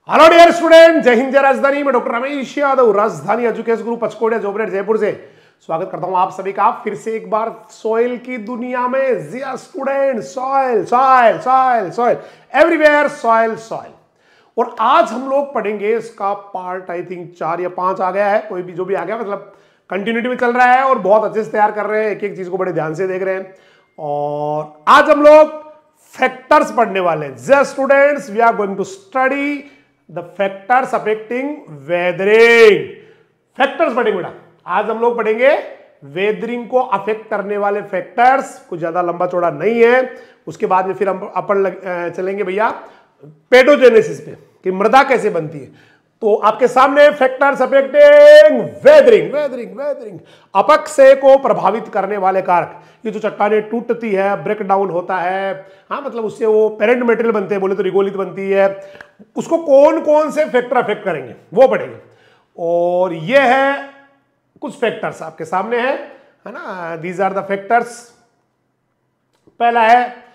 Hello dear student, जय हिंद जय राजधानी में डॉक्टर रमेश यादव, राजधानी एजुकेशन ग्रुप पचकोड़िया जोबनेट जयपुर से स्वागत करता हूं आप सभी का फिर से एक बार सॉइल की दुनिया में। जी student, soil soil soil soil everywhere, soil soil. और आज हम लोग पढ़ेंगे इसका पार्ट आई थिंक 4 या 5 आ गया है, कोई भी जो भी आ गया, मतलब कंटिन्यूटी में चल रहा है और बहुत अच्छे से तैयार कर रहे हैं, एक एक चीज को बड़े ध्यान से देख रहे हैं। और आज हम लोग फैक्टर्स पढ़ने वाले हैं। जी students, we are going to study the factors affecting weathering. Factors पढ़ेंगे बेटा, आज हम लोग पढ़ेंगे वेदरिंग को अफेक्ट करने वाले फैक्टर्स। कुछ ज्यादा लंबा चौड़ा नहीं है। उसके बाद में फिर हम अपन चलेंगे भैया पेडोजेनेसिस पे, कि मृदा कैसे बनती है। तो आपके सामने factors affecting weathering weathering weathering, अपक्षय को प्रभावित करने वाले कारक। ये जो चट्टानें टूटती है, ब्रेक डाउन होता है, हाँ मतलब उससे वो पेरेंट मटेरियल बनते हैं, बोले तो रिगोलित बनती है, उसको कौन कौन से फैक्टर अफेक्ट करेंगे वो पढ़ेंगे। और ये है कुछ फैक्टर्स आपके सामने है ना, दीज आर द फैक्टर्स। पहला है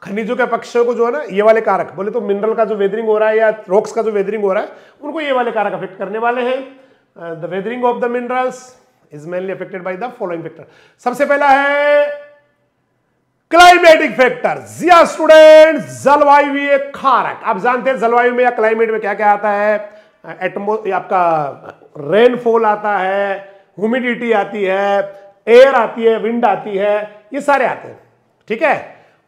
खनिजों के अपक्षय को, जो है ना ये वाले कारक, बोले तो मिनरल का जो वेदरिंग हो रहा है या रॉक्स का जो वेदरिंग हो रहा है, उनको ये वाले कारक अफेक्ट करने वाले हैं। The weathering of the minerals is mainly affected by the following factor. सबसे पहला है क्लाइमेटिक फैक्टर। जिया स्टूडेंट, जलवायु एक कारक। आप जानते हैं जलवायु में या क्लाइमेट में क्या क्या आता है। आपका रेनफॉल आता है, ह्यूमिडिटी आती है, एयर आती है, विंड आती है, ये सारे आते हैं। ठीक है,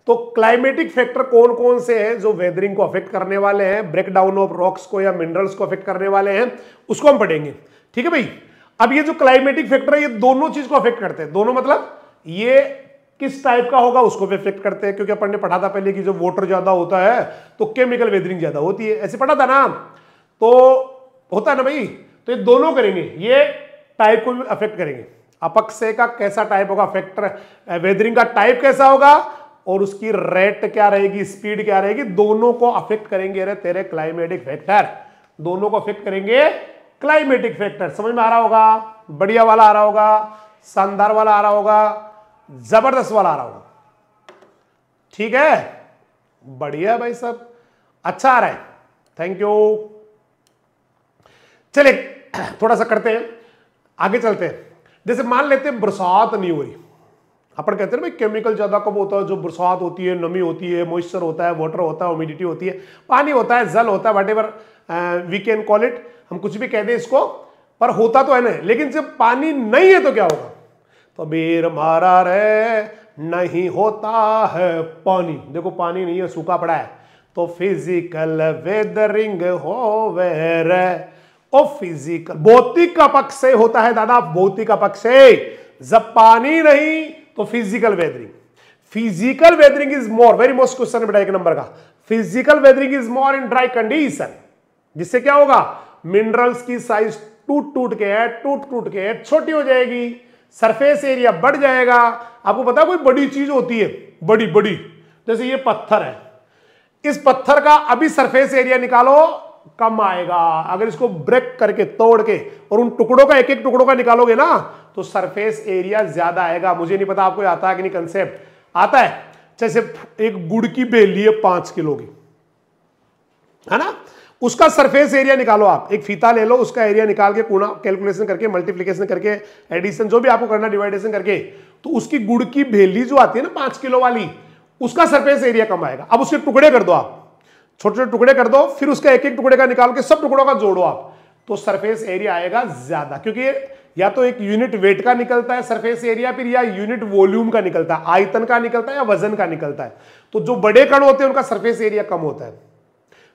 तो क्लाइमेटिक फैक्टर कौन कौन से हैं जो वेदरिंग को अफेक्ट करने वाले हैं, ब्रेक डाउन ऑफ रॉक्स को या मिनरल्स को अफेक्ट करने वाले हैं, उसको हम पढ़ेंगे। ठीक है भाई। अब ये जो क्लाइमेटिक फैक्टर है, ये दोनों चीज को अफेक्ट करते हैं। दोनों मतलब ये किस टाइप का होगा उसको भी अफेक्ट करते हैं, क्योंकि अपन ने पढ़ा था पहले कि जो वाटर ज्यादा होता है तो केमिकल वेदरिंग ज्यादा होती है, ऐसे पढ़ा था ना, तो होता है ना भाई। तो ये दोनों करेंगे, ये टाइप को भी अफेक्ट करेंगे। अपक्षय का कैसा टाइप होगा, फैक्टर वेदरिंग का टाइप कैसा होगा, और उसकी रेट क्या रहेगी, स्पीड क्या रहेगी, दोनों को अफेक्ट करेंगे। अरे तेरे क्लाइमेटिक फैक्टर दोनों को अफेक्ट करेंगे क्लाइमेटिक फैक्टर। समझ में आ रहा होगा, बढ़िया वाला आ रहा होगा, शानदार वाला आ रहा होगा, जबरदस्त वाला आ रहा होगा। ठीक है, बढ़िया भाई साहब, अच्छा आ रहा है, थैंक यू। चलिए थोड़ा सा करते हैं, आगे चलते हैं। जैसे मान लेते हैं बरसात नहीं हो रही, अपन कहते हैं भाई केमिकल ज्यादा कब होता है, जो बरसात होती है, नमी होती है, मॉइस्चर होता है, वाटर होता है, ह्यूमिडिटी होती है, पानी होता है, जल होता है, whatever we can call it, हम कुछ भी कह दें इसको, पर होता तो है ना। लेकिन जब पानी नहीं है तो क्या होगा, तो बेर मारा रे नहीं होता है पानी। देखो पानी नहीं है, सूखा पड़ा है, तो फिजिकल वेदरिंग होवे रे। ओ फिजिकल, भौतिक अपक्षय होता है दादा, भौतिक अपक्षय। जब पानी नहीं तो physical weathering. Physical weathering is more, very most question बेटा 1 नंबर का। Physical weathering is more in dry condition, जिससे क्या होगा, मिनरल्स की साइज टूट टूट के छोटी हो जाएगी, सरफेस एरिया बढ़ जाएगा। आपको पता है कोई बड़ी चीज होती है, बड़ी बड़ी, जैसे ये पत्थर है, इस पत्थर का अभी सरफेस एरिया निकालो, कम आएगा। अगर इसको ब्रेक करके तोड़ के और उन टुकड़ों का, एक एक टुकड़ों का निकालोगे ना, तो सरफेस एरिया ज्यादा आएगा। मुझे नहीं पता आपको आता है कि नहीं, कंसेप्ट आता है। जैसे एक गुड़ की बेली है 5 किलो की, है ना, उसका सरफेस एरिया निकालो। आप एक फीता ले लो, उसका एरिया निकाल के पूरा कैलकुलेशन करके, मल्टीप्लिकेशन करके, एडिशन जो भी आपको करना, डिवाइडेशन करके, तो उसकी गुड़ की बेली जो आती है ना 5 किलो वाली, उसका सरफेस एरिया कम आएगा। अब उसके टुकड़े कर दो, आप छोटे छोटे टुकड़े कर दो, फिर उसका एक एक टुकड़े का निकाल के सब टुकड़ों का जोड़ो आप, तो सरफेस एरिया आएगा ज्यादा। क्योंकि या तो एक यूनिट वेट का निकलता है सरफेस एरिया, फिर या यूनिट वॉल्यूम का निकलता है, आयतन का निकलता है या वजन का निकलता है। तो जो बड़े कण होते हैं उनका सरफेस एरिया कम होता है,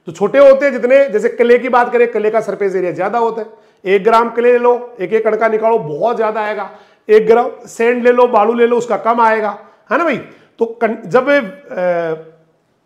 जो छोटे होते हैं, जितने, जैसे क्ले की बात करें, क्ले का सरफेस एरिया ज्यादा होता है। 1 ग्राम क्ले ले लो, एक एक कण का निकालो, बहुत ज्यादा आएगा। 1 ग्राम सैंड ले लो, बालू ले लो, उसका कम आएगा, है ना भाई। तो जब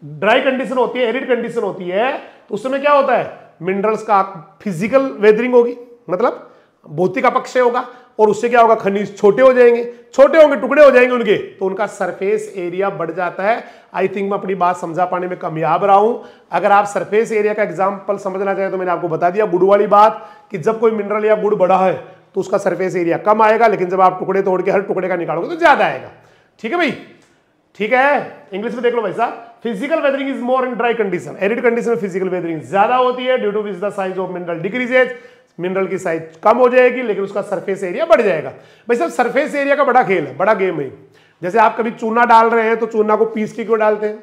ड्राई कंडीशन होती है, एरिड कंडीशन होती है, तो उस समय क्या होता है, मिनरल्स का फिजिकल वेदरिंग होगी, मतलब भौतिक अपक्षय होगा, और उससे क्या होगा, खनिज छोटे हो जाएंगे, छोटे होंगे, टुकड़े हो जाएंगे उनके, तो उनका सरफेस एरिया बढ़ जाता है। आई थिंक मैं अपनी बात समझा पाने में कामयाब रहा हूं। अगर आप सरफेस एरिया का एग्जांपल समझना चाहें तो मैंने आपको बता दिया गुड़ वाली बात, कि जब कोई मिनरल या गुड़ बड़ा है तो उसका सरफेस एरिया कम आएगा, लेकिन जब आप टुकड़े तोड़ के हर टुकड़े का निकालोगे तो ज्यादा आएगा। ठीक है भाई, ठीक है। इंग्लिश में देख लो भाई साहब, physical weathering is more in dry condition, arid condition में फिजिकल वेदरिंग ज्यादा होती है, due to which the size of mineral decreases, mineral की साइज कम हो जाएगी लेकिन उसका सरफेस एरिया बढ़ जाएगा। भाई साहब सरफेस एरिया का बड़ा खेल है, बड़ा गेम है। जैसे आप कभी चूना डाल रहे हैं तो चूना को पीस के क्यों डालते हैं,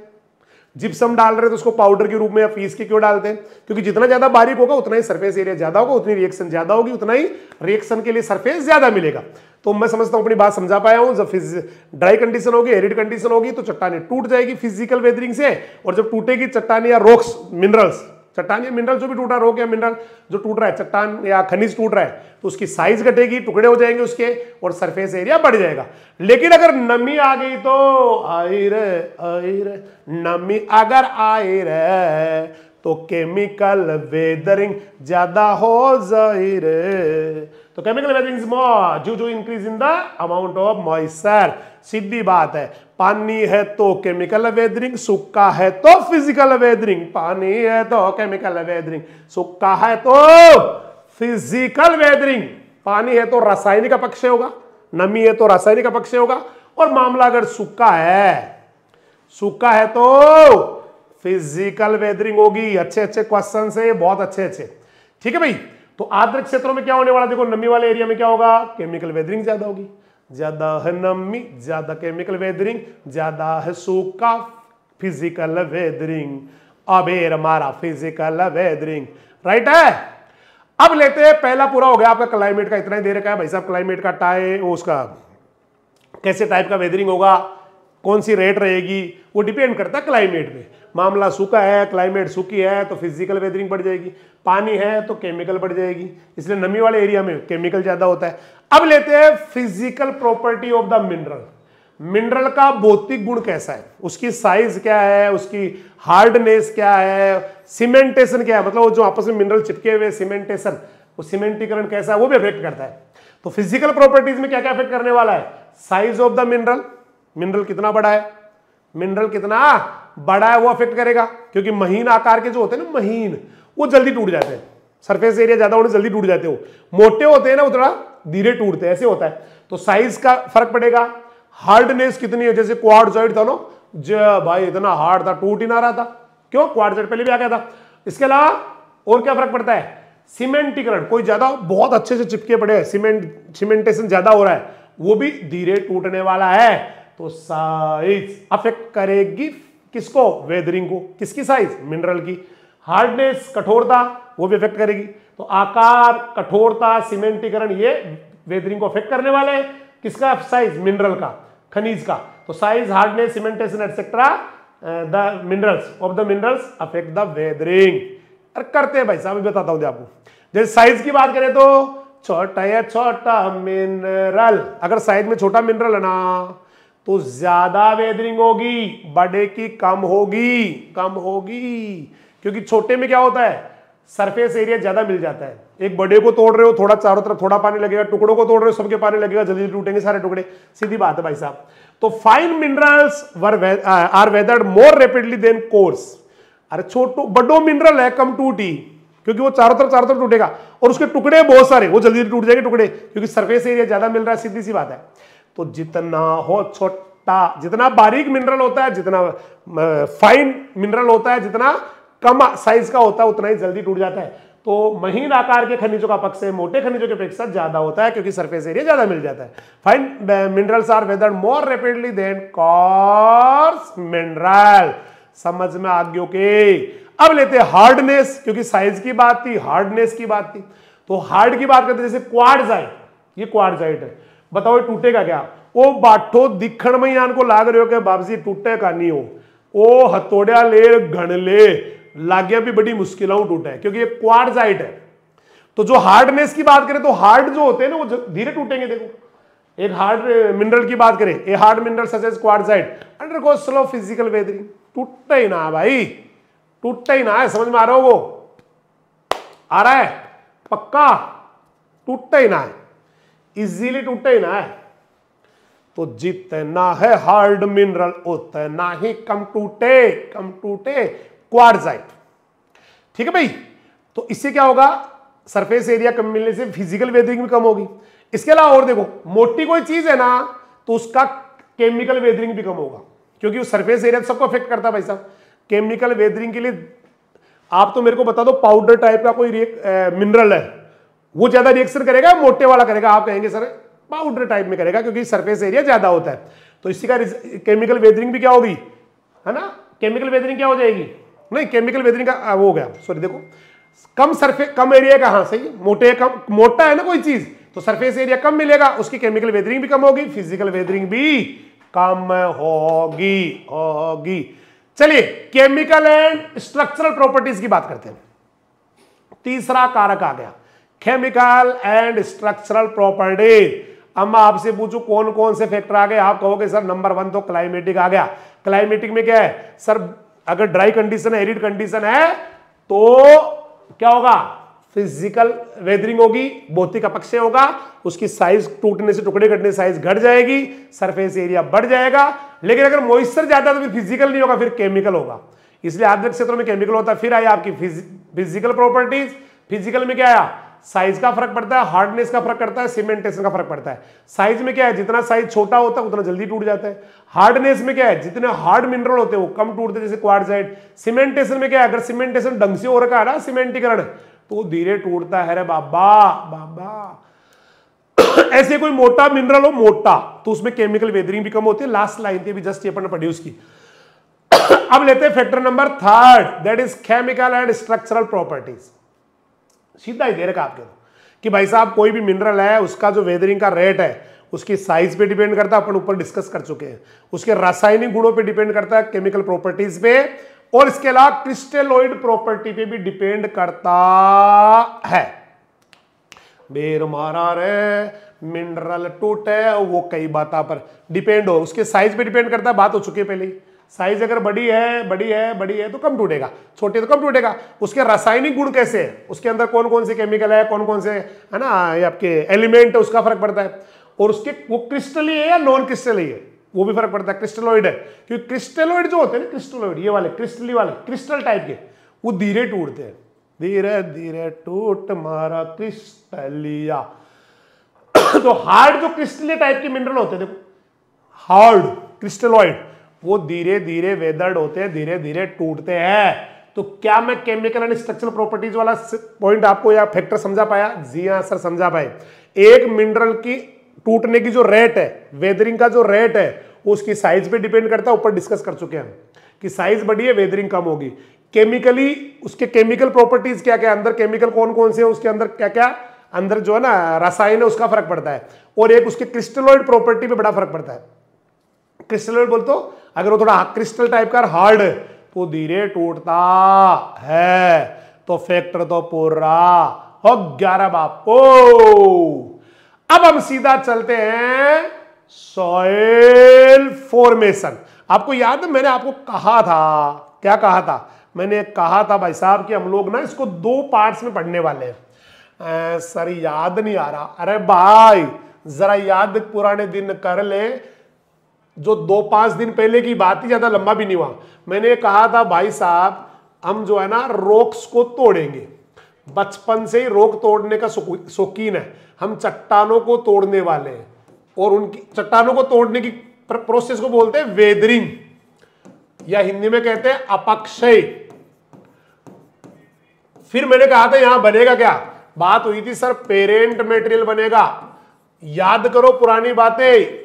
जिप्सम डाल रहे हैं तो उसको पाउडर के रूप में या पीस के क्यों डालते हैं, क्योंकि जितना ज्यादा बारीक होगा उतना ही सरफेस एरिया ज्यादा होगा, उतनी रिएक्शन ज्यादा होगी, उतना ही रिएक्शन के लिए सरफेस ज्यादा मिलेगा। तो मैं समझता हूं अपनी बात समझा पाया हूं। जब ड्राई कंडीशन होगी, एरिड कंडीशन होगी तो चट्टाने टूट जाएगी फिजिकल वेदरिंग से, और जब टूटेगी चट्टान या रॉक्स मिनरल्स, चट्टान या मिनरल जो भी टूटा, रॉक या मिनरल जो टूट रहा है, चट्टान या खनिज टूट रहा है, तो उसकी साइज घटेगी, टुकड़े हो जाएंगे उसके और सरफेस एरिया बढ़ जाएगा। लेकिन अगर नमी आ गई तो आई रे नमी अगर आई रे तो केमिकल वेदरिंग ज्यादा हो जाए रे। तो chemical weathering is more due to increase in the amount of moisture. सीधी बात है, पानी है तो केमिकल वेदरिंग, सूखा है तो फिजिकल वेदरिंग। पानी है तो केमिकल वेदरिंग, सूखा है तो फिजिकल वेदरिंग। पानी है तो रासायनिक अपक्षय होगा, नमी है तो रासायनिक अपक्षय होगा, और मामला अगर सूखा है तो फिजिकल वेदरिंग होगी। अच्छे अच्छे क्वेश्चन है, बहुत अच्छे। ठीक है भाई। तो आर्द्र क्षेत्रों में क्या होने वाला, देखो नमी वाले एरिया में क्या होगा, केमिकल वेदरिंग ज्यादा होगी, ज्यादा है नमी ज्यादा केमिकल वेदरिंग, ज्यादा है सूखा फिजिकल वेदरिंग। अब हमारा फिजिकल वेदरिंग राइट है। अब लेते हैं, पहला पूरा हो गया आपका क्लाइमेट का, इतना ही दे रखा है भाई साहब। क्लाइमेट का उसका कैसे टाइप का वेदरिंग होगा, कौन सी रेट रहेगी, वो डिपेंड करता है क्लाइमेट पे। मामला सूखा है, क्लाइमेट सूखी है तो फिजिकल वेदरिंग बढ़ जाएगी, पानी है तो केमिकल बढ़ जाएगी, इसलिए नमी वाले एरिया में केमिकल ज्यादा होता है। अब लेते हैं physical property of the mineral. Mineral का भौतिक गुण कैसा है, उसकी साइज क्या है, उसकी हार्डनेस क्या है, सीमेंटेशन क्या है, मतलब वो जो आपस में मिनरल चिपके हुए सीमेंटेशन, वो सीमेंटीकरण कैसा है, वो भी अफेक्ट करता है। तो फिजिकल प्रॉपर्टीज में क्या क्या अफेक्ट करने वाला है, size of the mineral, mineral कितना बड़ा है, मिनरल कितना बड़ा है वो अफेक्ट करेगा, क्योंकि महीन आकार के जो होते हैं ना, महीन, वो जल्दी टूट जाते हैं, सरफेस एरिया ज्यादा होने जल्दी टूट जाते हो। मोटे होते हैं ना वो थोड़ा धीरे टूटते हैं, ऐसे होता है। तो साइज का फर्क पड़ेगा, हार्डनेस कितनी है, जैसे क्वार्टजाइट था ना, जो भाई इतना हार्ड था, टूट ही ना रहा था, क्यों, क्वार्टजाइट पहले भी आ गया था। इसके अलावा और क्या फर्क पड़ता है, सीमेंटीकरण, कोई ज्यादा बहुत अच्छे से चिपके पड़े, सीमेंटेशन ज्यादा हो रहा है, वो भी धीरे टूटने वाला है। तो साइज अफेक्ट करेगी किसको, वेदरिंग को, किसकी साइज, मिनरल की। हार्डनेस, कठोरता, वो भी अफेक्ट करेगी। तो आकार, कठोरता, सीमेंटीकरण, ये वेदरिंग को अफेक्ट करने वाले हैं। किसका साइज, मिनरल का, खनिज का। तो size, hardness, cementation etcetera the minerals of the minerals affect the weathering. अरे करते हैं भाई साहब, बताता हूं आपको। जैसे साइज की बात करें तो छोटा या छोटा मिनरल, अगर साइज में छोटा मिनरल है ना तो ज्यादा वेदरिंग होगी, बड़े की कम होगी, क्योंकि छोटे में क्या होता है, सरफेस एरिया ज्यादा मिल जाता है। एक बड़े को तोड़ रहे हो, थोड़ा चारों तरफ थोड़ा पानी लगेगा, टुकड़ों को तोड़ रहे हो, सबके पानी लगेगा, जल्दी टूटेंगे सारे टुकड़े, सीधी बात है भाई साहब। तो fine minerals are weathered more rapidly than coarse. अरे छोटो बड़ो मिनरल है कम टूटी, क्योंकि वो चारों तरफ टूटेगा, और उसके टुकड़े बहुत सारे, वो जल्दी टूट जाएंगे टुकड़े, क्योंकि सरफेस एरिया ज्यादा मिल रहा है, सीधी सी बात है। तो जितना हो छोटा, जितना बारीक मिनरल होता है, जितना फाइन मिनरल होता है, जितना कम साइज का होता है, उतना ही जल्दी टूट जाता है। तो महीन आकार के खनिजों का पक्ष से मोटे खनिजों की अपेक्षा ज्यादा होता है, क्योंकि सरफेस एरिया ज्यादा मिल जाता है। Fine minerals are weathered more rapidly than coarse mineral. समझ में आ गयो के। अब लेते हैं हार्डनेस, क्योंकि साइज की बात थी, हार्डनेस की बात थी। तो हार्ड की बात करते हैं, जैसे क्वार्टजाइट, ये क्वार्टजाइट है, बताओ ये टूटेगा क्या, वो बाठो दिखण में यान को लाग रहे हो कि बाबजी टूटे का नहीं हो, ओ हथौड़ा ले घन ले लाग्या भी बड़ी मुश्किलों टूटा है, क्योंकि ये क्वार्टजाइट है। तो जो हार्डनेस की बात करें तो हार्ड जो होते हैं ना वो धीरे टूटेंगे। देखो एक हार्ड मिनरल की बात करें, a hard mineral such as quartzite undergo slow physical weathering, टूटता ही ना भाई, टूटता ही ना है, समझ में आ रहा हो, वो आ रहा है पक्का, टूटता ही ना है, इजीली टूटता ही ना है। तो जितना है हार्ड मिनरल उतना ही कम टूटे क्वार्टजाइट। ठीक है भाई। तो इससे क्या होगा, सरफेस एरिया कम मिलने से फिजिकल वेदरिंग भी कम होगी। इसके अलावा और देखो, मोटी कोई चीज है ना तो उसका केमिकल वेदरिंग भी कम होगा। क्योंकि वो सरफेस एरिया सबको अफेक्ट करता है भाई साहब। केमिकल वेदरिंग के लिए आप तो मेरे को बता दो, पाउडर टाइप का कोई मिनरल है, वो ज्यादा रिएक्शन करेगा, मोटे वाला करेगा? आप कहेंगे सर पाउडर टाइप में करेगा, क्योंकि सरफेस एरिया ज्यादा होता है। तो इसी का केमिकल वेदरिंग भी क्या होगी, है ना? केमिकल वेदरिंग क्या हो जाएगी? नहीं, केमिकल वेदरिंग का वो हो गया, सॉरी, देखो कम सरफेस कम एरिया का, हाँ सही, मोटे कम, मोटा है ना कोई चीज तो सरफेस एरिया कम मिलेगा, उसकी केमिकल वेदरिंग भी कम होगी, फिजिकल वेदरिंग भी कम होगी। चलिए केमिकल एंड स्ट्रक्चरल प्रॉपर्टीज की बात करते हैं। तीसरा कारक आ गया केमिकल एंड स्ट्रक्चरल प्रॉपर्टीज। अब मैं आपसे पूछूं कौन कौन से फैक्टर आ गए, आप कहोगे सर नंबर 1 तो क्लाइमेटिक आ गया। क्लाइमेटिक में क्या है सर, अगर ड्राई कंडीशन है, एरिड कंडीशन है, तो क्या होगा, फिजिकल वेदरिंग होगी, भौतिक अपक्षय होगा, उसकी साइज टूटने से, टुकड़े कटने से साइज घट जाएगी, सरफेस एरिया बढ़ जाएगा। लेकिन अगर मॉइस्चर ज्यादा तो फिर फिजिकल नहीं होगा, फिर केमिकल होगा। इसलिए आर्द्र क्षेत्रों में केमिकल होता है। फिर आई आपकी फिजिकल प्रॉपर्टीज। फिजिकल में क्या आया, साइज का फर्क पड़ता है, हार्डनेस का फर्क पड़ता है, सीमेंटेशन का फर्क पड़ता है। साइज में क्या है, जितना साइज छोटा होता है उतना जल्दी टूट जाता है। हार्डनेस में क्या है, जितने हार्ड मिनरल होते हैं वो कम टूटते हैं, जैसे क्वार्टजाइट। सीमेंटेशन में क्या है, अगर सीमेंटेशन ढंग से हो रखा है ना, सीमेंटीकरण, तो धीरे टूटता है रे बाबा। ऐसे कोई मोटा मिनरल हो, मोटा, तो उसमें केमिकल वेदरिंग भी कम होती है। लास्ट लाइन थी अभी जस्ट ये अपन प्रोड्यूस की। अब लेते हैं factor number 3, that is chemical and structural properties. सीधा ही दे रखा आपके कि भाई साहब कोई भी मिनरल है, उसका जो वेदरिंग का रेट है उसकी साइज पे डिपेंड करता है, अपन ऊपर डिस्कस कर चुके हैं। उसके रासायनिक गुणों पे डिपेंड करता है, केमिकल प्रॉपर्टीज पे, और इसके अलावा क्रिस्टलोइड प्रॉपर्टी पे भी डिपेंड करता है। बेर मारा रे, मिनरल टूटे, वो कई बातों पर डिपेंड हो, उसके साइज पे डिपेंड करता है, बात हो चुकी है पहले ही। साइज अगर बड़ी है तो कम टूटेगा, छोटी है तो कम टूटेगा। उसके रासायनिक गुण कैसे है, उसके अंदर कौन कौन से केमिकल है, कौन कौन से, है ना, ये आपके एलिमेंट है, उसका फर्क पड़ता है। और उसके वो क्रिस्टली है या नॉन क्रिस्टली है, वो भी फर्क पड़ता है। क्रिस्टलोइड है, क्योंकि क्रिस्टलोइड जो होते हैं ना, क्रिस्टलोइड ये वाले क्रिस्टली वाले क्रिस्टल टाइप के, वो धीरे टूटते हैं, धीरे धीरे टूट मारा क्रिस्टलिया। तो हार्ड जो क्रिस्टली टाइप के मिनरल होते हैं, देखो हार्ड क्रिस्टलोइड, वो धीरे धीरे वेदर्ड होते हैं, धीरे धीरे टूटते हैं। तो क्या मैं केमिकल एंड स्ट्रक्चरल प्रॉपर्टीज वाला पॉइंट आपको या फैक्टर समझा पाया? जी हां सर, समझा पाए। एक मिनरल की टूटने की जो रेट है, वेदरिंग का जो रेट है, वो उसकी साइज पे डिपेंड करता है, ऊपर डिस्कस कर चुके हैं कि साइज बड़ी है वेदरिंग कम होगी। केमिकली उसके केमिकल प्रॉपर्टीज क्या क्या, अंदर केमिकल कौन कौन से है, उसके अंदर क्या क्या अंदर जो है ना रसायन है, उसका फर्क पड़ता है। और एक उसके क्रिस्टलोइड प्रॉपर्टी पे बड़ा फर्क पड़ता है। क्रिस्टलोइड बोल तो अगर वो थोड़ा क्रिस्टल टाइप का हार्ड है तो धीरे टूटता है। तो फैक्टर तो पूरा हो 11 बापो। अब हम सीधा चलते हैं सॉइल फॉर्मेशन। आपको याद है मैंने आपको कहा था, क्या कहा था? मैंने कहा था भाई साहब कि हम लोग ना इसको 2 पार्ट्स में पढ़ने वाले हैं। सर याद नहीं आ रहा। अरे भाई जरा याद पुराने दिन कर ले, जो 2-5 दिन पहले की बात ही, ज्यादा लंबा भी नहीं हुआ। मैंने कहा था भाई साहब हम जो है ना रॉक्स को तोड़ेंगे, बचपन से ही रॉक तोड़ने का शौकीन है हम, चट्टानों को तोड़ने वाले हैं। और उनकी चट्टानों को तोड़ने की प्रोसेस को बोलते हैं वेदरिंग, या हिंदी में कहते हैं अपक्षय। फिर मैंने कहा था यहां बनेगा क्या, बात हुई थी सर पेरेंट मटेरियल बनेगा। याद करो पुरानी बातें।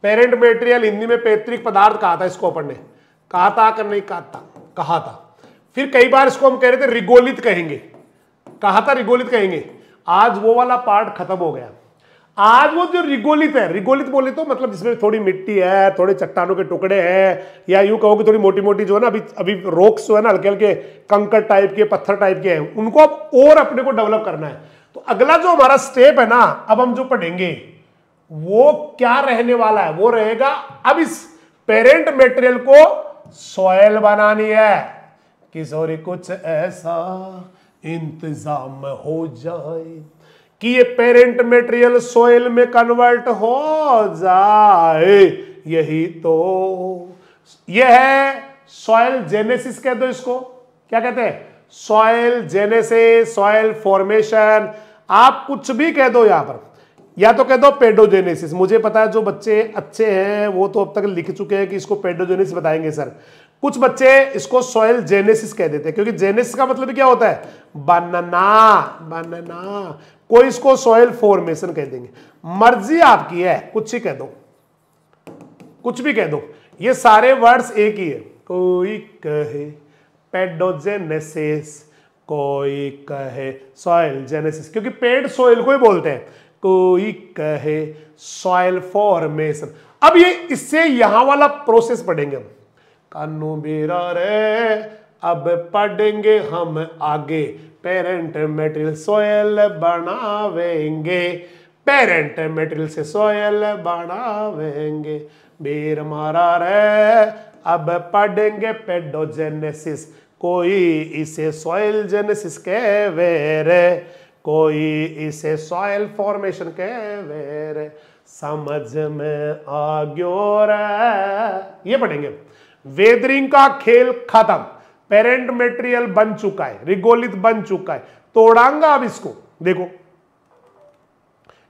पेरेंट मटेरियल हिंदी में पैतृक पदार्थ कहा था इसको अपन ने, कहा था कि नहीं कहा था? कहा था। फिर कई बार इसको हम कह रहे थे रिगोलित कहेंगे, कहा था रिगोलित कहेंगे। आज वो वाला पार्ट खत्म हो गया। आज वो जो रिगोलित है, रिगोलित बोले तो मतलब जिसमें थोड़ी मिट्टी है, थोड़े चट्टानों के टुकड़े हैं, या यूं कहो कि थोड़ी मोटी मोटी जो है ना अभी रॉक्स जो है ना हल्के हल्के कंकड़ टाइप के, पत्थर टाइप के हैं, उनको अब और अपने को डेवलप करना है। तो अगला जो हमारा स्टेप है ना, अब हम जो पढ़ेंगे वो क्या रहने वाला है, वो रहेगा अब इस पेरेंट मटेरियल को सॉइल बनानी है। किशोरी कुछ ऐसा इंतजाम हो जाए कि ये पेरेंट मटेरियल सॉइल में कन्वर्ट हो जाए। यही तो ये है सॉइल जेनेसिस, कह दो इसको, क्या कहते हैं? सॉइल जेनेसिस, सॉइल फॉर्मेशन, आप कुछ भी कह दो यहां पर। या तो कह दो पेडोजेनेसिस। मुझे पता है जो बच्चे अच्छे हैं वो तो अब तक लिख चुके हैं कि इसको पेडोजेनेसिस बताएंगे सर। कुछ बच्चे इसको सॉइल जेनेसिस कह देते हैं, क्योंकि जेनेसिस का मतलब क्या होता है? बनना, बनना। कोई इसको सॉइल फॉर्मेशन कह देंगे। मर्जी आपकी है, कुछ ही कह दो, कुछ भी कह दो, ये सारे वर्ड्स एक ही है। कोई कहे पेडोजेनेसिस, कोई कहे सॉइल जेनेसिस, क्योंकि पेड सॉइल को ही बोलते हैं। कोई कहे सॉइल फॉर्मेशन। अब ये इससे यहां वाला प्रोसेस पढ़ेंगे हम। कानू बेरा रे, अब पढ़ेंगे हम आगे। पेरेंट मटेरियल सॉइल बनावेंगे, पेरेंट मटेरियल से सॉइल बनावेंगे। बेर मारा रे, अब पढ़ेंगे पेडोजेनेसिस। कोई इसे सॉइल जेनेसिस कहे रे, कोई इसे सॉइल फॉर्मेशन कहे रे। समझ में आ गयो रे। ये पढ़ेंगे। वेदरिंग का खेल खत्म, पेरेंट मटेरियल बन चुका है, रिगोलिथ बन चुका है, तोड़ांगा अब इसको। देखो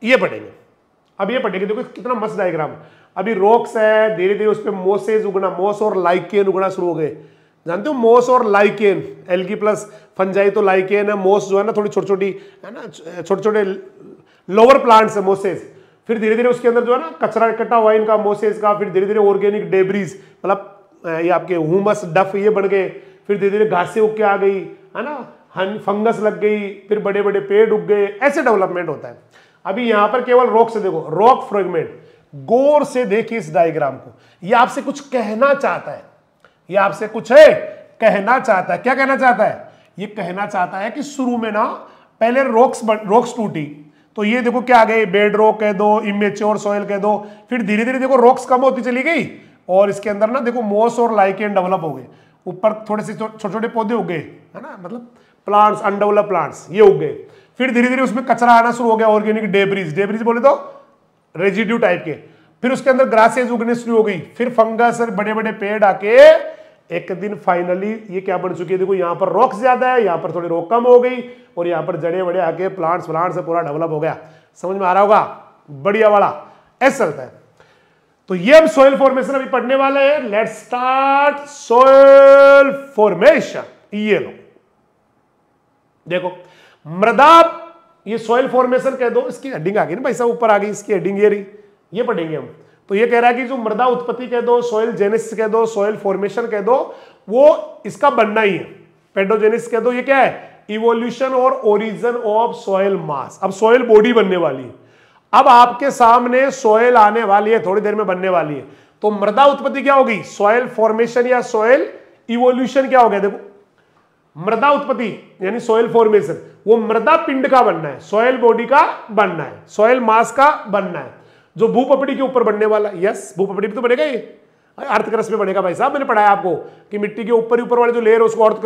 ये पढ़ेंगे। अब ये पढ़ेंगे, देखो कितना मस्त डायग्राम। अभी रॉक्स है, धीरे धीरे उस पर मोसेज उगना, मोस और लाइकेन उगना शुरू हो गए। जानते हो मोस और लाइकेन, एल्गी प्लस फंजाई तो लाइकेन है। मोस जो है ना थोड़ी छोटी छोटी है ना, छोटे छोटे लोअर प्लांट्स है मोसेस। फिर धीरे धीरे उसके अंदर जो है ना कचरा इकट्ठा हुआ इनका मोसेस का। फिर धीरे धीरे ऑर्गेनिक डेब्रीज, मतलब ये आपके ह्यूमस डफ ये बन गए। फिर धीरे धीरे घासें उग के आ गई है ना, फंगस लग गई, फिर बड़े बड़े पेड़ उग गए। ऐसे डेवलपमेंट होता है। अभी यहां पर केवल रॉक से देखो, रॉक फ्रेगमेंट। गौर से देखिए इस डायग्राम को। ये आपसे कुछ कहना चाहता है, ये आपसे कुछ है कहना चाहता है। क्या कहना चाहता है? ये कहना चाहता है कि शुरू में ना पहले रॉक्स टूटी, तो ये देखो क्या आ गए, बेड रॉक कह दो, इमेच्योर सॉइल कह दो। फिर धीरे धीरे देखो रॉक्स कम होती चली गई और इसके अंदर ना देखो मोस और लाइकेन डेवलप हो गए। ऊपर थोड़े से छोटे छोटे पौधे उग गए है ना, मतलब प्लांट्स, अनडेवलप प्लांट्स ये उग गए। फिर धीरे धीरे उसमें कचरा आना शुरू हो गया, ऑर्गेनिक डेब्रीज, डेब्रीज बोले तो रेजिड्यू टाइप के। फिर उसके अंदर ग्रासेज उगने शुरू हो गई, फिर फंगस और बड़े बड़े पेड़ आके एक दिन फाइनली ये क्या बन चुकी है? देखो यहाँ पर रॉक्स ज्यादा है, यहाँ पर थोड़ी रॉक कम हो गई और यहाँ पर जड़े बड़े आके प्लांट्स से पूरा डेवलप हो गया। समझ में आ रहा होगा? बढ़िया वाला ऐसा चलता है। तो ये हम सोइल फॉर्मेशन अभी पढ़ने वाले हैं। Let's start soil formation. ये लो देखो, मृदा, ये सोइल फॉर्मेशन कह दो, इसकी हेडिंग आ गई ना भाई साहब, ऊपर आ गई इसकी हेडिंग ये रही, ये पढ़ेंगे हम। तो ये कह रहा है कि जो मृदा उत्पत्ति कह दो, सोइल जेनेसिस कह दो, सोइल फॉर्मेशन कह दो, वो इसका बनना ही है। पेडोजेनेसिस कह दो, ये क्या है? इवोल्यूशन और ओरिजिन ऑफ सोइल मास। अब सोइल बॉडी बनने वाली है, अब आपके सामने सोइल आने वाली है, थोड़ी देर में बनने वाली है। तो मृदा उत्पत्ति क्या होगी? सोइल फॉर्मेशन या सोइल इवोल्यूशन क्या हो गया? देखो मृदा उत्पत्ति यानी सोइल फॉर्मेशन, वो मृदा पिंड का बनना है, सोइल बॉडी का बनना है, सोइल मास का बनना है, जो भूपपड़ी के ऊपर बनने वाला। यस, भूपपड़ी पे तो बनेगा, ये अर्थ क्रस्ट में बनेगा भाई साहब। मैंने पढ़ाया आपको कि मिट्टी के ऊपर ही ऊपर वाले जो लेयर उसको अर्थ,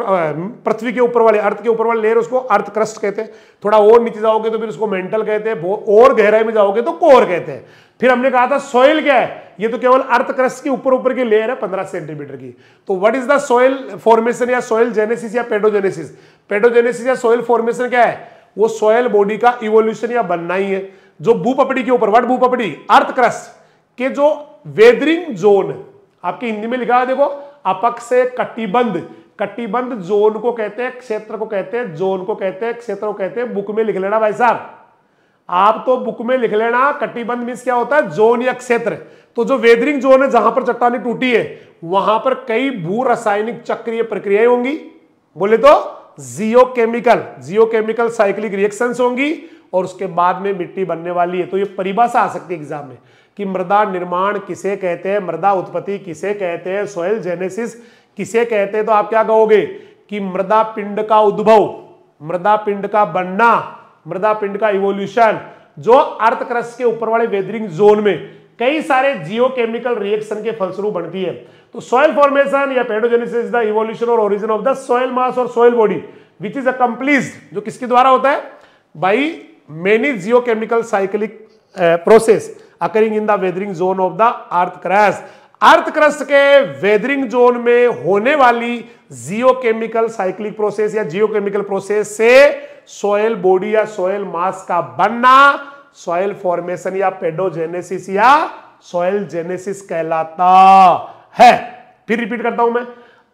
पृथ्वी के ऊपर वाले, अर्थ के ऊपर वाले लेयर उसको अर्थ क्रस्ट कहते हैं। थोड़ा और नीचे जाओगे तो फिर उसको मेंटल कहते हैं, और गहराई में जाओगे तो कोर कहते हैं। फिर हमने कहा था सोइल क्या है? ये तो केवल अर्थ क्रस्ट के ऊपर ऊपर की लेयर है 15 सेंटीमीटर की। तो what is the soil formation या सोइल जेनेसिस या पेडोजेनेसिस? पेडोजेनेसिस या सोइल फॉर्मेशन क्या है? वो सोइल बॉडी का इवोल्यूशन या बनना ही है, जो भूपपड़ी के ऊपर, व्हाट भूपपड़ी, अर्थ क्रस्ट के जो वेदरिंग जोन, आपकी हिंदी में लिखा है देखो, अपक से कटिबंध, कटिबंध जोन को कहते हैं, क्षेत्र को कहते हैं, जोन को कहते हैं, क्षेत्र को कहते हैं। बुक में लिख लेना भाई साहब, आप तो बुक में लिख लेना। कटिबंध मींस क्या होता है? जोन या क्षेत्र। तो जो वेदरिंग जोन है, जहां पर चट्टानी टूटी है, वहां पर कई भू रासायनिक चक्रीय प्रक्रियाएं होंगी, बोले तो जियोकेमिकल साइक्लिक रिएक्शंस होंगी, और उसके बाद में मिट्टी बनने वाली है। तो ये परिभाषा आ सकती है एग्जाम में कि मृदा निर्माण किसे कहते हैं, मृदा उत्पत्ति किसे कहते हैं, सोइल जेनेसिस किसे कहते हैं। तो आप क्या कहोगे कि मृदा पिंड का उद्भव, मृदा पिंड का बनना, मृदा पिंड का इवोल्यूशन, जो अर्थ क्रस्ट के ऊपर वाले वेदरिंग जोन में कई सारे जियोकेमिकल रिएक्शन के फलस्वरूप बनती है। तो सोइल फॉर्मेशन या पेडोजेनेसिस इज द इवोल्यूशन और ओरिजिन ऑफ द सोइल मास और सोइल बॉडी विच इज अकम्प्लीज्ड, जो किसके द्वारा होता है? By many geochemical cyclic process occurring in the weathering zone of the earth crust. Earth crust के वेदरिंग जोन में होने वाली जियोकेमिकल साइक्लिक प्रोसेस या जियोकेमिकल प्रोसेस से सोइल बॉडी या सोइल मास का बनना, सॉइल फॉर्मेशन या पेडोजेनेसिस या सॉइल जेनेसिस कहलाता है। फिर रिपीट करता हूं मैं,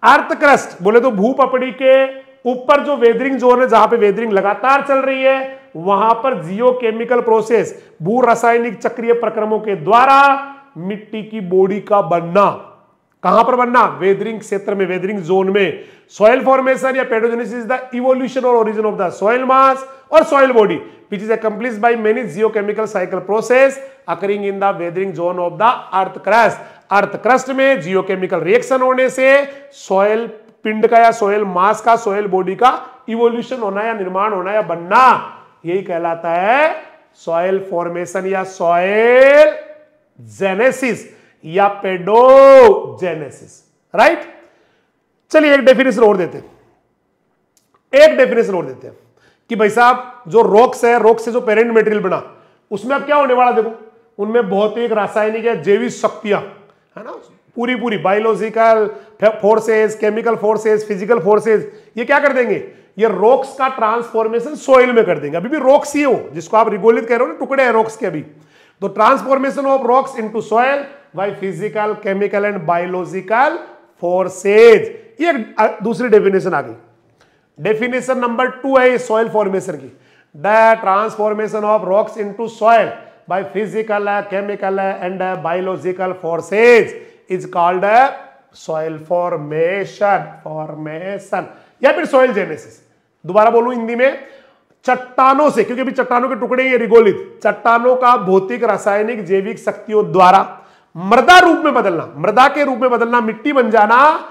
अर्थ क्रस्ट बोले तो भूपपड़ी के ऊपर जो वेदरिंग जोन है, जहां पे वेदरिंग लगातार चल रही है, वहां पर जियोकेमिकल प्रोसेस, भू रासायनिक चक्रीय प्रक्रमों के द्वारा मिट्टी की बॉडी का बनना। कहां पर बनना? वेदरिंग क्षेत्र में, वेदरिंग जोन में। सॉइल फॉर्मेशन या पेडोजेनेसिस इज द इवोल्यूशन और origin of the soil mass और soil body which is accomplished by many geochemical cycle process occurring in the weathering zone of the earth crust। Earth crust में geochemical reaction होने से soil पिंड का या soil मास का, soil body का evolution होना या निर्माण होना या बनना, यही कहलाता है सॉइल फॉर्मेशन या सॉइल जेनेसिस या पेडोजेनेसिस। राइट, चलिए एक डेफिनेशन और देते हैं, कि भाई साहब जो रॉक्स है, रॉक से जो पेरेंट मटेरियल बना, उसमें अब क्या होने वाला, देखो उनमें भौतिक, रासायनिक या जैविक शक्तियां है ना, पूरी biological forces, chemical forces, physical forces, ये क्या कर देंगे, ये रॉक्स का ट्रांसफॉर्मेशन सॉइल में कर देंगे। अभी भी रॉक्स ही हो, जिसको आप रिगोलिथ कह रहे हो ना, टुकड़े हैं रॉक्स के अभी, तो transformation of rocks into soil by physical, chemical and biological forces. ये दूसरी डेफिनेशन आ गई। डेफिनेशन नंबर 2 है सॉइल फॉर्मेशन की, the transformation of rocks into soil by physical, chemical and biological forces is called soil formation या फिर soil genesis. दोबारा बोलूं हिंदी में, चट्टानों से, क्योंकि अभी चट्टानों के टुकड़े ये रिगोलिथ, चट्टानों का भौतिक, रासायनिक, जैविक शक्तियों द्वारा मृदा रूप में बदलना, मृदा के रूप में बदलना, मिट्टी बन जाना,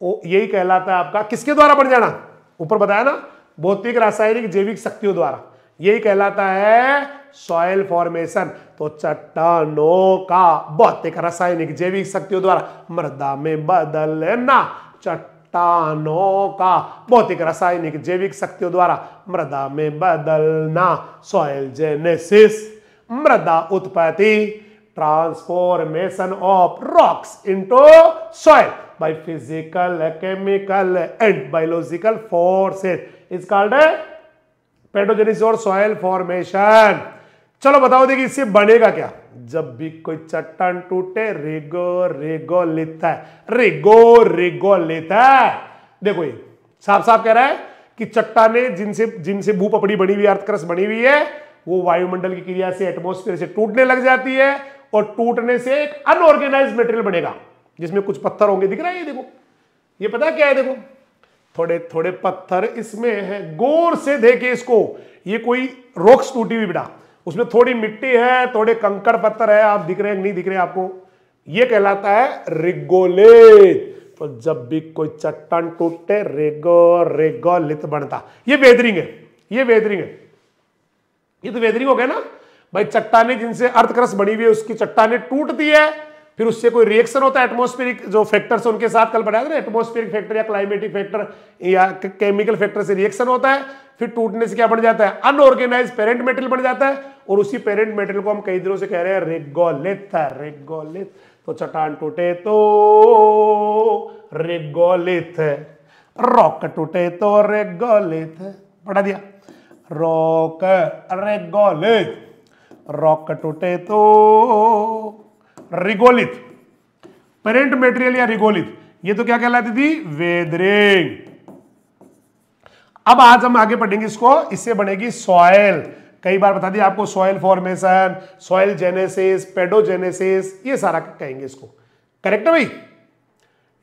यही कहलाता है आपका, किसके द्वारा बन जाना, ऊपर बताया ना, भौतिक, रासायनिक, जैविक शक्तियों द्वारा, यही कहलाता है सॉइल फॉर्मेशन। तो चट्टानों का भौतिक, रासायनिक, जैविक शक्तियों द्वारा मृदा में बदलना, चट्टानों का भौतिक, रासायनिक, जैविक शक्तियों द्वारा मृदा में बदलना, सॉइल जेनेसिस। मृदा उत्पत्ति, transformation of rocks into soil by physical, chemical and biological forces is called paedogenesis और सॉइल फॉर्मेशन। चलो बताओ, देखिए इससे बनेगा क्या। जब भी कोई चट्टान टूटे, रेगोलिथ है, रेगोलिथ है। देखो ये साफ साफ कह रहा है कि चट्टानें जिनसे भूपपड़ी बनी हुई, अर्थ क्रस्ट बनी हुई है, वो वायुमंडल की क्रिया से, एटमॉस्फेयर से टूटने लग जाती है, और टूटने से एक अनऑर्गेनाइज्ड मटेरियल बनेगा, जिसमें कुछ पत्थर होंगे। दिख रहा है ये, देखो ये पता क्या है, देखो थोड़े थोड़े पत्थर इसमें है, गौर से देखे इसको, ये कोई रॉक्स टूटी हुई बेटा, उसमें थोड़ी मिट्टी है, थोड़े कंकड़ पत्थर है, आप दिख रहे हैं नहीं दिख रहे आपको, ये कहलाता है रिगोलिथ। तो जब भी कोई चट्टान टूटे, रेगोलिथ बनता। ये वेदरिंग है, ये वेदरिंग है, ये तो वेदरिंग हो गया ना भाई। चट्टानें जिनसे अर्थ क्रस्ट बनी हुई है, उसकी चट्टानें टूटती है, फिर उससे कोई रिएक्शन होता है, एटमॉस्फेरिक जो फैक्टर्स उनके साथ कल पढ़ाया था ना, एटमॉस्फेरिक फैक्टर या क्लाइमेटिक फैक्टर या केमिकल फैक्टर से रिएक्शन होता है, फिर टूटने से क्या बन जाता है, अनऑर्गेनाइज्ड पेरेंट मटेरियल बन जाता है, और उसी पेरेंट मटेरियल को हम कई दिनों से कह रहे हैं रेगोलिथ, रेगोलिथ। तो चट्टान टूटे तो रेगोलिथ, रॉक टूटे तो रेगोलिथ, पढ़ा दिया, रॉक रेगोलिथ, रॉक टूटे तो रिगोलिथ, पेरेंट मटेरियल या रिगोलिथ, ये तो क्या कहलाती थी, वेदरिंग। अब आज हम आगे पढ़ेंगे इसको, इससे बनेगी सॉइल। कई बार बता दिया आपको, soil formation, soil genesis, paedogenesis, ये सारा कहेंगे इसको, करेक्ट है भाई,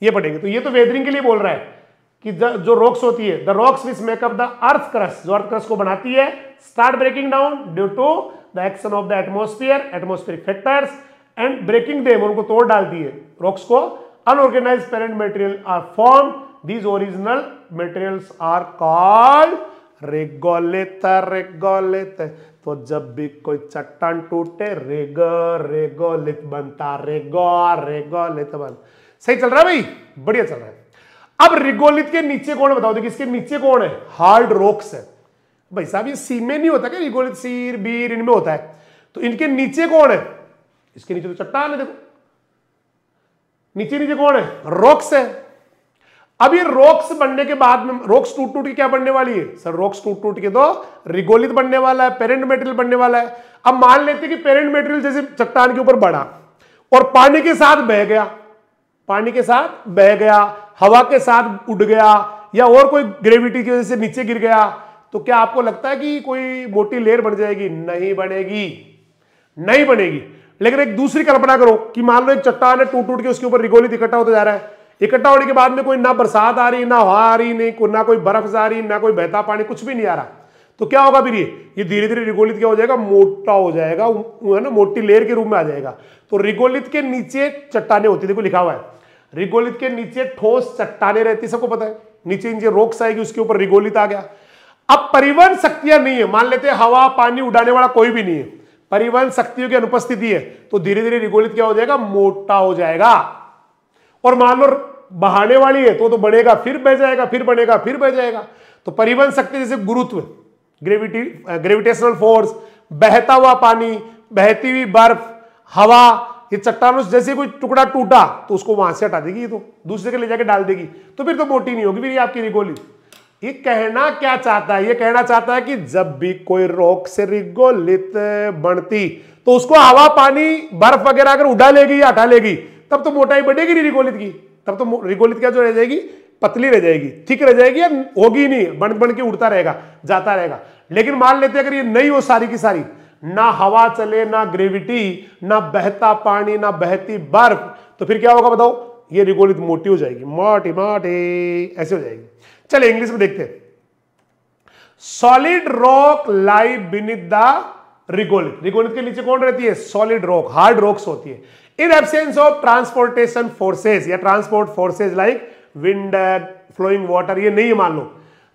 ये पढ़ेंगे। तो ये तो वेदरिंग के लिए बोल रहा है कि जो रॉक्स होती है, the rocks which make up the earth crust, जो अर्थ क्रस्ट को बनाती है, start breaking down due to the action of the atmosphere, atmospheric factors and breaking them, उनको तोड़ डालती है रॉक्स को, unorganised parent material are form, these original materials are called regolith, regolith. तो जब भी कोई चट्टान टूटे, रेगोलिथ बनता, रेगोलिथ बन। सही चल रहा है भाई, बढ़िया चल रहा है। अब रिगोलिथ के नीचे कौन है बताओ, देखिए इसके नीचे कौन है, हार्ड रॉक्स है भाई साहब। ये सी में नहीं होता क्या, रिगोलिथ सीर बीर इनमें होता है, तो इनके नीचे कौन है, इसके नीचे तो चट्टान है, देखो नीचे कौन है, रॉक्स है। अब ये रॉक्स बनने के बाद में, रॉक्स टूट टूट के क्या बनने वाली है सर, रॉक्स टूट टूट के तो रिगोलिथ बनने वाला है, पेरेंट मटेरियल बनने वाला है। अब मान लेते कि पेरेंट मटेरियल जैसे चट्टान के ऊपर बढ़ा और पानी के साथ बह गया, पानी के साथ बह गया, हवा के साथ उड़ गया, या और कोई ग्रेविटी की वजह से नीचे गिर गया, तो क्या आपको लगता है कि कोई मोटी लेयर बन जाएगी? नहीं बनेगी, नहीं बनेगी। लेकिन एक दूसरी कल्पना करो कि मान लो एक चट्टान है, टूट टूट के उसके ऊपर रिगोलित इकट्ठा होता जा रहा है। इकट्ठा होने के बाद में कोई ना बरसात आ रही, ना हवा आ रही, नहीं ना कोई बर्फ आ रही, ना कोई बहता पानी, कुछ भी नहीं आ रहा, तो क्या होगा फिर? ये धीरे धीरे रिगोलित क्या हो जाएगा? मोटा हो जाएगा, है ना, मोटी लेयर के रूप में आ जाएगा। तो रिगोलित के नीचे चट्टाने होती है, देखो लिखा हुआ है, रिगोलित के नीचे ठोस चट्टाने रहती, सबको पता है। नीचे नीचे रॉक्स आएगी, उसके ऊपर रिगोलित आ गया। अब परिवहन शक्तियां नहीं है, मान लेते हैं हवा पानी उड़ाने वाला कोई भी नहीं है, परिवहन शक्तियों की अनुपस्थिति है, तो धीरे धीरे रिगोलित क्या हो जाएगा? मोटा हो जाएगा। और मान लो बहाने वाली है तो बढ़ेगा, फिर बह जाएगा, फिर बढ़ेगा, फिर बह जाएगा। तो परिवहन शक्ति जैसे गुरुत्व, ग्रेविटेशनल फोर्स, बहता हुआ पानी, बहती हुई बर्फ, हवा, ये चट्टानों से जैसे कोई टुकड़ा टूटा तो उसको वहां से हटा देगी, तो दूसरे के ले जाके डाल देगी, तो फिर तो मोटी नहीं होगी फिर ये आपकी रिगोलित। ये कहना क्या चाहता है? ये कहना चाहता है कि जब भी कोई रॉक से रिगोलित बनती तो उसको हवा पानी बर्फ वगैरह अगर उड़ा लेगी या हटा लेगी, तब तो मोटाई बढ़ेगी नहीं रिगोलित की, तब तो रिगोलित क्या जो रह जाएगी? पतली रह जाएगी, ठीक रह जाएगी, या होगी नहीं, बन बन के उड़ता रहेगा, जाता रहेगा। लेकिन मान लेते अगर ये नहीं हो सारी की सारी, ना हवा चले, ना ग्रेविटी, ना बहता पानी, ना बहती बर्फ, तो फिर क्या होगा बताओ? ये रिगोलित मोटी हो जाएगी, मोटी मोटी ऐसे हो जाएगी। चले इंग्लिश में देखते हैं। Solid rock lie beneath the regolith. Regolith के नीचे कौन रहती है? सॉलिड रॉक, हार्ड रॉक्स होती है। In absence of transportation forces या transport forces like wind, flowing water, ये नहीं है मान लो,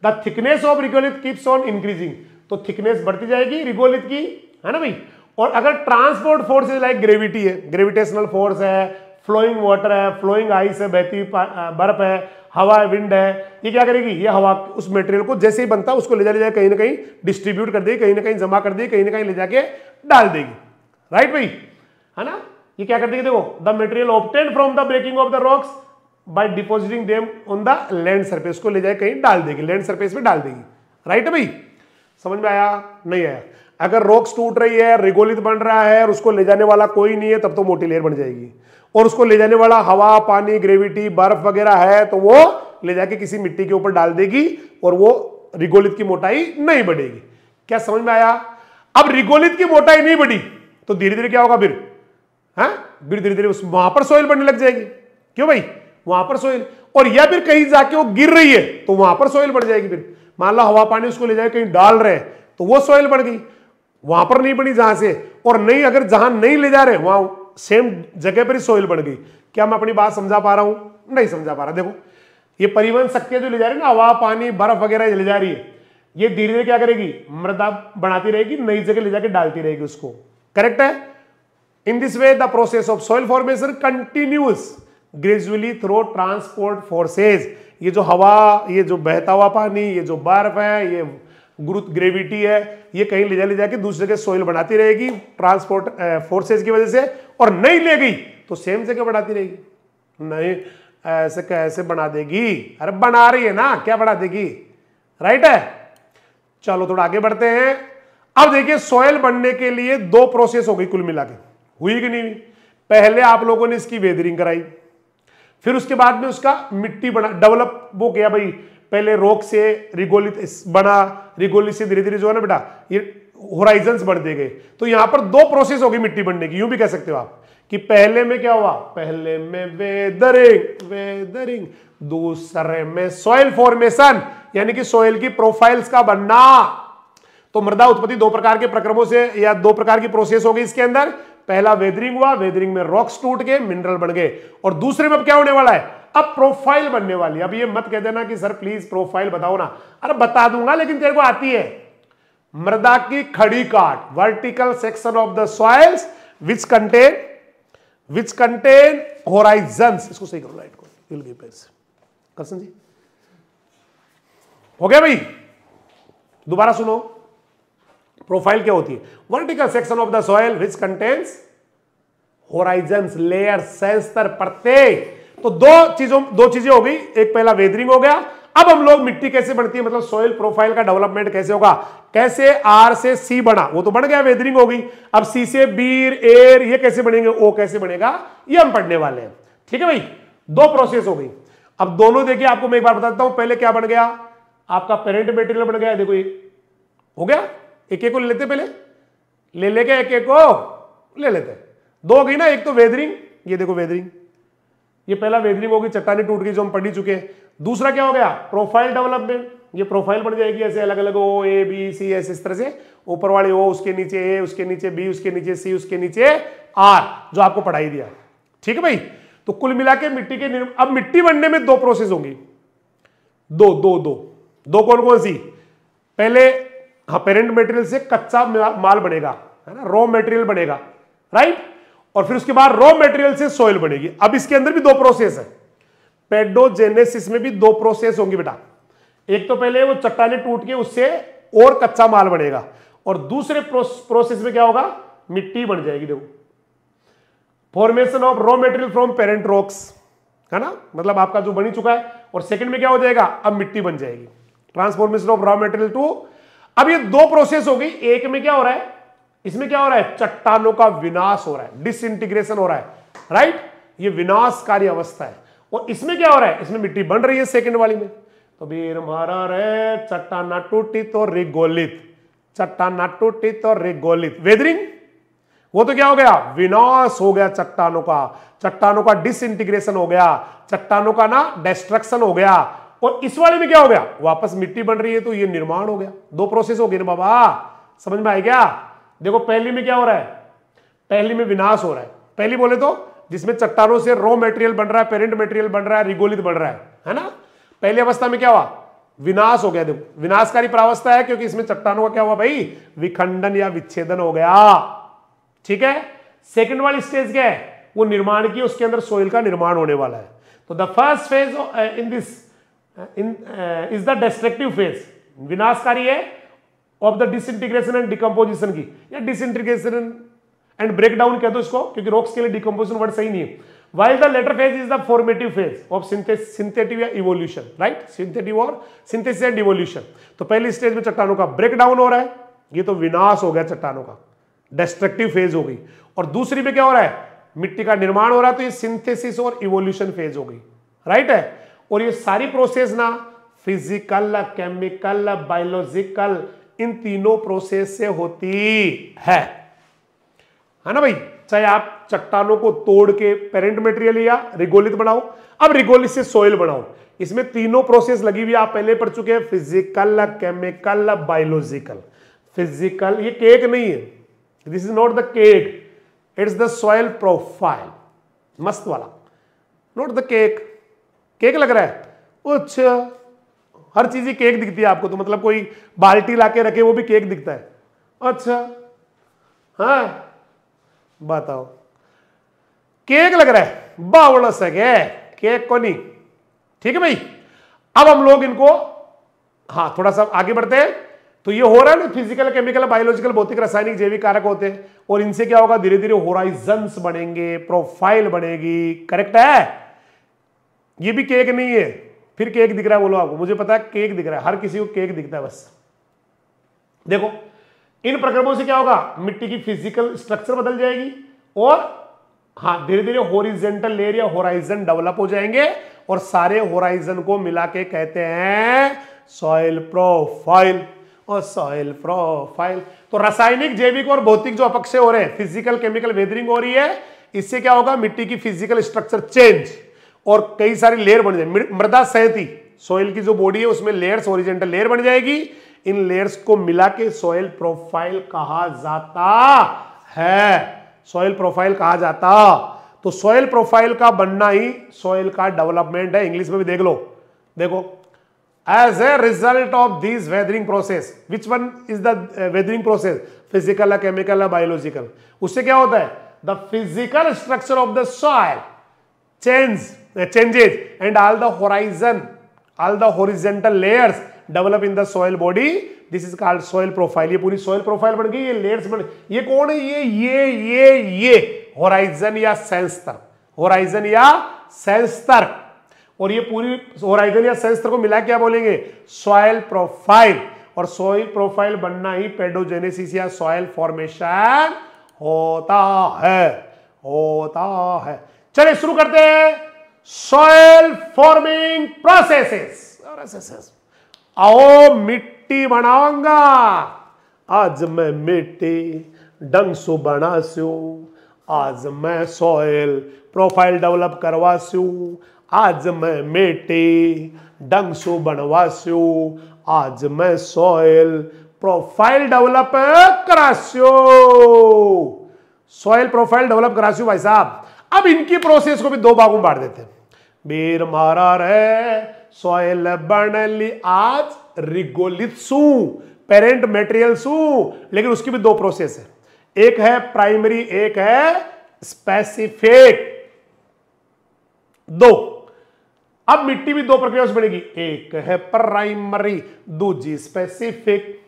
the thickness of regolith keeps on increasing, तो थिकनेस बढ़ती जाएगी रिगोलिथ की, है ना भाई। और अगर ट्रांसपोर्ट फोर्सेज लाइक ग्रेविटी है, ग्रेविटेशनल फोर्स है, फ्लोइंग वाटर है, फ्लोइंग आइस है, बहती बर्फ है, हवा है, विंड है, ये क्या करेगी? ये हवा उस मटेरियल को जैसे ही बनता है उसको ले जाए कहीं ना कहीं डिस्ट्रीब्यूट कर देगी, कहीं ना कहीं जमा कर देगी, कहीं ना कहीं ले जाके डाल देगी, राइट भाई, है ना। ये क्या कर देगी? देखो, the material obtained from the breaking of the rocks by depositing them on the land surface, को ले जाए कहीं डाल देगी, लैंड सरफेस में डाल देगी, राइट है भाई। समझ में आया? नहीं आया? अगर रॉक्स टूट रही है, रिगोलिथ बन रहा है और उसको ले जाने वाला कोई नहीं है, तब तो मोटी लेयर बन जाएगी। और उसको ले जाने वाला हवा पानी ग्रेविटी बर्फ वगैरह है, तो वो ले जाके किसी मिट्टी के ऊपर डाल देगी और वो रिगोलिथ की मोटाई नहीं बढ़ेगी। क्या समझ में आया? अब रिगोलिथ की मोटाई नहीं बढ़ी तो धीरे धीरे क्या होगा फिर? फिर धीरे धीरे वहां पर सोइल बनने लग जाएगी। क्यों भाई? वहां पर सोइल, और या फिर कहीं जाके वो गिर रही है तो वहां पर सोइल बढ़ जाएगी। फिर मान लो हवा पानी उसको ले जाए कहीं डाल रहे हैं तो वो सोइल बढ़ गई, वहां पर नहीं बनी जहां से, और नहीं अगर जहां नहीं ले जा रहे वहां सेम जगह पर ही सोइल बढ़ गई। क्या मैं अपनी बात समझा पा रहा हूं? नहीं समझा पा रहा। देखो, ये परिवहन शक्तियां जो ले जा रही है ना, हवा पानी बर्फ वगैरह ले जा रही है, ये धीरे धीरे क्या करेगी? मृदा बनाती रहेगी, नई जगह ले जाके डालती रहेगी उसको, करेक्ट है। In this way the process of soil formation continuous gradually through transport forces. ये जो हवा, ये जो बहता हुआ पानी, ये जो बर्फ है, ये गुरुत्व ग्रेविटी है, ये कहीं ले जाके दूसरे के सोइल बनाती रहेगी ट्रांसपोर्ट फोर्सेज की वजह से, और नहीं ले गई तो सेम जगह बढ़ाती रहेगी। नहीं ऐसे कैसे बना देगी? अरे बना रही है ना, क्या बढ़ा देगी, राइट है। चलो थोड़ा आगे बढ़ते हैं। अब देखिए, सॉइल बनने के लिए दो प्रोसेस हो गई कुल मिला के, हुई कि नहीं हुई? पहले आप लोगों ने इसकी वेदरिंग कराई, फिर उसके बाद में उसका मिट्टी बना, डेवलप वो किया भाई। पहले रॉक से रिगोलिथ बना, रिगोलिथ से धीरे धीरे जो है ना बेटा ये होराइजन्स बढ़ते गए। तो यहां पर दो प्रोसेस हो गई मिट्टी बनने की, यूं भी कह सकते हो आप कि पहले में क्या हुआ? पहले में वेदरिंग, दूसरे में सॉइल फॉर्मेशन, यानी कि सॉइल की प्रोफाइल्स का बनना। तो मृदा उत्पत्ति दो प्रकार के प्रक्रमों से या दो प्रकार की प्रोसेस हो गई इसके अंदर। पहला वेदरिंग हुआ, वेदरिंग में रॉक्स टूट के मिनरल बन गए, और दूसरे में अब क्या होने वाला है? अब प्रोफाइल बनने वाली। अब ये मत कह देना कि सर प्लीज प्रोफाइल बताओ ना। अरे बता दूंगा, लेकिन तेरे को आती है। मृदा की खड़ी काट, vertical section of the soils which contain Horizons. इसको सही करो, लाइट को हिल गई पैर से, करसन जी हो गया भाई। दोबारा सुनो, प्रोफाइल क्या होती है? Vertical section of the soil which contains horizons, layer, सेंस्तर, परतें। तो दो चीजें हो गई। एक पहला वेदरिंग हो गया, अब हम लोग मिट्टी कैसे बनती है, मतलब सोइल प्रोफाइल का डेवलपमेंट कैसे होगा, कैसे आर से सी बना, वो तो बन गया, वेदरिंग होगी। अब सी से बीर एयर ये कैसे बनेंगे, ओ कैसे बनेगा, ये हम पढ़ने वाले हैं। ठीक है भाई, दो प्रोसेस हो गई। अब दोनों देखिए, आपको मैं एक बार बताता हूं, पहले क्या बन गया, आपका पेरेंट मटेरियल बन गया, देखो ये हो गया, एक एक को ले लेते, पहले ले लेके एक एक को ले लेते, दो हो गई ना, एक तो वेदरिंग, ये देखो वेदरिंग, ये पहला वेदरिंग होगी, चट्टानी टूट गई जो हम पढ़ ही चुके हैं। दूसरा क्या हो गया, प्रोफाइल डेवलपमेंट, ये प्रोफाइल बन जाएगी ऐसे अलग अलग, ओ ए बी सी ऐसे इस तरह से, ऊपर वाले ओ, उसके नीचे ए, उसके नीचे बी, उसके नीचे सी, उसके नीचे आर, जो आपको पढ़ाई दिया। ठीक है भाई, तो कुल मिला के मिट्टी के अब मिट्टी बनने में दो प्रोसेस होंगी, दो दो दो दो कौन कौन सी, पहले हाँ पेरेंट मटेरियल से कच्चा माल बनेगा, है ना, रॉ मटेरियल बनेगा, राइट, और फिर उसके बाद रॉ मटेरियल से सॉइल बनेगी। अब इसके अंदर भी दो प्रोसेस है, पेडोजेनेसिस में भी दो प्रोसेस होंगी बेटा, एक तो पहले वो चट्टाने टूट के उससे और कच्चा माल बनेगा, और दूसरे प्रोसेस में क्या होगा, मिट्टी बन जाएगी। देखो, formation of raw material from parent rocks, है ना, मतलब आपका जो बनी चुका है, और सेकंड में क्या हो जाएगा, अब मिट्टी बन जाएगी, transformation of raw material to. अब ये दो प्रोसेस हो गई, एक में क्या हो रहा है, इसमें क्या हो रहा है, चट्टानों का विनाश हो रहा है, डिसइंटीग्रेशन हो रहा है, राइट, ये विनाशकारी अवस्था है, और इसमें क्या हो रहा है, इसमें मिट्टी बन रही है सेकंड वाली में। तो वीर मारा रे चट्टाना टूटी तो रिगोलित, चट्टाना टूटी तो रिगोलित, वेदरिंग, वो तो क्या हो गया, विनाश हो गया चट्टानों का डिसइंटीग्रेशन हो गया, चट्टानों का ना डिस्ट्रक्शन हो गया, और इस वाले में क्या हो गया, वापस मिट्टी बन रही है, तो ये निर्माण हो गया। दो प्रोसेस हो गए ना बाबा, समझ में आए क्या। देखो पहली में क्या हो रहा है, पहली में विनाश हो रहा है, पहली बोले तो जिसमें चट्टानों से रॉ मटेरियल बन रहा है, पेरेंट मटेरियल बन रहा है, रिगोलित बन रहा है ना, पहली अवस्था में क्या हुआ, विनाश हो गया। देखो विनाशकारी प्रावस्था है, क्योंकि इसमें चट्टानों का क्या हुआ भाई, विखंडन या विच्छेदन हो गया। ठीक है, सेकंड वाली स्टेज क्या है, वो निर्माण की, उसके अंदर सोइल का निर्माण होने वाला है। तो the first phase in this is the destructive phase, विनाशकारी है, of the disintegration and decomposition की, या डिसइंटीग्रेशन एंड ब्रेकडाउन कह दो इसको, क्योंकि रॉक्स के लिए डिकम्पोजिशन वर्ड सही नहीं है। while the later phase is the formative phase of synthetic या evolution, right, synthetic और synthesis and evolution। तो पहली स्टेज में चट्टानों का ब्रेकडाउन हो रहा है, ये तो विनाश हो गया चट्टानों का, डिस्ट्रक्टिव फेज हो गई, और दूसरी में क्या हो रहा है, मिट्टी का निर्माण हो रहा है, तो ये सिंथेसिस और इवोल्यूशन फेज हो गई, राइट है। और ये सारी प्रोसेस ना फिजिकल, केमिकल, बायोलॉजिकल, इन तीनों प्रोसेस से होती है ना भाई। चाहे आप चट्टानों को तोड़ के पेरेंट मटेरियल या रिगोलित बनाओ, अब रिगोलित से सोइल बनाओ, इसमें तीनों प्रोसेस लगी हुई, आप पहले पढ़ चुके हैं, फिजिकल, केमिकल, बायोलॉजिकल। फिजिकल ये केक नहीं है, this is not the cake, it's the soil profile, मस्त वाला, नॉट द केक। केक लग रहा है, अच्छा हर चीज ही केक दिखती है आपको, तो मतलब कोई बाल्टी लाके रखे वो भी केक दिखता है, अच्छा हाँ बताओ, केक लग रहा है, बावड़ा सके केक को नहीं। ठीक है भाई, अब हम लोग इनको हाँ थोड़ा सा आगे बढ़ते हैं। तो ये हो रहा है ना, फिजिकल, केमिकल, बायोलॉजिकल, भौतिक, रासायनिक, जैविक कारक होते हैं, और इनसे क्या होगा, धीरे धीरे होराइजन्स बनेंगे, प्रोफाइल बनेगी, करेक्ट है। ये भी केक नहीं है, फिर केक दिख रहा है बोलो आपको, मुझे पता है केक दिख रहा है, हर किसी को केक दिखता है बस। देखो इन प्रक्रमों से क्या होगा, मिट्टी की फिजिकल स्ट्रक्चर बदल जाएगी, और हाँ धीरे धीरे हॉरिजॉन्टल लेयर या होराइजन डेवलप हो जाएंगे, और सारे होराइजन को मिला के कहते हैं सॉइल प्रोफाइल। और सॉइल प्रोफाइल तो रासायनिक, जैविक और भौतिक जो अपक्षय हो रहे हैं, फिजिकल, केमिकल, वेदरिंग हो रही है, इससे क्या होगा, मिट्टी की फिजिकल स्ट्रक्चर चेंज, और कई सारी लेयर बन जाएगी। मृदा सहती सॉइल की जो बॉडी है उसमें लेयर्स, हॉरिजॉन्टल लेयर बन जाएगी, इन लेयर्स को मिला के सॉइल प्रोफाइल कहा जाता है, सॉइल प्रोफाइल कहा जाता। तो सॉइल प्रोफाइल का बनना ही सॉइल का डेवलपमेंट है, इंग्लिश में भी देख लो। देखो as a result of this weathering process, which one is the weathering process, physical, chemical, biological. उससे क्या होता है, the physical structure of the soil changes and all the horizontal layers develop in the soil body, this is called soil profile। ये पूरी soil profile बन गई, ये layers बन, ये कौन है, ये होराइजन या सेंस तर्क, होराइजन या सेंस तर्क। और ये पूरी होराइजन या सेंसर को मिला क्या बोलेंगे, सॉइल प्रोफाइल। और सॉइल प्रोफाइल बनना ही पेडोजेनेसिस या सॉइल फॉर्मेशन होता है। चलिए शुरू करते हैं सॉइल फॉर्मिंग प्रोसेसेस। आओ मिट्टी बनाऊंगा, आज मैं मिट्टी ढंग से बनास्यू, आज मैं सॉइल प्रोफाइल डेवलप करवास्यू, आज मैं मिट्टी ढंग से बनवास्यू, आज मैं सॉइल प्रोफाइल डेवलप करास्यू, सॉइल प्रोफाइल डेवलप करास्यू। भाई साहब अब इनकी प्रोसेस को भी दो भागों में बांट देते हैं। बीर मारा रे सॉइल बनली आज रिगोलित्सु पेरेंट मटेरियल सु, लेकिन उसकी भी दो प्रोसेस है, एक है प्राइमरी, एक है स्पेसिफिक। दो, अब मिट्टी भी दो प्रक्रिया से बनेगी, एक है प्राइमरी, दूसरी स्पेसिफिक।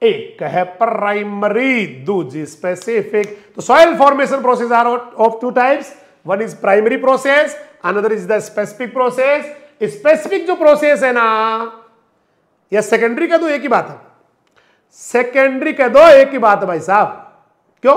एक है प्राइमरी, दूसरी स्पेसिफिक। तो soil formation process are of two types, one is primary process, another is the specific process. Specific जो प्रोसेस है ना, या सेकेंडरी कह दो एक ही बात है, सेकेंडरी कह दो एक ही बात है भाई साहब। क्यों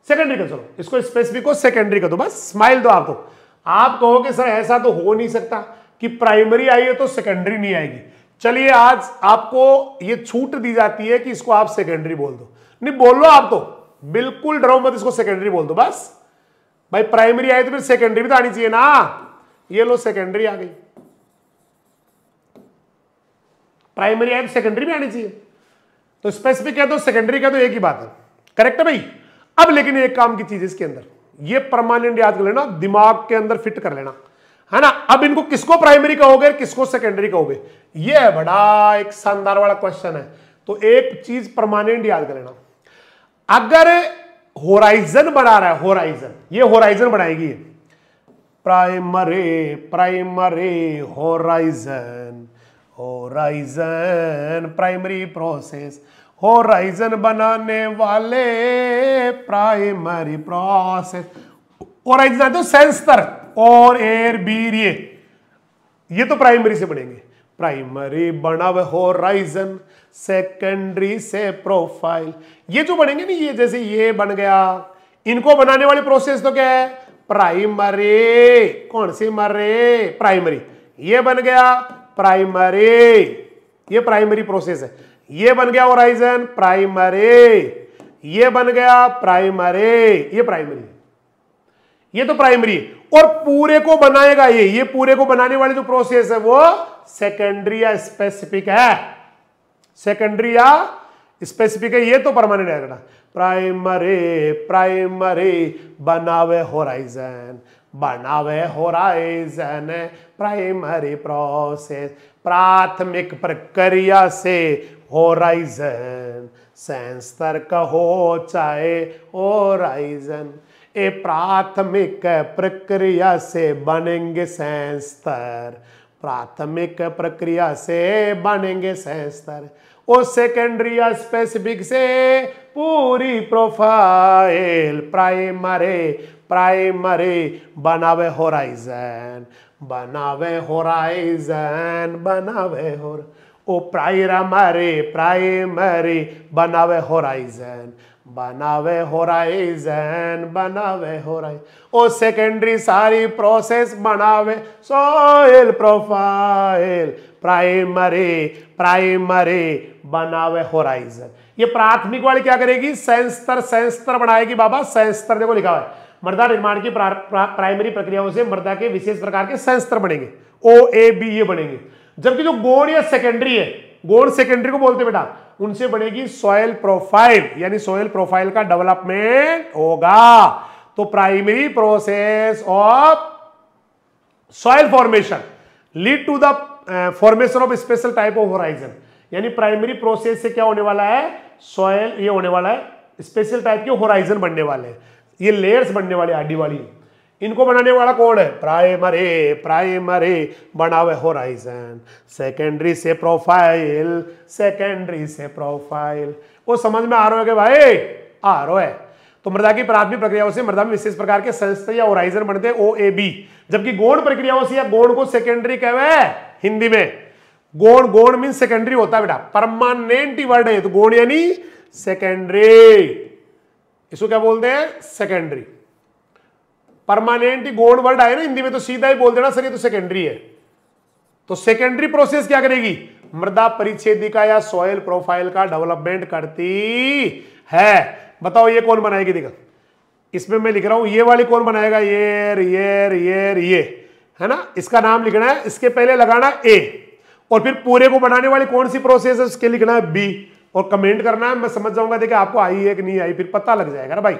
सेकेंडरी कह, चलो इसको स्पेसिफिक को सेकेंडरी कह दो, बस स्माइल दो। आप तो आप कहोगे सर ऐसा तो हो नहीं सकता कि प्राइमरी आई है तो सेकेंडरी नहीं आएगी। चलिए आज आपको ये छूट दी जाती है कि इसको आप सेकेंडरी बोल दो, नहीं बोल लो आप तो, बिल्कुल डरो मत, इसको सेकेंडरी बोल दो बस। भाई प्राइमरी आई तो फिर सेकेंडरी भी तो आनी चाहिए ना, ये लो सेकेंडरी आ गई, प्राइमरी आई तो सेकेंडरी भी आनी चाहिए। तो स्पेसिफिक कह दो सेकेंडरी कह दो एक ही बात है, करेक्ट है भाई। अब लेकिन एक काम की चीज इसके अंदर, ये परमानेंट याद कर लेना, दिमाग के अंदर फिट कर लेना, है ना। अब इनको किसको प्राइमरी कहोगे, किसको सेकेंडरी कहोगे, ये बड़ा एक शानदार वाला क्वेश्चन है। तो एक चीज परमानेंट याद कर लेना, अगर होराइजन बना रहा है, होराइजन, ये होराइजन बनाएगी, primary primary horizon, horizon primary process, horizon बनाने वाले प्राइमरी प्रोसेस। होराइजन आते हो सेंसर और एयर बीर, ये तो प्राइमरी से बनेंगे। प्राइमरी बना हुआ होराइजन, सेकेंडरी से प्रोफाइल, ये जो बनेंगे ना, ये जैसे ये बन गया, इनको बनाने वाली प्रोसेस तो क्या है, प्राइमरी। कौन सी मरे, प्राइमरी, ये बन गया प्राइमरी, ये प्राइमरी प्रोसेस है। ये बन गया होराइजन प्राइमरी, ये बन गया प्राइमरी, ये प्राइमरी, ये तो प्राइमरी। और पूरे को बनाएगा ये पूरे को बनाने वाली जो प्रोसेस है वो सेकेंडरी या स्पेसिफिक है, सेकेंडरी या स्पेसिफिक है, ये तो परमानेंट है। प्राइमरी प्राइमरी बनावे होराइजन, बनावे होराइजन प्राइमरी प्रोसेस, प्राथमिक प्रक्रिया से होराइजन सेंसर का हो चाहे होराइजन, ए प्राथमिक प्रक्रिया से बनेंगे सेंसर, प्राथमिक प्रक्रिया से बनेंगे सेंसर। और सेकेंडरी या स्पेसिफिक से पूरी प्रोफाइल, प्राइमरी प्राइमरी बनावे होराइजन, बनावे होराइजन, बनावे होर, ओ प्राइमरी प्राइमरी बनावे होराइजन, बनावे होराइजन, बनावे होराइजन। ओ सेकेंडरी सारी प्रोसेस बनावे सॉइल प्रोफाइल, प्राइमरी प्राइमरी बनावे होराइजन। ये प्राथमिक वाली क्या करेगी, सेंसर, सेंसर बनाएगी बाबा, सेंसर देखो लिखा हुआ है, मृदा निर्माण की प्राइमरी प्रक्रियाओं से मृदा के विशेष प्रकार के सेंसर बनेंगे, ओ ए बी ये बनेंगे। जबकि जो गौण या सेकेंडरी है, गौण सेकेंडरी को बोलते बेटा, उनसे बनेगी सॉइल प्रोफाइल, यानी सॉइल प्रोफाइल का डेवलपमेंट होगा। तो primary process of soil formation lead to the formation of special type of horizon, यानी प्राइमरी प्रोसेस से क्या होने वाला है, सॉइल ये होने वाला है, स्पेशल टाइप के होराइजन बनने वाले हैं, ये लेयर्स बनने वाली आडी वाली। इनको बनाने वाला कौन है, प्राइमरी प्राइमरी बनावे होराइजन, सेकेंडरी से प्रोफाइल, सेकेंडरी से प्रोफाइल। वो समझ में आ रहा है कि भाई, आ रहा है। तो मृदा की प्राथमिक प्रक्रियाओं से मृदा में विशेष प्रकार के संस्थ या होराइजन बनते हैं OAB। जबकि गौण प्रक्रियाओं से या गौण को सेकेंडरी कहवे हिंदी में। गौण, गौण मीन सेकेंडरी होता है बेटा, परमानेंट वर्ड है, तो गौण यानी सेकेंडरी, इसको क्या बोलते हैं सेकेंडरी। परमानेंट गौण वर्ड आए ना हिंदी में तो सीधा ही बोल देना सर ये तो सेकेंडरी है। तो सेकेंडरी प्रोसेस क्या करेगी, मृदा परिच्छेदिका या सॉइल प्रोफाइल का डेवलपमेंट करती है। बताओ ये कौन बनाएगी, देखो इसमें मैं लिख रहा हूं ये वाली कौन बनाएगा, ये है ना, इसका नाम लिखना है, इसके पहले लगाना A, और फिर पूरे को बनाने वाली कौन सी प्रोसेस है उसके लिखना है B, और कमेंट करना है, मैं समझ जाऊंगा देखिए आपको आई है कि नहीं आई, फिर पता लग जाएगा ना भाई।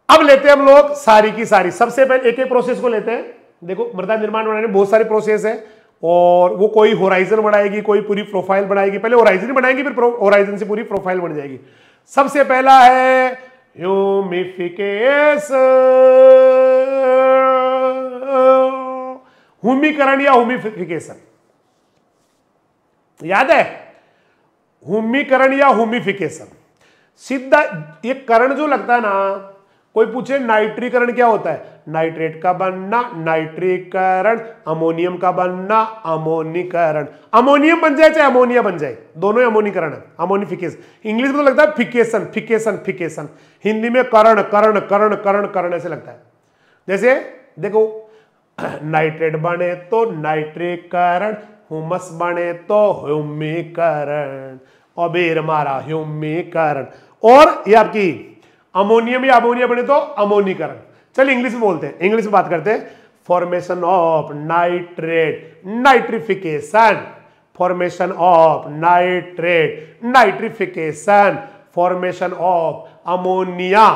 अब लेते हैं हम लोग सारी की सारी, सबसे पहले एक एक प्रोसेस को लेते हैं। देखो मृदा निर्माण बनाने में बहुत सारी प्रोसेस है, और वो कोई होराइजन बनाएगी, कोई पूरी प्रोफाइल बनाएगी, पहले होराइजन बनाएगी फिर होराइजन से पूरी प्रोफाइल बन जाएगी। सबसे पहला है ह्यूमिफिकेशन, हुमीकरण या हुमिफिकेशन, याद है हुमीकरण या हुमिफिकेशन। सीधा ये करण जो लगता है ना, कोई पूछे नाइट्रीकरण क्या होता है, नाइट्रेट का बनना नाइट्रीकरण, अमोनियम का बनना अमोनीकरण, अमोनियम बन जाए चाहे अमोनिया बन जाए, दोनों ही अमोनीकरण है, अमोनिफिकेशन। इंग्लिश में तो लगता है फिकेशन, फिकेशन फिकेशन, हिंदी में करण करण करण करण करण ऐसे लगता है। जैसे देखो नाइट्रेट बने तो नाइट्रीकरण, हुमस बने तो ह्यूमीकरण, और बेर मारा ह्यूमीकरण, और ये आपकी अमोनियम या अमोनिया बने तो अमोनीकरण। चलिए इंग्लिश में बोलते हैं, इंग्लिश में बात करते हैं। Formation of nitrate nitrification, formation of nitrate nitrification, formation of ammonia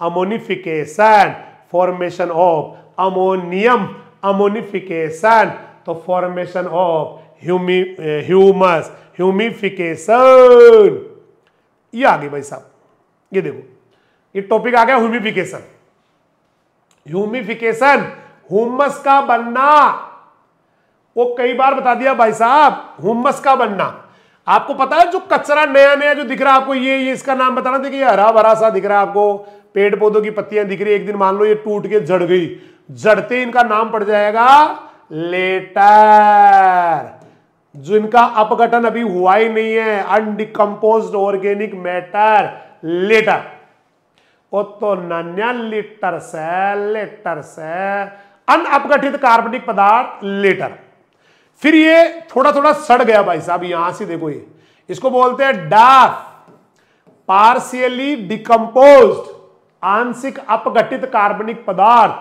ammonification, formation of ammonium ammonification, तो फॉर्मेशन ऑफ ह्यूमस ह्यूमिफिकेशन। ये आ गई भाई साहब, ये देखो ये टॉपिक आ गया ह्यूमिफिकेशन। ह्यूमिफिकेशन हुमस का बनना, वो कई बार बता दिया भाई साहब, हुमस का बनना। आपको पता है जो कचरा नया नया जो दिख रहा है आपको, ये इसका नाम बताना। देखिए हरा भरा सा दिख रहा है आपको, पेड़ पौधों की पत्तियां दिख रही है, एक दिन मान लो ये टूट के जड़ गई, जड़ते इनका नाम पड़ जाएगा लेटर। जो इनका अपघटन अभी हुआ ही नहीं है, अनडिकम्पोज्ड ऑर्गेनिक मैटर, लेटर। ओ तो नन्या लेटर से अनअपघटित कार्बनिक पदार्थ लेटर। फिर ये थोड़ा थोड़ा सड़ गया भाई साहब, यहां से देखो ये, इसको बोलते हैं डफ, पार्शियली डिकम्पोज्ड, आंशिक अपघटित कार्बनिक पदार्थ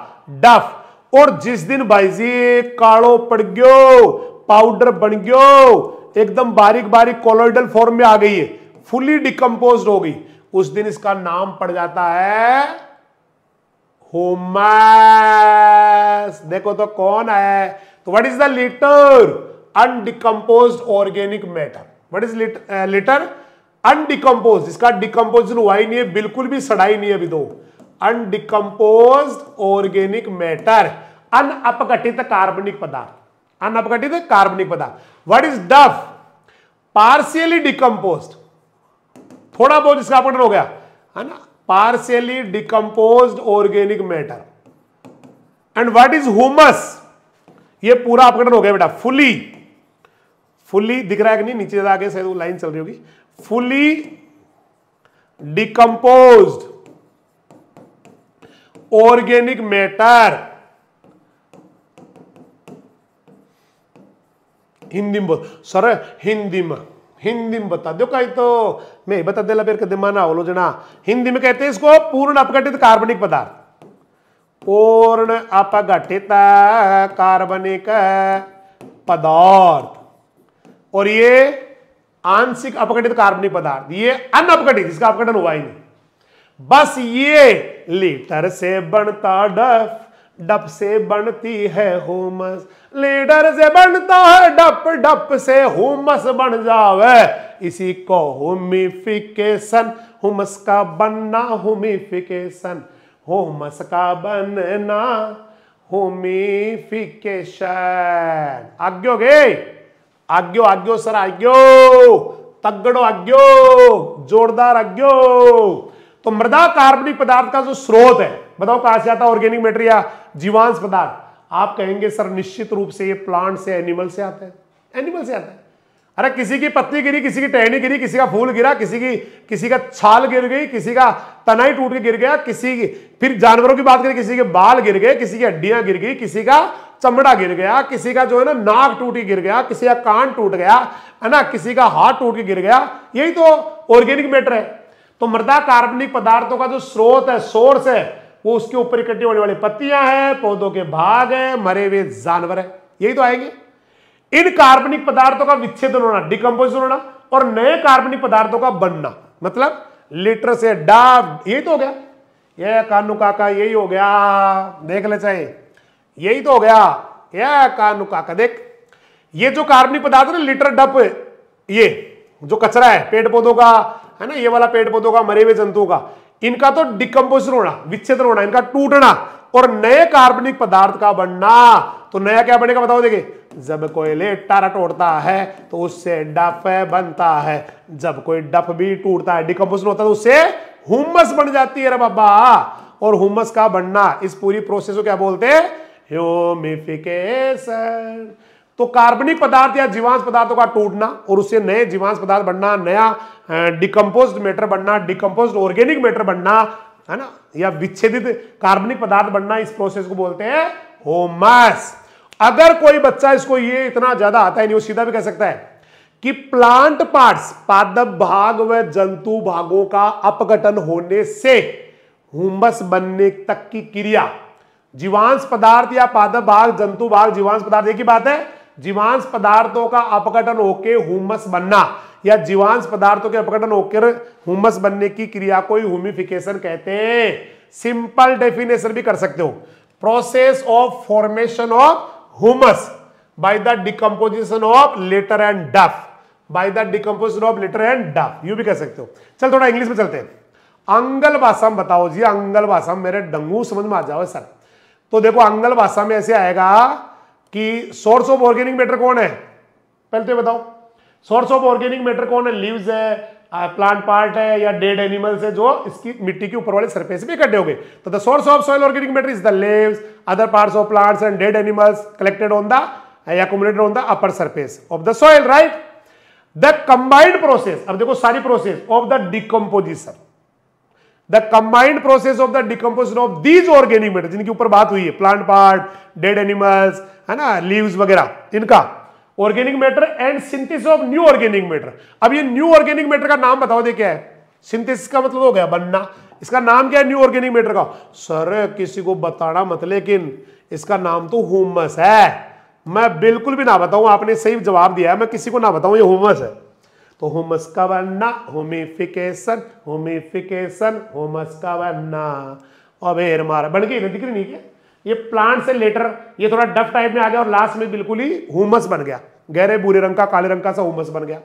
डफ। और जिस दिन भाई जी कालो पड़ गयो, पाउडर बन गयो, एकदम बारीक बारीक कोलोइडल फॉर्म में आ गई है, फुली डिकम्पोज्ड हो गई, उस दिन इसका नाम पड़ जाता है हुमस। देखो तो कौन है, तो what is the litter, undecomposed organic matter. What is litter, undecomposed, इसका डिकम्पोजिशन हुआ ही नहीं है, बिल्कुल भी सड़ाई नहीं है अभी तो। अनडिकम्पोज्ड ऑर्गेनिक मैटर, अनअपघटित कार्बनिक पदार्थ, अनअपघटित कार्बनिक पदार्थ। व्हाट इज डफ, पार्शियली डिकम्पोज्ड, थोड़ा बहुत इसका अपघटन हो गया है ना, partially decomposed organic matter. And what is humus, ये पूरा अपघटन हो गया बेटा, फुली, फुली दिख रहा है कि नहीं, नीचे आगे शायद वो लाइन चल रही होगी, fully decomposed organic matter. Hindi में बोल सर, हिंदी में बता दो कहीं, तो मैं बता देला फिर दिमाना बोलो जना। हिंदी में कहते हैं इसको पूर्ण अपघटित कार्बनिक पदार्थ, पूर्ण अपघटित कार्बनिक पदार्थ। और ये आंशिक अपघटित कार्बनिक पदार्थ, ये अनअपघटित, इसका अपघटन हुआ ही नहीं। बस ये लीटर से बनता डफ, डप से बनती है हुमस, लीडर से बनता है डप, डप से हुमस बन जावे, इसी को हुमिफिकेशन, हुमस का बनना हुमिफिकेशन, हुमस का बनना हुमिफिकेशन। आज्ञो गे, आज्ञो आज्ञो सर, आज्ञो तगड़ो, आज्ञो जोरदार आज्ञो। तो मृदा कार्बनिक पदार्थ का जो स्रोत है, बताओ कहां से आता है? ऑर्गेनिक मैटर या जीवांश पदार्थ? आप कहेंगे सर निश्चित रूप से ये प्लांट से, एनिमल से आता है। एनिमल से आता है। अरे किसी की पत्ती गिरी, किसी की टहनी गिरी, किसी का फूल गिरा, किसी का छाल गिर गई, किसी का तनाई टूट के गिर गया, किसी की, फिर जानवरों की बात करें, किसी के बाल गिर गए, किसी की हड्डियां गिर गई, किसी का चमड़ा गिर गया, किसी का जो है ना नाक टूट के गिर गया, किसी का कान टूट गया, है ना, किसी का हाथ टूट के गिर गया। यही तो ऑर्गेनिक मैटर है। तो मृदा कार्बनिक पदार्थों का जो स्रोत है, सोर्स है, वो उसके ऊपर इकट्ठी होने वाली पत्तियां हैं, पौधों के भाग है, मरे हुए जानवर है, यही तो आएंगे। इन कार्बनिक पदार्थों का विच्छेदन होना, डिकम्पोजिशन होना, और नए कार्बनिक पदार्थों का बनना, मतलब लिटर से डाब, यही तो हो गया। ये कानू काका यही हो गया, देख ले चाहे, यही तो हो गया। ये कानू काका देख, ये जो कार्बनिक पदार्थ है ना, लिटर डप, ये जो कचरा है पेड़ पौधों का, है ना, ये वाला पेड़ पौधों का, मरे हुए जंतुओं का, इनका तो डिकम्पोजिशन होना, विच्छेदन होना, इनका टूटना, और नए कार्बनिक पदार्थ का बनना। तो नया क्या बनेगा बताओ? देखिए, जब कोई लेटारा तोड़ता है तो उससे डफ बनता है, जब कोई डफ भी टूटता है, डिकम्पोजिशन होता है, तो उससे हुमस बन जाती है रे बाबा। और हुमस का बनना, इस पूरी प्रोसेस को क्या बोलते हैं? ह्यूमिफिकेशन। तो कार्बनिक पदार्थ या जीवांश पदार्थों का टूटना और उससे नए जीवांश पदार्थ बनना, नया डिकम्पोज्ड मैटर बनना, डिकम्पोज्ड ऑर्गेनिक मैटर बनना, है ना, या विच्छेदित कार्बनिक पदार्थ बनना, इस प्रोसेस को बोलते हैं ह्यूमस। अगर कोई बच्चा इसको ये इतना ज्यादा आता है नहीं, वो सीधा भी कह सकता है कि प्लांट पार्ट्स, पादप भाग व जंतु भागों का अपघटन होने से ह्यूमस बनने तक की क्रिया, जीवांश पदार्थ या पादप भाग, जंतु भाग, जीवांश पदार्थ, एक ही बात है। जीवांश पदार्थों का अपघटन होकर ह्यूमस बनना या जीवांश पदार्थों के अपघटन होकर ह्यूमस बनने की क्रिया को ह्यूमिफिकेशन कहते हैं। सिंपल डेफिनेशन भी कर सकते हो, process of formation of humus by the decomposition of litter and duff, by the decomposition of litter and duff, यू भी कह सकते हो। चल थोड़ा इंग्लिश में चलते हैं। अंगल भाषा में बताओ जी, अंगल भाषा में, मेरे डंगू समझ में आ जाओ सर। तो देखो अंगल भाषा में ऐसे आएगा कि सोर्स ऑफ ऑर्गेनिक मैटर कौन है? पहले तो बताओ, सोर्स ऑफ ऑर्गेनिक मैटर कौन है? लीव्स है, प्लांट पार्ट है, या डेड एनिमल्स है जो इसकी मिट्टी के ऊपर वाले सरफेस पे इकट्ठे हो गए। तो the source of soil organic matter is the leaves, other parts of plants and dead animals collected on the accumulated on the upper surface of the soil, right? The combined process, अब देखो सारी process of the decomposition, the combined process of the decomposition of these organic matter, जिनके ऊपर बात हुई है, plant part, dead animals, है ना, लीव्स वगैरह, इनका organic matter and synthesis of new organic matter. अब ये न्यू ऑर्गेनिक मैटर का नाम बताओ दे क्या है? सिंथेसिस का मतलब हो गया बनना, इसका नाम क्या है न्यू ऑर्गेनिक मैटर का? सर किसी को बताना मत, लेकिन इसका नाम तो ह्यूमस है। मैं बिल्कुल भी ना बताऊं, आपने सही जवाब दिया है, मैं किसी को ना बताऊं ये ह्यूमस है। तो ह्यूमस का बनना, ह्यूमिफिकेशन, ह्यूमिफिकेशन, ह्यूमस का बनना। अब मारा बन गई, दिख रही नहीं क्या? ये प्लांट से लेटर ये थोड़ा डफ टाइप में आ गया और लास्ट में बिल्कुल ही ह्यूमस बन गया, गहरे भूरे रंग का, काले रंग का सा ह्यूमस बन गया।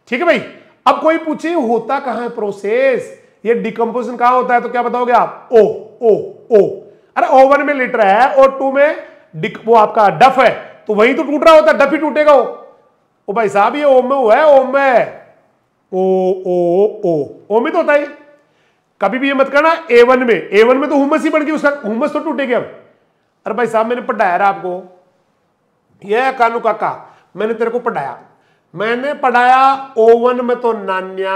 ठीक है भाई। अब कोई पूछे होता कहां है प्रोसेस, ये डिकम्पोजिशन कहां होता है, तो क्या बताओगे आप? ओ ओ ओ, अरे O1 में लिटर है, O2 में वो आपका डफ है, तो वही तो टूट रहा होता है, डफ ही टूटेगा वो। ओ भाई साहब ये ओम में हुआ है, ओम में, ओ में तो होता है। कभी भी ये मत करना A1 में, A1 में तो ह्यूमस ही बन गई, उसका ह्यूमस तो टूटेगा। अब अरे भाई साहब मैंने पढ़ाया रहा आपको, ये कानू काका मैंने तेरे को पढ़ाया, मैंने पढ़ाया O1 में तो नान्या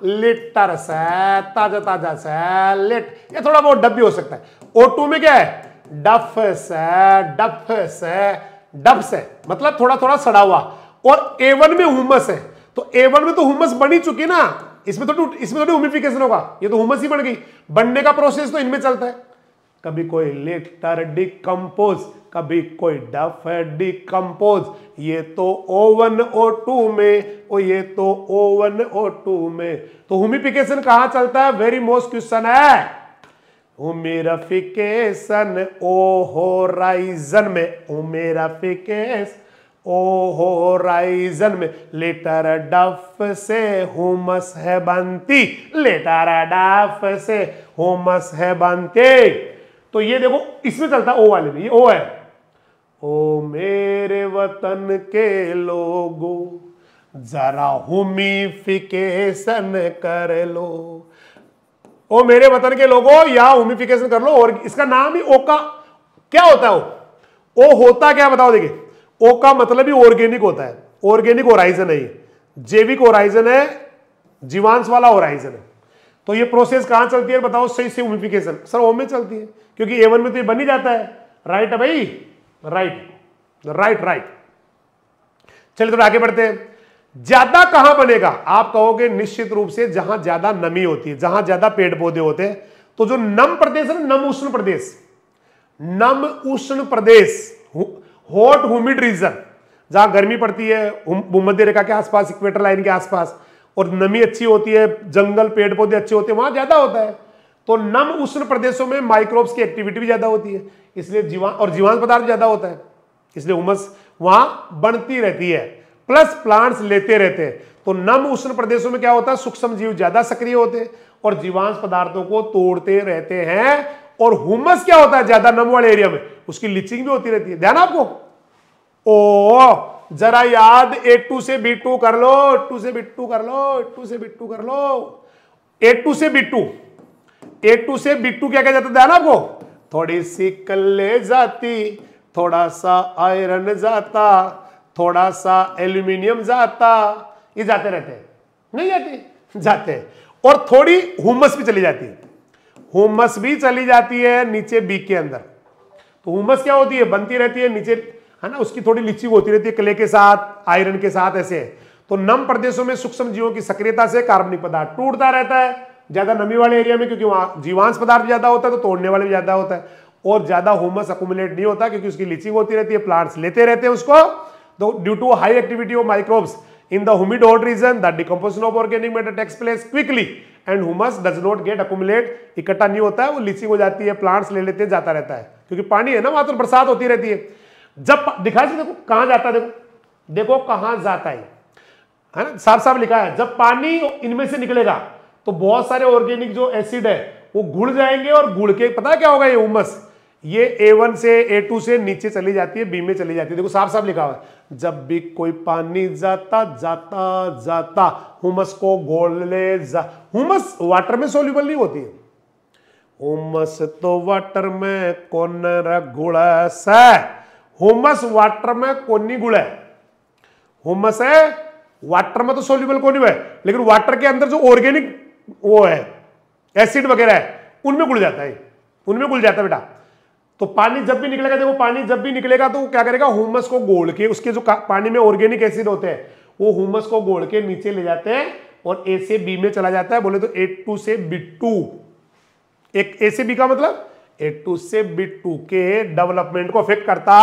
लिटर से, ताजा ताजा से लिट, ये थोड़ा बहुत डब भी हो सकता है। O2 में क्या है? डफ से, डफ से, डफ से, मतलब थोड़ा थोड़ा सड़ा हुआ। और A1 में ह्यूमस है, तो A1 में तो ह्यूमस बनी चुकी ना, इसमें थोड़ी ह्यूमिफिकेशन होगा, ये तो ह्यूमस ही बन गई। बनने का प्रोसेस तो इनमें चलता है, कभी कोई लिटर डिकम्पोज, कभी कोई डफ डिकम्पोज, ये तो O1 O2 में, और ये तो O1 O2 में। तो ह्यूमिफिकेशन कहां चलता है? वेरी मोस्ट क्वेश्चन है। ह्यूमिफिकेशन ओ होराइजन में, ह्यूमिफिकेशन ओ होराइजन में, लिटर डफ से ह्यूमस है बनती, लिटर डफ से ह्यूमस है बनती। तो ये देखो इसमें चलता है, ओ वाले में, ये ओ है। ओ मेरे वतन के लोगों जरा ह्यूमिफिकेशन कर लो, ओ मेरे वतन के लोगों, या ह्यूमिफिकेशन कर लो। और इसका नाम ही ओका क्या होता है? ओ होता क्या बताओ। देखिए, ओ का मतलब ही ऑर्गेनिक होता है। ऑर्गेनिक होराइजन है ये, जैविक होराइजन है, जीवांश वाला होराइजन है। तो ये प्रोसेस कहां चलती है बताओ सही से? ह्यूमिफिकेशन सर ओ में चलती है, क्योंकि A1 में तो ये बन ही जाता है। राइट है भाई, राइट राइट राइट। चलिए थोड़ा आगे बढ़ते हैं। ज्यादा कहां बनेगा? आप कहोगे निश्चित रूप से जहां ज्यादा नमी होती है, जहां ज्यादा पेड़ पौधे होते हैं। तो जो नम प्रदेश है ना, नम उष्ण प्रदेश, नम उष्ण प्रदेश, हॉट ह्यूमिड रीजन, जहां गर्मी पड़ती है भूमध्य रेखा के आसपास, इक्वेटर लाइन के आसपास, और नमी अच्छी होती है, जंगल पेड़ पौधे अच्छे होते हैं, वहां ज्यादा होता है। तो नम उष्ण प्रदेशों में माइक्रोब्स की एक्टिविटी भी ज्यादा होती है, इसलिए जीवांश पदार्थ ज्यादा होता है, इसलिए हुमस वहां बनती रहती है, प्लस प्लांट्स लेते रहते हैं। तो नम उष्ण प्रदेशों में क्या होता है? सूक्ष्म जीव ज्यादा सक्रिय होते हैं और जीवांश पदार्थों को तोड़ते रहते हैं। और हुमस क्या होता है? ज्यादा नम वाले एरिया में उसकी लीचिंग भी होती रहती है। ध्यान आपको। ओ जरा याद A2 से B2 कर लो, A2 से B2 कर लो, A2 से B2 कर लो। A2 से B2, A2 से B2 क्या जाता? ध्यान आपको। थोड़ी सी कल्ले जाती, थोड़ा सा आयरन जाता, थोड़ा सा एल्यूमिनियम जाता, ये जाते रहते हैं, नहीं जाते? जाते हैं। और थोड़ी हुमस भी चली जाती है, हुमस भी चली जाती है नीचे बी के अंदर। तो हुमस क्या होती है? बनती रहती है नीचे, है ना, उसकी थोड़ी लीचिंग होती रहती है क्ले के साथ, आयरन के साथ, ऐसे। तो नम प्रदेशों में सूक्ष्म जीवों की सक्रियता से कार्बनिक पदार्थ टूटता रहता है, ज्यादा नमी वाले एरिया में, क्योंकि वहां जीवांश पदार्थ ज्यादा होता है तो तोड़ने वाले भी ज्यादा होता है। और ज्यादा हुमस अकुमुलेट नहीं होता क्योंकि उसकी लीचिंग होती रहती है, प्लांट्स लेते रहते हैं उसको। तो due to high activity of microbes in the humid hot region, the decomposition of organic matter takes place quickly and humus does not get accumulate, इकट्ठा नहीं होता है, वो लीचिंग हो जाती है, प्लांट्स ले लेते हैं, जाता रहता है, क्योंकि पानी है ना वहां, तो बरसात होती रहती है। जब दिखा देखो कहां जाता है, देखो देखो कहां जाता है ना, साफ साफ लिखा है। जब पानी इनमें से निकलेगा तो बहुत सारे ऑर्गेनिक जो एसिड है वो घुल जाएंगे, और घुल के पता क्या होगा? ये हुमस ये A1 से A2 से नीचे चली जाती है, बी में चली जाती है। देखो साफ साफ लिखा हुआ है, जब भी कोई पानी जाता जाता जाता हुमस को घोल ले हुमस वाटर में सोल्यूबल नहीं होती है, हुमस तो वाटर में कौन गुड़स है, हुमस वाटर में कौन नहीं गुड़ है, हुमस है वाटर में तो सोल्यूबल कौन है, लेकिन वाटर के अंदर जो ऑर्गेनिक वो है एसिड वगैरह है उनमें घुल जाता है, उनमें घुल जाता है बेटा। तो पानी जब भी निकलेगा, देखो पानी जब भी निकलेगा तो क्या करेगा? हुमस को घोल के, उसके जो पानी में ऑर्गेनिक एसिड होते हैं वो हुमस को घोल के नीचे ले जाते हैं और A से B में चला जाता है। बोले तो A2 से B2, एक A से B का मतलब A2 से B2 के डेवलपमेंट को अफेक्ट करता।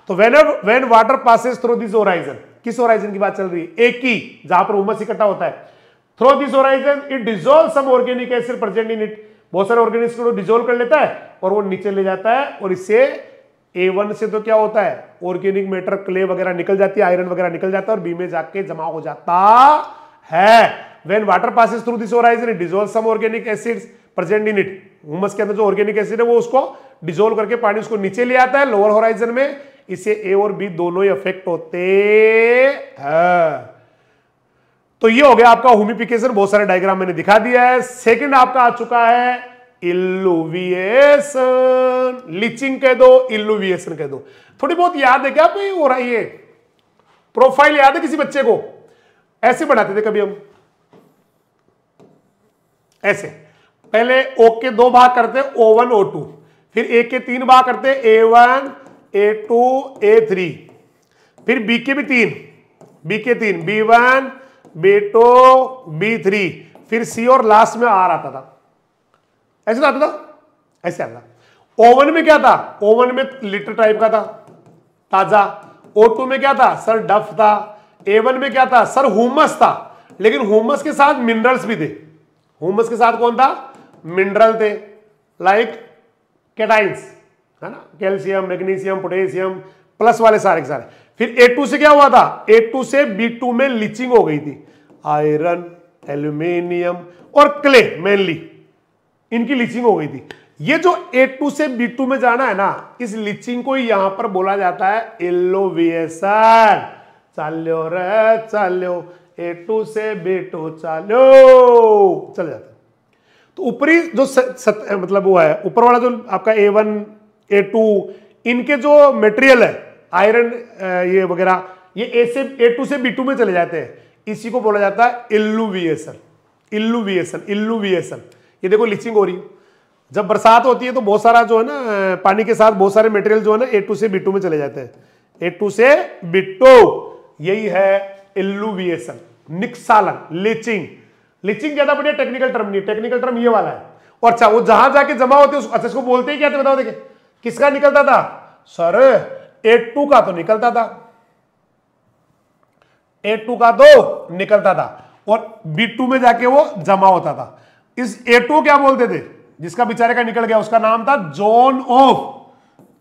तो when water passes through this horizon, किस होराइजन की बात चल रही है? एक ही, जहां पर हुमस इकट्ठा होता है। Through this horizon it dissolve some organic acid present in it, बहुत सारे ऑर्गेनिक्स को डिसॉल्व कर लेता है और वो नीचे ले जाता है, और इससे A1 से तो क्या होता है? ऑर्गेनिक मैटर, क्ले वगैरह निकल जाती है, आयरन वगैरह निकल जाता है और बी में जाके जमा हो जाता है। When water passes through this horizon it dissolve some organic acids present in it, humus के अंदर जो ऑर्गेनिक एसिड है वो उसको डिसॉल्व करके पानी उसको नीचे ले आता है लोअर होराइजन में। इससे A और B दोनों ही अफेक्ट होते हैं। तो ये हो गया आपका ह्यूमिफिकेशन, बहुत सारे डायग्राम मैंने दिखा दिया है। सेकंड आपका आ चुका है इल्लुविएशन, लीचिंग कह दो, इल्लुविएशन कह दो। थोड़ी बहुत याद है क्या भाई? हो रहा है ये प्रोफाइल याद है किसी बच्चे को? ऐसे बनाते थे कभी हम, ऐसे पहले O के 2 भाग करते O1 O2, फिर A के 3 भाग करते A1 A2 A3, फिर B के भी 3, B के 3 B1 B2 B3, फिर C और लास्ट में R आता था। ऐसे आता था, ऐसे आता। O1 में क्या था? O1 में लिटर टाइप का था ताजा। O2 में क्या था? सर डफ था। A1 में क्या था? सर हुमस था, लेकिन हुमस के साथ मिनरल्स भी थे। हुमस के साथ कौन था? मिनरल थे, लाइक कैटाइंस, है ना, कैल्शियम, मैग्नीशियम, पोटेशियम, प्लस वाले सारे के सारे। फिर A2 से क्या हुआ था? A2 से B2 में लीचिंग हो गई थी, आयरन, एल्यूमिनियम और क्ले मेनली, इनकी लीचिंग हो गई थी। ये जो A2 से B2 में जाना है ना, इस लीचिंग को यहां पर बोला जाता है इल्लुविएशन। चालो रे चालो, A2 से B2 चालो, चल जाता है। तो ऊपरी जो मतलब वो है ऊपर वाला जो आपका A1 A2 इनके जो मटेरियल है आयरन ये वगैरह ये A2 से B2 में चले जाते हैं, इसी को बोला जाता है इल्यूविएशन। इल्यूविएशन इल्यूविएशन। ये देखो लीचिंग हो रही है, जब बरसात होती है तो बहुत सारा जो है ना पानी के साथ बहुत सारे मटेरियल जो है ना A2 से B2 में चले जाते हैं, A2 से B2, यही है इल्यूविएशन। निक्सालन, लीचिंग। लीचिंग ज्यादा बढ़िया टेक्निकल टर्म नहीं, टेक्निकल टर्म ये वाला है। और अच्छा वो जहां जाके जमा होते हैं अच्छा इसको बोलते ही क्या थे बताओ, देखिए किसका निकलता था सर, A2 का तो निकलता था, A2 का तो निकलता था और B2 में जाके वो जमा होता था। इस A2 क्या बोलते थे, जिसका बेचारे का निकल गया उसका नाम था जोन ऑफ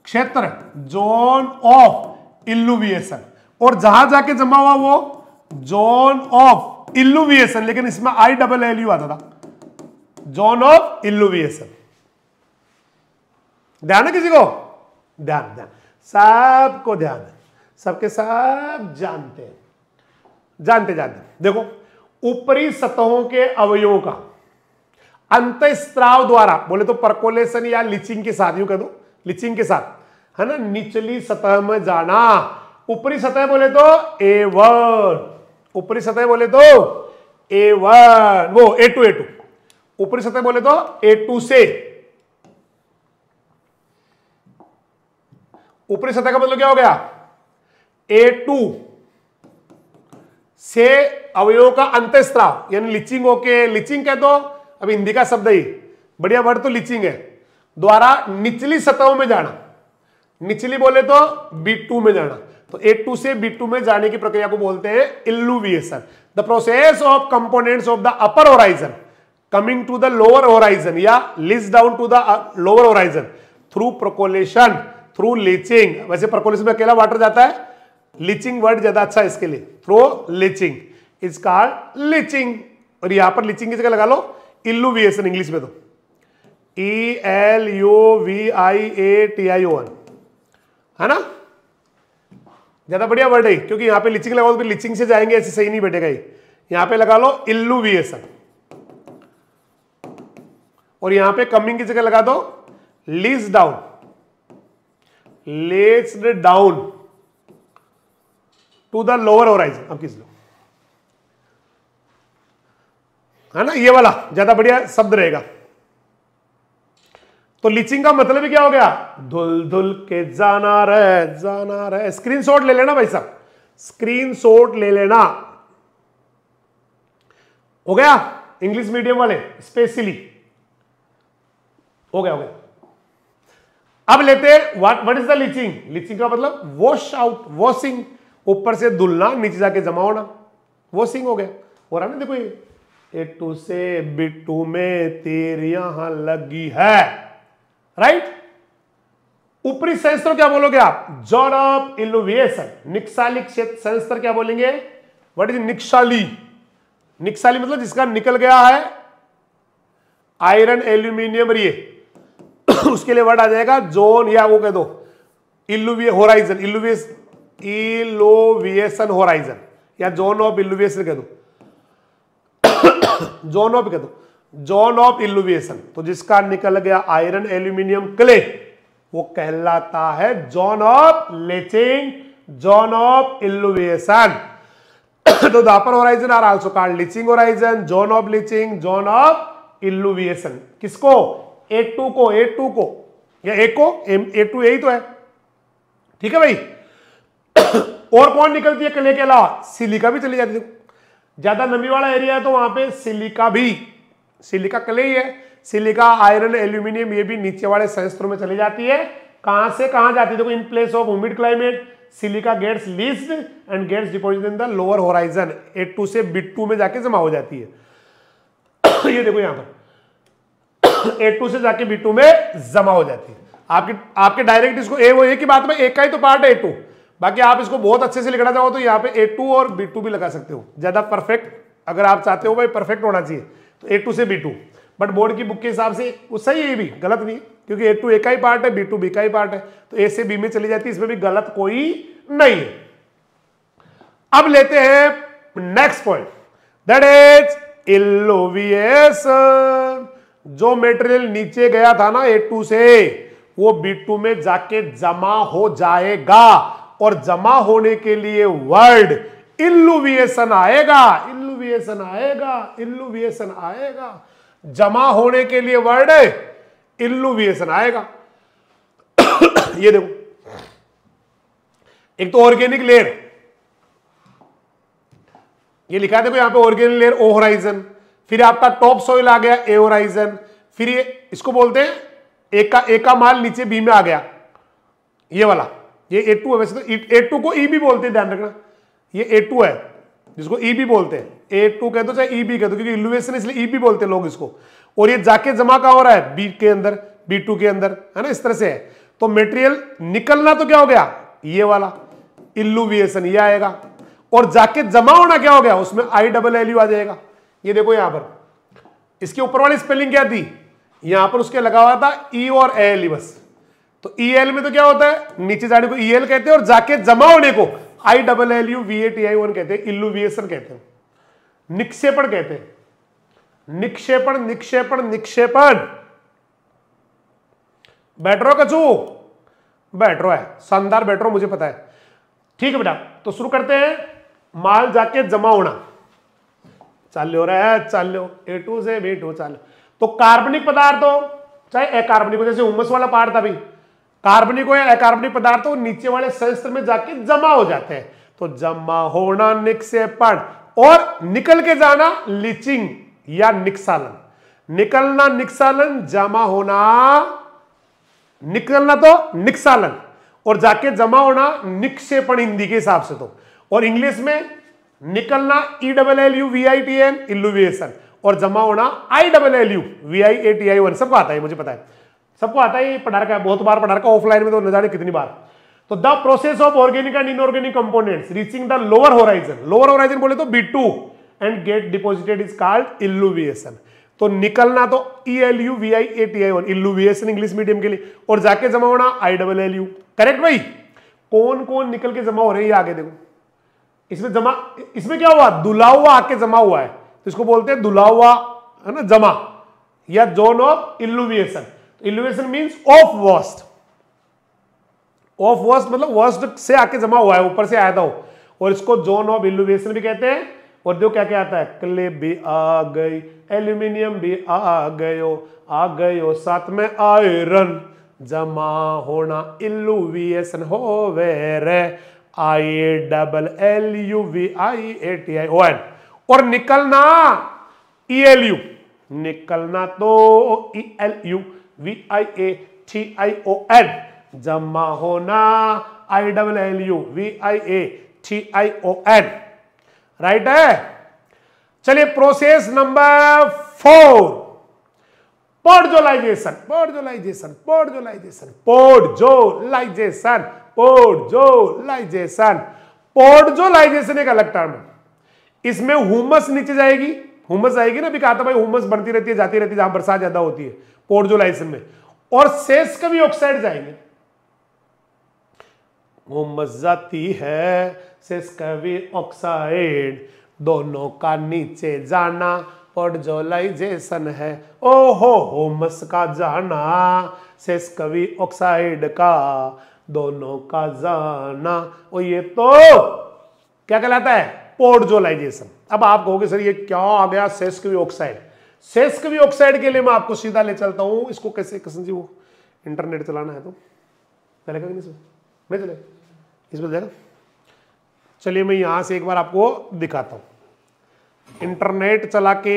क्षेत्र, जोन ऑफ इल्यूविएशन। और जहां जाके जमा हुआ वो जोन ऑफ इल्यूविएशन, लेकिन इसमें ILLU आता था, जोन ऑफ इल्यूविएशन। ध्यान है किसी को? ध्यान ध्यान, सबको ध्यान है, सबके सब जानते हैं, जानते जानते। देखो ऊपरी सतहों के अवयवों का अंतःस्राव द्वारा, बोले तो परकोलेशन या लीचिंग के साथ, यूं कह दो लीचिंग के साथ है ना, निचली सतह में जाना। ऊपरी सतह बोले तो A1, ऊपरी सतह बोले तो A1, वो A2 ऊपरी सतह बोले तो A2 से, ऊपरी सतह का मतलब क्या हो गया, A2 से अवयवों का अंतःस्राव यानी लीचिंग होके, लीचिंग कह दो, अब हिंदी का शब्द ही बढ़िया वर्ड तो लीचिंग है, द्वारा निचली सतहों में जाना, निचली बोले तो B2 में जाना। तो A2 से B2 में जाने की प्रक्रिया को बोलते हैं illuviation. The process of components of the upper horizon coming to the lower horizon या leach down to the lower horizon through percolation, through leaching. वैसे परकोलेशन में अकेला वाटर जाता है, लीचिंग वर्ड ज्यादा अच्छा है इसके लिए, through leaching is called leaching. और यहां पर लीचिंग की जगह लगा लो इल्यूविएशन, इंग्लिश में तो ELUVIATION है ना, ज्यादा बढ़िया वर्ड है, क्योंकि यहां पे लीचिंग लगाओ तो फिर लीचिंग से जाएंगे, ऐसे सही नहीं बैठेगा ये। यहां पे लगा लो इल्यूविएशन और यहां पे कमिंग की जगह लगा दो leach down, lets down to the lower horizon. अब किस लो है ना, ये वाला ज्यादा बढ़िया शब्द रहेगा। तो लीचिंग का मतलब ही क्या हो गया, धुल धुल के जाना रहे। स्क्रीनशॉट ले लेना भाई साहब, स्क्रीनशॉट ले लेना, हो गया इंग्लिश मीडियम वाले स्पेशली, हो गया हो गया। अब लेते हैं what is the leaching. Leaching का मतलब वॉश आउट, वॉशिंग, ऊपर से धुलना नीचे जाके जमा होना, वॉशिंग हो गया। हो रहा ना, देखो ये A2 से B2 में तीर यहां लगी है, राइट। ऊपरी संस्तर क्या बोलोगे आप, जोन ऑफ इल्यूविएशन। निक्सालिक संस्तर क्या बोलेंगे, व्हाट इज निक्साली। निक्साली मतलब जिसका निकल गया है आयरन एल्यूमिनियम ये उसके लिए वर्ड आ जाएगा जोन, या वो कह दो होराइजन, इल्यूविएशन होराइजन, या जोन ऑफ इल्यूविएशन कह दो, जोन ऑफ कह दो, जोन ऑफ इल्यूविएशन। तो जिसका निकल गया आयरन एल्यूमिनियम क्ले वो कहलाता है zone of leaching, zone of illuviation. तो the upper horizon are also called leaching horizon, zone of leaching, zone of illuviation. किसको, A2 को, A2 को या A को, A2 यही तो है, ठीक है भाई। और कौन निकलती है क्ले के अलावा, सिलिका भी चली जाती है। ज्यादा नमी वाला एरिया है तो वहां पे सिलिका भी, सिलिका क्ले ही है, सिलिका आयरन एल्यूमिनियम ये भी नीचे वाले संयंत्रों में चली जाती है। कहां से कहां जाती है, देखो in place of humid climate silica gets leached and gets deposited in the lower horizon. A2 से B2 में जाके जमा हो जाती है। ये देखो यहां पर A2 से जाके B2 में जमा हो जाती है। आपके डायरेक्ट इसको वो एक ही बात में एक का ही तो पार्ट है A2, बाकी आप इसको बहुत अच्छे से लिखना चाहो तो यहाँ पे A2 और B2 भी लगा सकते हो, ज्यादा परफेक्ट अगर आप चाहते हो भाई परफेक्ट होना चाहिए तो A2 से B2। बट बोर्ड की बुक के हिसाब से वो सही है, भी गलत नहीं, क्योंकि A2 ए का ही पार्ट है, B2 बी का ही पार्ट है, तो A से B में चली जाती है, इसमें भी गलत कोई नहीं है। अब लेते हैं नेक्स्ट पॉइंट, दैट इज इल्यूविएशन। जो मटेरियल नीचे गया था ना A2 से, वो B2 में जाके जमा हो जाएगा, और जमा होने के लिए वर्ड इल्यूविएशन आएगा, इल्यूविएशन आएगा, इल्यूविएशन आएगा। जमा होने के लिए वर्ड इल्यूविएशन आएगा। ये देखो, एक तो ऑर्गेनिक लेयर, ये लिखा है देखो यहां पे ऑर्गेनिक लेयर ओ होराइजन, फिर आपका टॉप सॉइल आ गया ए होराइजन, फिर ये इसको बोलते हैं एक का माल नीचे बी में आ गया, ये वाला, ये A2 है। वैसे तो A2 को ई भी बोलते हैं, ध्यान रखना, ये A2 है जिसको ई भी बोलते हैं, A2 कह दो चाहे ई भी कह दो, क्योंकि इल्यूविएशन इसलिए ई भी बोलते हैं लोग इसको। और ये जाके जमा कहां हो रहा है, बी के अंदर, B2 के अंदर, है ना, इस तरह से है। तो मटेरियल निकलना तो क्या हो गया, ये वाला इल्यूविएशन, ये आएगा, और जाके जमा होना क्या हो गया, उसमें ILLU आ जाएगा। ये देखो यहां पर, इसके ऊपर वाली स्पेलिंग क्या थी, यहां पर उसके लगा हुआ था ई और ALE बस। तो EL में तो क्या होता है, नीचे जाने को EL कहते हैं, और जाके जमा होने को ILLUVATION कहते हैं, इल्यूविएशन कहते हैं, निक्षेपण कहते हैं, निक्षेपण, निक्षेपण, निक्षेपण। बैठ रहो कचू, बैठ रहो है, शानदार बैठ रहो, मुझे पता है। ठीक है बेटा, तो शुरू करते हैं। माल जाके जमा होना, चल हो रहा है, चल लो A2 से B2 चल। तो कार्बनिक पदार्थ हो चाहे अकार्बनिक हो, जैसे हुमस वाला पार्ट था भाई, कार्बनिक हो या अकार्बनिक पदार्थ हो, नीचे वाले संयंत्र में जाके जमा हो जाते हैं। तो जमा होना निक्षेपण, और निकल के जाना लीचिंग या निक्षालन। निकलना निक्षालन, जमा होना, निकलना तो निक्षालन, और जाके जमा होना निक्षेपण हिंदी के हिसाब से तो। और इंग्लिश में निकलना ELLUVITN इल्यूविएशन, और जमा होना ILLUVIATION। सबको आता है, मुझे पता है, सबको आता है, ये पढ़ा रखा है, बहुत बार पढ़ा रखा, ऑफलाइन में तो न जाने कितनी बार। तो the process of organic and inorganic components reaching the lower horizon, lower horizon बोले तो B2 and get deposited is called illuviation. तो निकलना तो ELUVIATION इल्यूविएशन इंग्लिश मीडियम के लिए, और जाके जमा होना ILLU। करेक्ट भाई। कौन कौन निकल के जमा हो रहे हैं, ये आगे देखो। इसमें जमा, इसमें क्या हुआ, धुला हुआ आके जमा हुआ है, तो इसको बोलते हैं धुला हुआ, है ना, जमा, या zone of illuviation. Illuviation means of worst, of worst मतलब वर्स्ट से आके जमा हुआ है, ऊपर से आया था वो, और इसको जोन ऑफ इल्यूविएशन भी कहते हैं। और देखो क्या क्या आता है, क्ले भी आ गई, एल्यूमिनियम भी आ गयो, साथ में आयरन, जमा होना इल्यूविएशन होवे रे, ILLUVIATION। और निकलना ELU, निकलना तो ELUVIATION, जमा होना ILLUVIATION। राइट है। चलिए प्रोसेस नंबर 4, पोर्जोलाइजेशन, पोर्जोलाइजेशन, पोर्जोलाइजेशन, पोर्जोलाइजेशन, पोर्जोलाइजेशन। पोर्जोलाइजेशन एक अलग टर्म है, इसमें हुमस नीचे जाएगी, हुमस आएगी ना, भी कहा था भाई हुमस बनती रहती है, जाती रहती है जहां बरसात ज्यादा होती है पोर्जोलाइजेशन में, और शेष कभी ऑक्साइड जाएंगे। हुमस जाती है, शेष कभी ऑक्साइड, दोनों का नीचे जाना पोर्जोलाइजेशन है। ओहो, हुमस का जाना, शेष कभी ऑक्साइड का, दोनों का जाना, और ये तो क्या कहलाता है, पोर्जोलाइजेशन। अब आप कहोगे सर ये क्या आ गया, सेस्क्वी ऑक्साइड। सेस्क्वी ऑक्साइड के लिए मैं आपको सीधा ले चलता हूं, इसको कैसे, कृष्ण जी वो इंटरनेट चलाना है तो चलेगा कि नहीं, नहीं चलेगा, इसमें जाएगा। चलिए मैं यहां से एक बार आपको दिखाता हूं, इंटरनेट चला के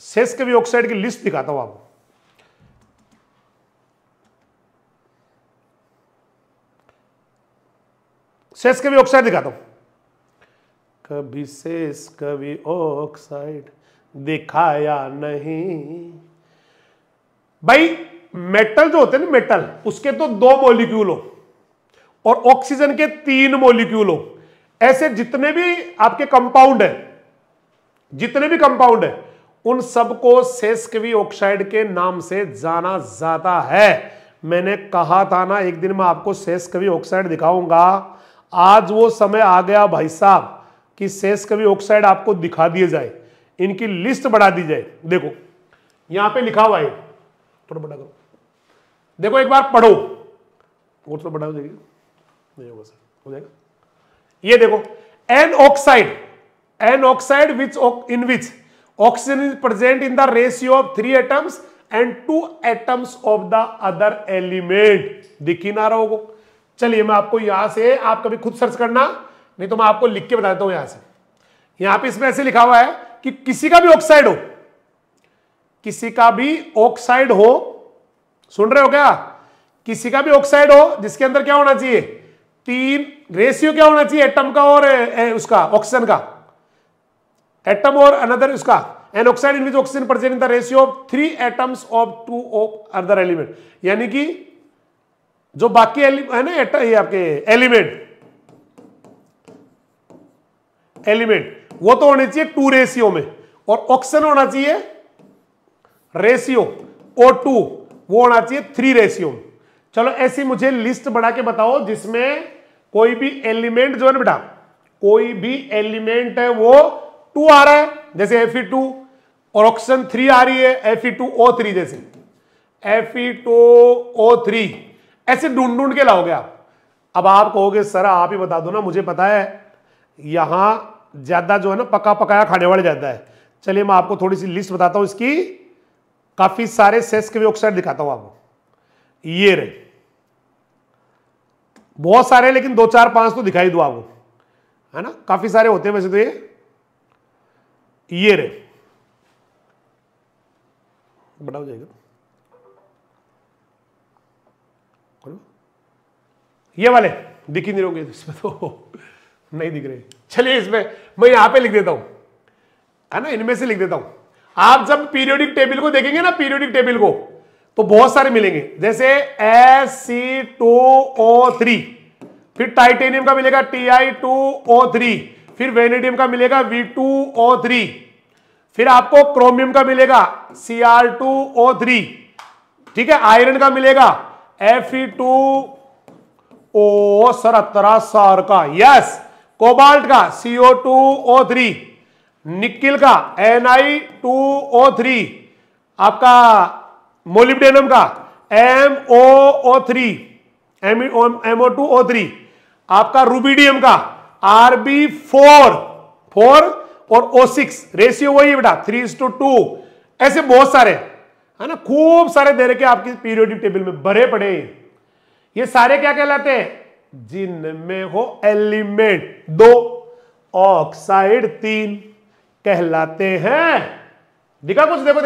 सेस्क्वी ऑक्साइड की लिस्ट दिखाता हूं आपको। सेस्क्वी ऑक्साइड दिखाता हूं, कभी शेष कभी ऑक्साइड दिखाया नहीं। भाई मेटल जो होते हैं ना, मेटल, उसके तो 2 मॉलिक्यूल हो और ऑक्सीजन के 3 मॉलिक्यूल हो। ऐसे जितने भी आपके कंपाउंड है, जितने भी कंपाउंड है, उन सबको सेस्क्वी ऑक्साइड के नाम से जाना जाता है। मैंने कहा था ना एक दिन मैं आपको सेस्क्वी ऑक्साइड दिखाऊंगा, आज वो समय आ गया भाई साहब कि सेस्क्वी ऑक्साइड आपको दिखा दिए जाए, इनकी लिस्ट बढ़ा दी जाए। देखो यहां पे लिखा हुआ है, थोड़ा बड़ा करो, देखो एक बार पढ़ो, और थोड़ा बड़ा हो जाएगा, नहीं होगा सर, हो जाएगा। ये देखो an oxide which in which oxygen is present in the ratio of 3 atoms and 2 atoms of the other element. दिख ही ना रहा होगा। चलिए मैं आपको यहां से, आप कभी खुद सर्च करना, नहीं तो मैं आपको लिख के बता देता हूं। यहां से, यहां पे इसमें ऐसे लिखा हुआ है कि किसी का भी ऑक्साइड हो, किसी का भी ऑक्साइड हो, सुन रहे हो क्या, किसी का भी ऑक्साइड हो जिसके अंदर क्या होना चाहिए, 3 रेशियो क्या होना चाहिए एटम का और उसका ऑक्सीजन का, एटम और अनदर उसका, an oxide in which oxygen present in the ratio of 3 atoms of 2 of other element. यानी कि जो बाकी है ना ये आपके एलिमेंट वो तो होने चाहिए 2 रेशियो में, और ऑक्सीजन होना चाहिए रेशियो O2 वो होना चाहिए 3 रेशियो में। चलो ऐसी मुझे लिस्ट बना के बताओ जिसमें कोई भी एलिमेंट जो है ना बेटा, कोई भी एलिमेंट है वो 2 आ रहा है, जैसे Fe2, और ऑक्सीजन 3 आ रही है Fe2O3, जैसे Fe2O3, ऐसे ढूंढ के लाओगे आप। अब आप कहोगे सर आप ही बता दो ना, मुझे पता है यहां ज्यादा जो है ना पका पकाया खाने वाले ज्यादा है। चलिए मैं आपको थोड़ी सी लिस्ट बताता हूं इसकी, काफी सारे सेस के भी ऑक्साइड दिखाता हूं आपको। ये रहे, बहुत सारे, लेकिन 2 4 5 तो दिखाई दो आपको, है ना, काफी सारे होते हैं वैसे तो। ये रहे, बड़ा हो जाएगा, ये वाले दिख ही नहीं रहोगे इसमें, तो नहीं दिख रहे। चलिए इसमें मैं यहां पे लिख देता हूं, है ना, इनमें से लिख देता हूं। आप जब पीरियोडिक टेबल को देखेंगे ना, पीरियोडिक टेबल को, तो बहुत सारे मिलेंगे, जैसे Sc2O3, फिर टाइटेनियम का मिलेगा Ti2O3, फिर वेनेडियम का मिलेगा V2O3, फिर आपको क्रोमियम का मिलेगा Cr2O3, ठीक है, आयरन का मिलेगा Fe2O17 का, यस, कोबाल्ट का CO2O3, निकिल का Ni2O3, आपका मोलिब्डेनम का MO2O3, आपका रुबिडियम का Rb4 और O6, रेशियो वही बेटा 3:2, ऐसे बहुत सारे, है ना, खूब सारे दे रखे आपकी पीरियोडिक टेबल में भरे पड़े। ये सारे क्या कहलाते हैं, जिनमें हो एलिमेंट 2 ऑक्साइड 3 कहलाते हैं। दिखा कुछ, देखो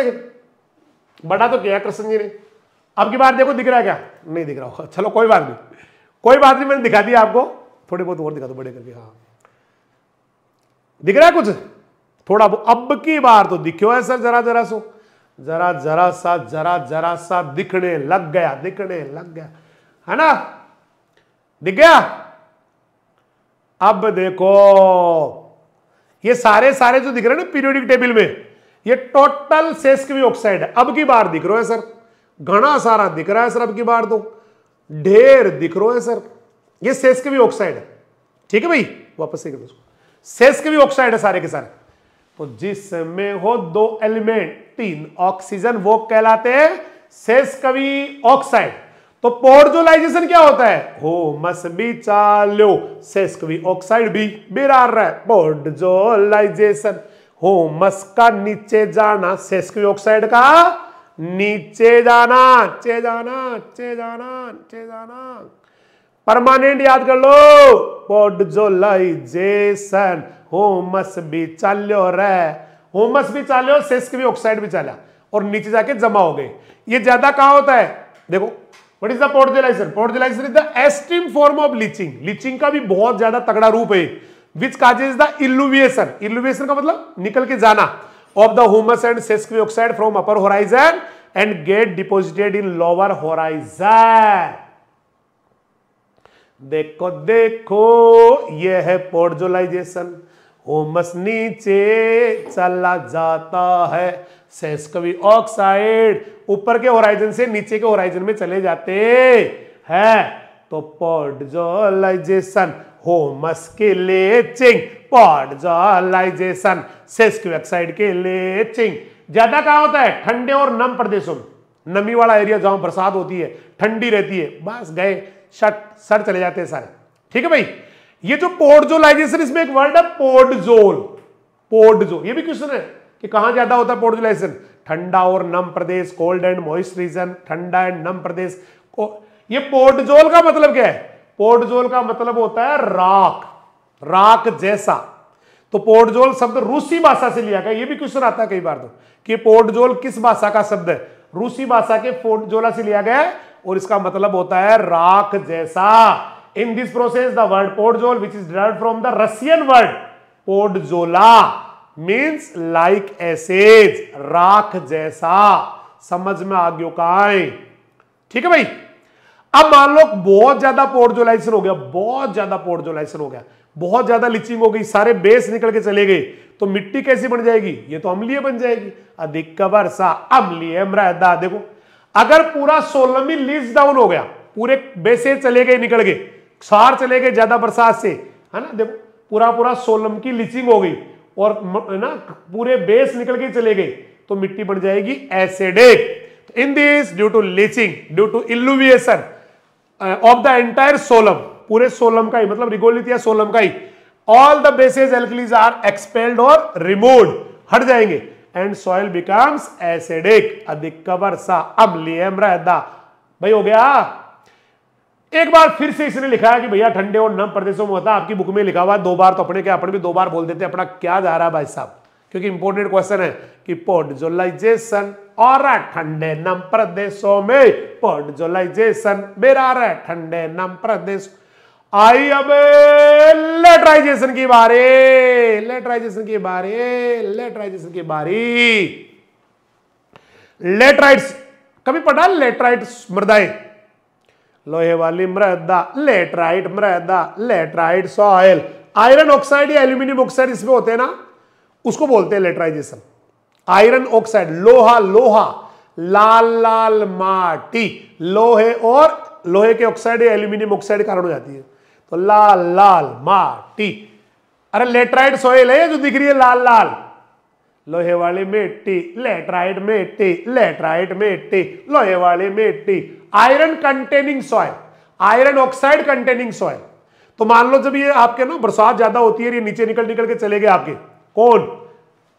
बड़ा तो किया कृष्ण जी ने, अब की बार देखो दिख रहा है क्या, नहीं दिख रहा होगा, चलो कोई बात नहीं, कोई बात नहीं, मैंने दिखा दिया आपको, थोड़े बहुत और दिखा दो बड़े करके। हाँ दिख रहा है कुछ थोड़ा, अब की बार तो दिखो है सर, जरा सा दिखने लग गया, है ना, दिख गया। अब देखो ये सारे जो दिख रहे हैं ना पीरियोडिक टेबल में, ये टोटल सेस्क्वी ऑक्साइड है। अब की बार दिख रहा है सर, घना सारा दिख रहा है सर, अब की बार तो ढेर दिख रहा है सर, ये सेस्क्वी ऑक्साइड है। ठीक है भाई, वापस से करो, सेस्क्वी ऑक्साइड है सारे के सारे। तो जिसमें हो 2 एलिमेंट 3 ऑक्सीजन वो कहलाते हैं सेस्क्वी ऑक्साइड। तो पोर्जोलाइजेशन क्या होता है, हो मस बी चालो सेस्क्वी ऑक्साइड भी बिरार रहा है, पोर्जोलाइजेशन हो मस का नीचे जाना, सेस्क्वी ऑक्साइड का नीचे जाना, परमानेंट याद कर लो, पोर्जोलाइजेशन होमस भी चाल्यो रहे, होमस भी चाल्यो, सेस्क्वी ऑक्साइड भी चाला और नीचे जाके जमा हो गए। ये ज्यादा कहां होता है, देखो what is the podzolization, podzolization is the extreme form of leaching का भी बहुत ज्यादा तगड़ा रूप है, विच काजेज द इल्यूविएशन का मतलब निकल के जाना of the humus and sesquioxide from upper horizon and get deposited in lower horizon. देखो ये है पोर्जोलाइजेशन, होमस नीचे चला जाता है, सेस्क्वी ऑक्साइड ऊपर के होराइजन से नीचे के होराइजन में चले जाते हैं। तो पोर्जोलाइजेशन होमस के लीचिंग, पोर्जोलाइजेशन सेस्क्वी ऑक्साइड के लीचिंग, ज्यादा कहां होता है? ठंडे और नम प्रदेशों में, नमी वाला एरिया जहां बरसात होती है, ठंडी रहती है, बस गए, सर चले जाते हैं सारे। ठीक है भाई। ये जो पोर्टजोलाइजेशन, इसमें एक वर्ड है पोर्टजोल। पोर्टजोल, ये भी क्वेश्चन है कि कहां ज्यादा होता है पोर्टजोलाइजेशन? ठंडा और नम प्रदेश, कोल्ड एंड मॉइस्ट रीजन, ठंडा एंड नम प्रदेश। ये पोर्टजोल का मतलब क्या है? पोर्टजोल का मतलब होता है राख, राख जैसा। तो पोर्टजोल शब्द रूसी भाषा से लिया गया। ये भी क्वेश्चन आता है कई बार तो कि पोर्टजोल किस भाषा का शब्द है? रूसी भाषा के पोर्टजोला से लिया गया है और इसका मतलब होता है राख जैसा। In this process the word podzol which is derived from the Russian word podzola means like acid, राख जैसा। समझ में आ गयो काय? ठीक है भाई। अब मान लो बहुत ज्यादा पोर्टजोलाइजेशन हो गया, बहुत ज्यादा पोर्टजोलाइजेशन हो गया, बहुत ज्यादा लिचिंग हो गई, सारे बेस निकल के चले गए, तो मिट्टी कैसी बन जाएगी? ये तो अम्लीय बन जाएगी। अधिक वर्षा अम्लीय मृदा। देखो अगर पूरा सोलम ही लीच डाउन हो गया, पूरे बेसे चले गए, निकल गए, क्षार चले गए ज्यादा बरसात से, है ना, देखो पूरा पूरा सोलम की लीचिंग हो गई और ना पूरे बेस निकल के चले गए, तो मिट्टी बन जाएगी acidic. In this due to leaching, due to illuviation of the entire solum, पूरे सोलम का ही मतलब रिगोलिथ या सोलम का ही, all the bases alkalies are expelled और रिमूव्ड, हट जाएंगे, एंड सॉइल बिकम्स एसिडिक, अधिक वर्षा अम्लीय मृदा। भाई हो गया। एक बार फिर से इसने लिखा है कि भैया ठंडे और नम प्रदेशों में होता है, आपकी बुक में लिखा हुआ है 2 बार, तो अपने क्या, अपन भी 2 बार बोल देते हैं, अपना क्या जा रहा है भाई साहब, क्योंकि इंपॉर्टेंट क्वेश्चन है कि पोर्टजोलाइजेशन और ठंडे नम प्रदेशों में, पोर्टजोलाइजेशन मेरा रहा ठंडे नम प्रदेश। आई अब लेटराइजेशन की बारी, लेटराइजेशन की बारी, लेटराइजेशन की बारी। लेटराइट्स कभी पढ़ा? लेटराइट्स मृदाएं, लोहे वाली मृदा, लेटराइट मृदा, लेटराइट सॉइल। आयरन ऑक्साइड या एल्यूमिनियम ऑक्साइड इसमें होते हैं ना, उसको बोलते हैं लेटराइजेशन। आयरन ऑक्साइड, लोहा, लोहा, लाल लाल माटी, लोहे और लोहे के ऑक्साइड या एल्यूमिनियम ऑक्साइड के कारण हो जाती है, तो लाल लाल माटी। अरे लेटराइट सॉइल है जो दिख रही है लाल लाल, लोहे वाली मिट्टी, लेटराइट मिट्टी, लेटराइट मिट्टी, लोहे वाली मिट्टी। Iron containing soil, iron oxide containing soil. तो मान लो जब ये आपके ना बरसात ज्यादा होती है, ये नीचे निकल निकल के चले गए आपके, कौन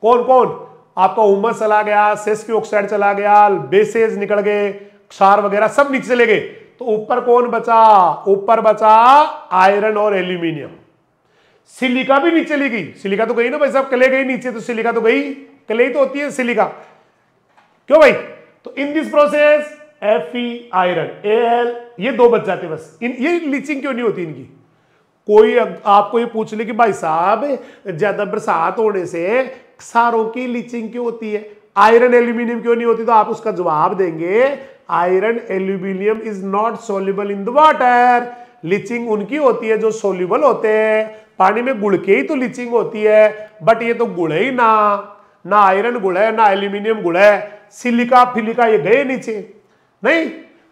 कौन कौन? आपका हुमस चला गया, सेस्फी ऑक्साइड चला गया, बेसेज निकल गए, क्षार वगैरह सब नीचे चले गए, तो ऊपर कौन बचा? ऊपर बचा आयरन और एल्यूमिनियम। सिलिका भी नीचे चली गई, सिलिका तो गई ना भाई साहब, कले गई नीचे, तो सिलिका तो गई, कले तो होती है सिलिका, क्यों भाई? तो इन this process Fe iron, Al, ये 2 बच जाते बस। ये लीचिंग क्यों नहीं होती इनकी? कोई आपको ये पूछ ले कि भाई साहब ज्यादा बरसात होने से क्षारों की लीचिंग क्यों होती है, आयरन एल्यूमिनियम क्यों नहीं होती, तो आप उसका जवाब देंगे iron aluminium is not soluble in the water. Leaching उनकी होती है जो सोल्यूबल होते हैं, पानी में गुड़ के ही तो लीचिंग होती है, बट ये तो गुड़ ही ना, ना आयरन गुड़ है ना एल्यूमिनियम गुड़ है, सिलिका फिलिका ये गए नीचे नहीं।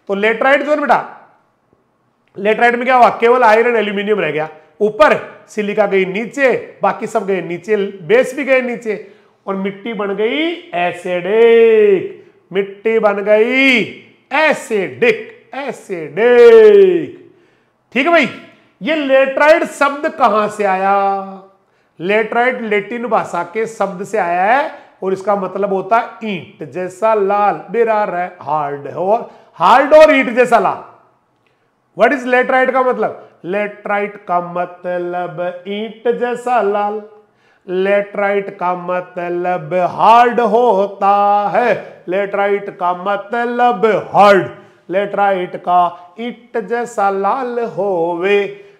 तो लेटराइट जो है बेटा, लेटराइट में क्या हुआ? केवल आयरन एल्यूमिनियम रह गया, ऊपर सिलिका गई नीचे, बाकी सब गए नीचे, बेस भी गए नीचे, और मिट्टी बन गई एसिडिक, मिट्टी बन गई एसिडिक, एसिडिक। ठीक है भाई। ये लेटराइट शब्द कहां से आया? लेटराइट लैटिन भाषा के शब्द से आया है और इसका मतलब होता है ईंट जैसा लाल, बेरार है, हार्ड और हार्ड और ईंट जैसा लाल। व्हाट इज लेटराइट का मतलब? लेटराइट का मतलब ईंट जैसा लाल, लेटराइट का मतलब हार्ड होता है, लेटराइट का मतलब हार्ड, लेटराइट का ईंट जैसा लाल होवे।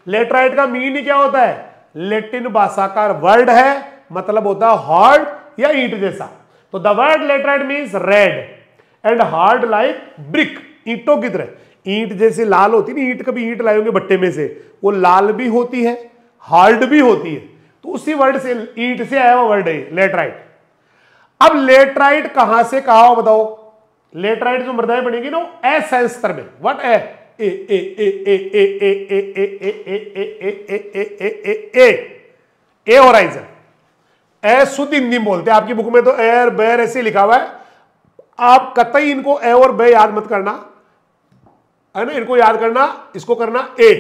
लेटराइट का मीनिंग क्या होता है? लैटिन भाषा का वर्ड है, मतलब होता है हार्ड या ईंट जैसा। तो the word laterite means red and hard like brick, ईंटों की तरह, ईंट जैसे लाल होती है, ईंट कभी ईंट लाए होंगे भट्टे में से, वो लाल भी होती है हार्ड भी होती है, तो उसी वर्ड से ईंट से आया हुआ वर्ड है लेटराइट। अब लेटराइट कहां से कहा हो बताओ? लेटराइट जो मृदाएं बनेगी ना एस स्तर में, what A A A A A A A A A A A A A A A horizon, ए शुद्ध हिंदी में बोलते हैं, आपकी बुक में तो एर बैर ऐसे लिखा हुआ है, आप कतई इनको ए और बे याद मत करना, है ना, इनको याद करना, इसको करना ए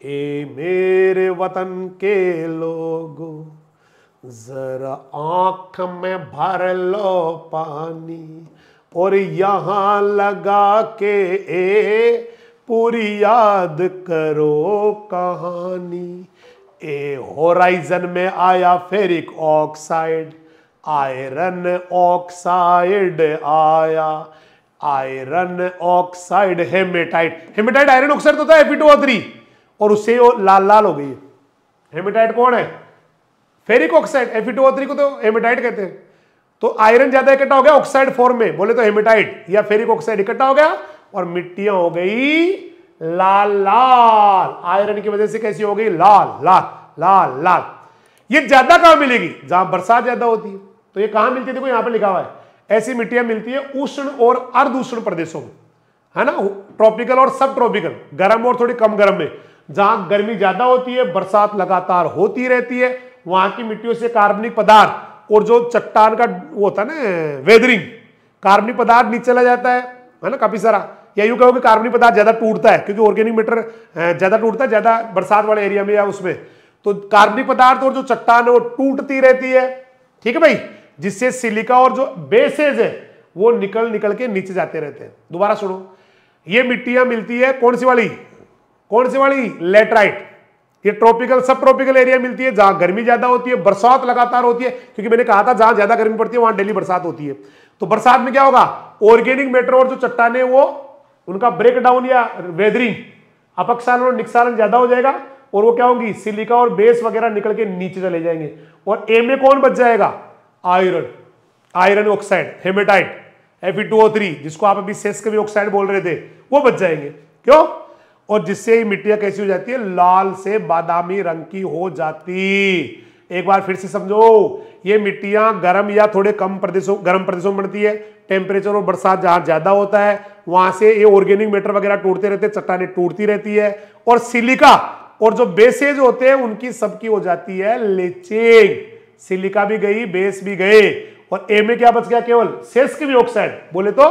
मेरे वतन के लोगों जरा आंख में भर लो पानी और यहां लगा के पूरी याद करो कहानी। ए होराइजन में आया फेरिक ऑक्साइड, आयरन ऑक्साइड आया, iron oxide hematite, hematite iron oxide तो होता है Fe2O3 और उससे वो लाल लाल हो गई। हेमेटाइट कौन है? फेरिक ऑक्साइड, Fe2O3 को तो हेमेटाइट कहते हैं। तो आयरन ज्यादा इकट्ठा हो गया ऑक्साइड फॉर्म में, बोले तो हेमेटाइट या फेरिक ऑक्साइड इकट्ठा हो गया और मिट्टियां हो गई लाल लाल। आयरन की वजह से कैसी हो गई? लाल लाल लाल लाल। ये ज्यादा कहां मिलेगी? जहां बरसात ज्यादा होती है। तो ये कहां मिलती है? देखो यहां पे लिखा हुआ है, ऐसी मिट्टियां मिलती है उष्ण और अर्ध उष्ण प्रदेशों में, है ना, ट्रॉपिकल और सब ट्रॉपिकल, गर्म और थोड़ी कम गर्म में। जहां गर्मी ज्यादा होती है, बरसात लगातार होती रहती है, वहां की मिट्टियों से कार्बनिक पदार्थ और जो चट्टान का वो होता है ना वेदरिंग, कार्बनिक पदार्थ नीचे चला जाता है ना, काफी सारा। या यूं कहो कि कार्बनिक पदार्थ ज्यादा टूटता है, क्योंकि ऑर्गेनिक मैटर ज्यादा टूटता है ज्यादा बरसात वाले एरिया में या उसमें, तो कार्बनिक पदार्थ और जो चट्टान है वो टूटती रहती है, ठीक है भाई, जिससे सिलिका और जो बेसेज है वो निकल निकल के नीचे जाते रहते हैं। दोबारा सुनो, ये मिट्टियां मिलती है कौन सी वाली? कौन सी वाली? लेटराइट। ये ट्रॉपिकल सब ट्रॉपिकल एरिया मिलती है जहां गर्मी ज्यादा होती है, बरसात लगातार होती है, क्योंकि मैंने कहा था जहां ज्यादा गर्मी पड़ती है वहां डेली बरसात होती है। तो बरसात में क्या होगा? ऑर्गेनिक मैटर और जो चट्टाने वो उनका ब्रेक डाउन या वेदरिंग, अपक्षालन और निक्षालन ज्यादा हो जाएगा और वो क्या होगी? सिलिका और बेस वगैरह निकल के नीचे चले जाएंगे। और ए में कौन बच जाएगा? Iron, iron oxide, haematite, Fe2O3, जिसको आप अभी सेस्क ऑक्साइड बोल रहे थे, वो बच जाएंगे। क्यों? और जिससे मिट्टियां कैसी हो जाती है? लाल से बादामी रंग की हो जाती। एक बार फिर से समझो, ये मिट्टियां गर्म या थोड़े कम प्रदेशों, गर्म प्रदेशों में बनती है। टेम्परेचर और बरसात जहां ज्यादा होता है वहां से ये ऑर्गेनिक मैटर वगैरह टूटते रहते हैं, चट्टानें टूटती रहती है और सिलिका और जो बेसेज होते हैं उनकी सबकी हो जाती है लीचिंग। सिलिका भी गई, बेस भी गए और ए में क्या बच गया? केवल सेस्क ऑक्साइड, बोले तो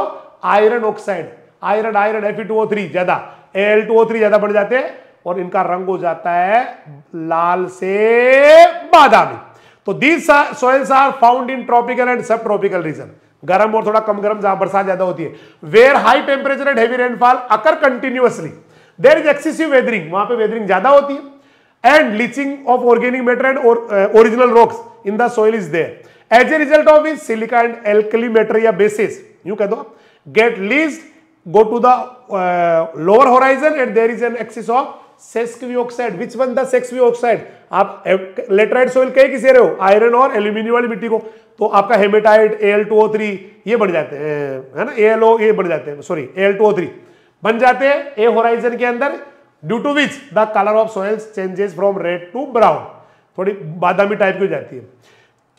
iron oxide, iron iron Fe2O3 ज्यादा, Al2O3 ज्यादा बढ़ जाते हैं और इनका रंग हो जाता है लाल से बादामी। तो these soils are found in tropical and subtropical region, गर्म और थोड़ा कम गर्म जहां बरसात ज्यादा होती है, where high temperature and heavy rainfall occur continuously, there is excessive weathering, वहां पे वेदरिंग ज्यादा होती है, and leaching of organic matter and original rocks in the soil is there. As a result of is silica and alkali matter या basis, यूं कह दो, get leached, go to the lower horizon and there is an excess of sesqui oxide. which one the sesqui oxide? आप laterite soil कहे किसे रहे हो? Iron और एल्यूमिनियम वाली मिट्टी को, तो आपका हेमेटाइट, Al2O3 ये बढ़ जाते हैं, है ना, ALO ये बढ़ जाते हैं, सॉरी Al2O3 बन जाते हैं ए होराइजन के अंदर, due to which the colour of soils changes from red to brown, थोड़ी बादामी टाइप की हो जाती है।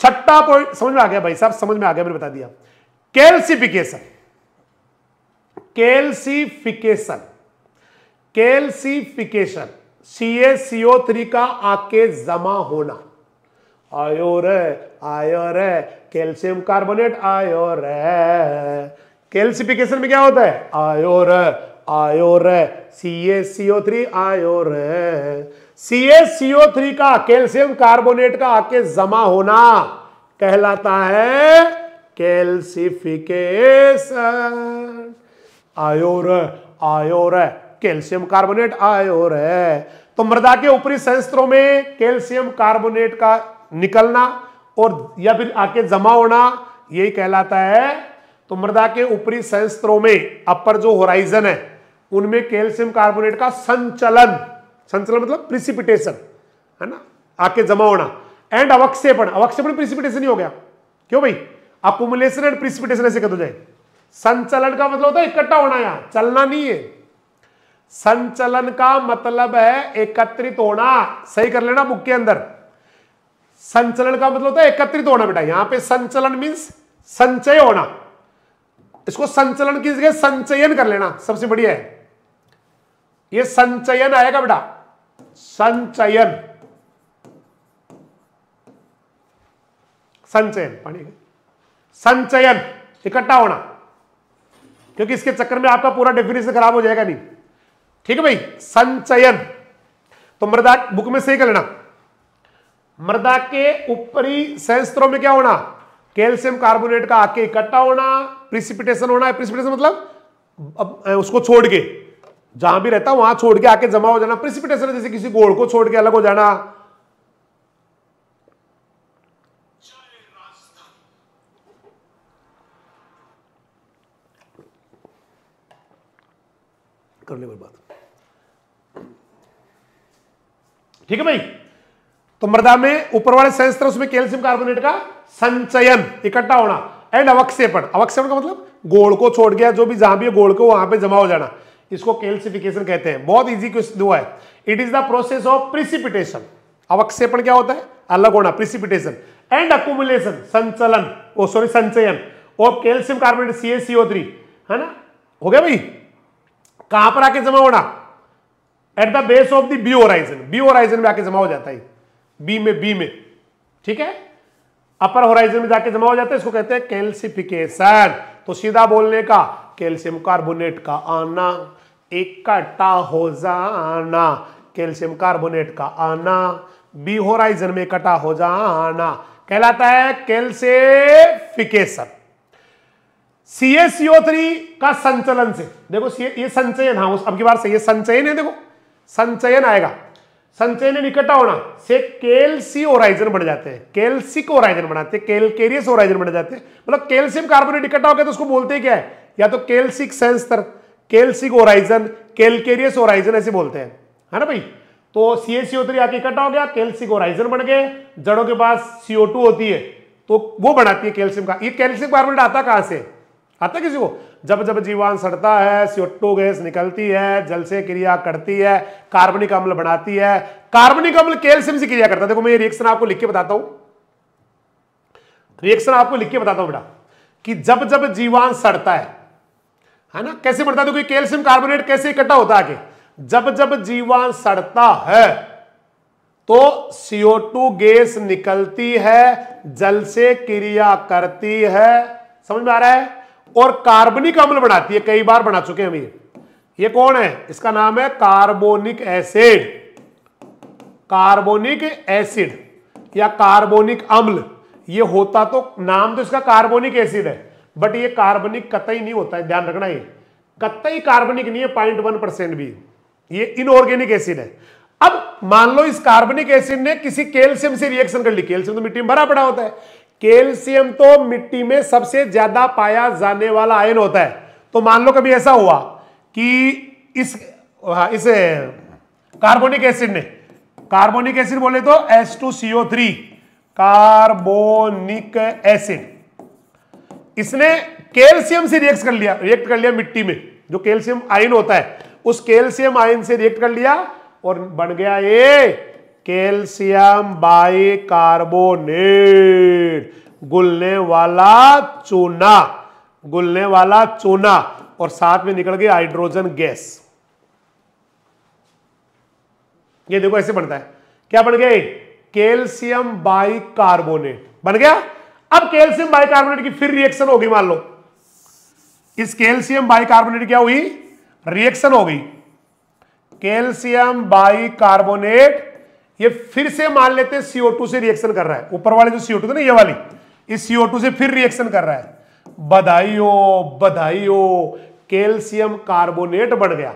छठा पॉइंट समझ में आ गया भाई साहब? समझ में आ गया, मैंने बता दिया। कैल्सिफिकेशन, कैल्सिफिकेशन, कैल्सिफिकेशन, CaCO3 का आके जमा होना। आयो रे कैल्शियम कार्बोनेट आयो रे। कैल्सिफिकेशन में क्या होता है? आयो रे CaCO3 आयो रे। CaCO3 का कैल्शियम कार्बोनेट का आके जमा होना कहलाता है कैल्सिफिकेशन। आयो रे कैल्शियम कार्बोनेट आयो रे। तो मृदा के ऊपरी संस्तरों में कैल्शियम कार्बोनेट का निकलना और या फिर आके जमा होना, यही कहलाता है। तो मृदा के ऊपरी संस्तरों में, अपर जो होराइजन है, उनमें कैल्शियम कार्बोनेट का संचलन, संचलन मतलब प्रिसिपिटेशन, है ना, आके जमा होना, एंड अवक्षेपण, अवक्षेपण प्रिसिपिटेशन ही हो गया। क्यों भाई? अकुमुलेशन एंड प्रिसिपिटेशन ऐसे कह दो जाए। संचलन का मतलब होता है इकट्ठा होना, यहां चलना नहीं है। संचलन का मतलब है एकत्रित होना, सही कर लेना बुक के अंदर। संचलन का मतलब होता है एकत्रित होना बेटा, यहां पे संचलन मींस संचय होना, इसको संचलन की जगह संचयन कर लेना, सबसे बढ़िया है। ये संचयन आएगा बेटा, संचयन। संचयन, पानी का संचयन, इकट्ठा होना, क्योंकि इसके चक्कर में आपका पूरा डेफिनेशन खराब हो जाएगा नहीं। ठीक है भाई, संचयन। तो मृदा बुक में सही कर लेना, मृदा के ऊपरी संस्तरों में क्या होना, कैल्शियम कार्बोनेट का आके इकट्ठा होना, प्रिसिपिटेशन होना। प्रिसिपिटेशन मतलब उसको छोड़ के, जहां भी रहता वहां छोड़ के आके जमा हो जाना। प्रिसिपिटेशन जैसे किसी गोल को छोड़ के अलग हो जाना। कर ले बात, ठीक है भाई। तो मृदा में ऊपर वाले संस्तर, उसमें कैल्शियम कार्बोनेट का संचयन, इकट्ठा होना। एंड अवक्षेपण, अवक्षेपण का मतलब गोल को छोड़ गया, जो भी जहां भी गोल को वहां पे जमा हो जाना, इसको कैल्सिफिकेशन कहते हैं। बहुत इजी क्वेश्चन हुआ है। It is the process of precipitation. अवक्षेपण क्या होता है, अलग होना, प्रिसिपिटेशन। एंड अक्यूमुलेशन, संचलन, ओ सॉरी संचयन ऑफ कैल्शियम कार्बोनेट CaCO3, है ना, हो गया भाई। कहां पर आके जमा होना, at the base of the B horizon, B horizon में आके जमा हो जाता है, बी में, ठीक है, अपर होराइजन में जाके जमा हो जाता है, इसको कहते हैं कैल्सिफिकेशन। तो सीधा बोलने का, कैल्शियम कार्बोनेट का आना, इकट्ठा हो जाना, कैल्शियम कार्बोनेट का आना, बी होराइजन में इकट्ठा हो जाना, कहलाता है कैल्सिफिकेशन। CaCO3 का संचलन से, देखो ये संचयन, हाँ अब की बार से ये संचयन है, देखो संचयन आएगा, संचयन इकट्ठा होना से कैल्सी ओराइजन बन जाते हैं, कैल्सिक ओराइजन बनाते हैं, कैलकेरियस ओराइजन बन जाते हैं। मतलब कैल्शियम कार्बोनेट इकट्ठा हो गया तो उसको बोलते हैं क्या है, या तो कैल्सिक संस्तर, कैल्सिक ओराइजन, कैलकेरियस ओराइजन ऐसे बोलते हैं, है ना भाई। तो CaCO3 आके इकट्ठा हो गया, कैल्सिक ओराइजन बन गए। जड़ों के पास CO2 होती है तो वो बनाती है कैल्शियम का। ये कैल्शियम कार्बोनेट आता कहां से, आता किसी को, जब जब जीवाणु सड़ता है, CO2 गैस निकलती है, जल से क्रिया करती है, कार्बनिक अम्ल बनाती है। कार्बनिक अम्ल कैल्शियम से क्रिया करता है। देखो मैं ये रिएक्शन आपको लिख के बताता हूं, रिएक्शन आपको लिख के बताता हूं बेटा, कि जब जब जीवाणु सड़ता है ना, कैसे बढ़ता है, देखो कैल्शियम कार्बोनेट कैसे इकट्ठा होता है आगे, जब जब जीवाणु सड़ता है तो CO2 गैस निकलती है, जल से क्रिया करती है, समझ में आ रहा है, और कार्बनिक अम्ल बनाती है। कई बार बना चुके हैं हम ये कौन है, इसका नाम है कार्बोनिक एसिड, कार्बोनिक एसिड या कार्बोनिक अम्ल। ये होता तो नाम तो इसका कार्बोनिक एसिड है, बट ये कार्बनिक कतई नहीं होता है, ध्यान रखना, ये कतई कार्बनिक नहीं है, 0.1% भी, ये इनऑर्गेनिक एसिड है। अब मान लो इस कार्बनिक एसिड ने किसी कैल्शियम से रिएक्शन कर ली, कैल्शियम तो मिट्टी में भरा पड़ा होता है, कैल्शियम तो मिट्टी में सबसे ज्यादा पाया जाने वाला आयन होता है। तो मान लो कभी ऐसा हुआ कि इस कार्बोनिक एसिड ने, कार्बोनिक एसिड बोले तो H2CO3, कार्बोनिक एसिड, इसने कैल्शियम से रिएक्ट कर लिया मिट्टी में, जो कैल्शियम आयन होता है उस कैल्शियम आयन से रिएक्ट कर लिया और बन गया ये कैल्शियम बाइकार्बोनेट, घुलने वाला चूना, घुलने वाला चूना, और साथ में निकल गई हाइड्रोजन गैस। ये देखो ऐसे बनता है, क्या बन गए, कैल्शियम बाइकार्बोनेट बन गया। अब कैल्शियम बाइकार्बोनेट की फिर रिएक्शन होगी, मान लो इस कैल्शियम बाइकार्बोनेट क्या हुई, रिएक्शन हो गई, कैल्शियम बाइकार्बोनेट ये फिर से मान लेते हैं CO2 से रिएक्शन कर रहा है, ऊपर वाले जो CO2 थे ना ये वाली, इस CO2 से फिर रिएक्शन कर रहा है, बधाई हो बधाई हो, कैल्शियम कार्बोनेट बन गया,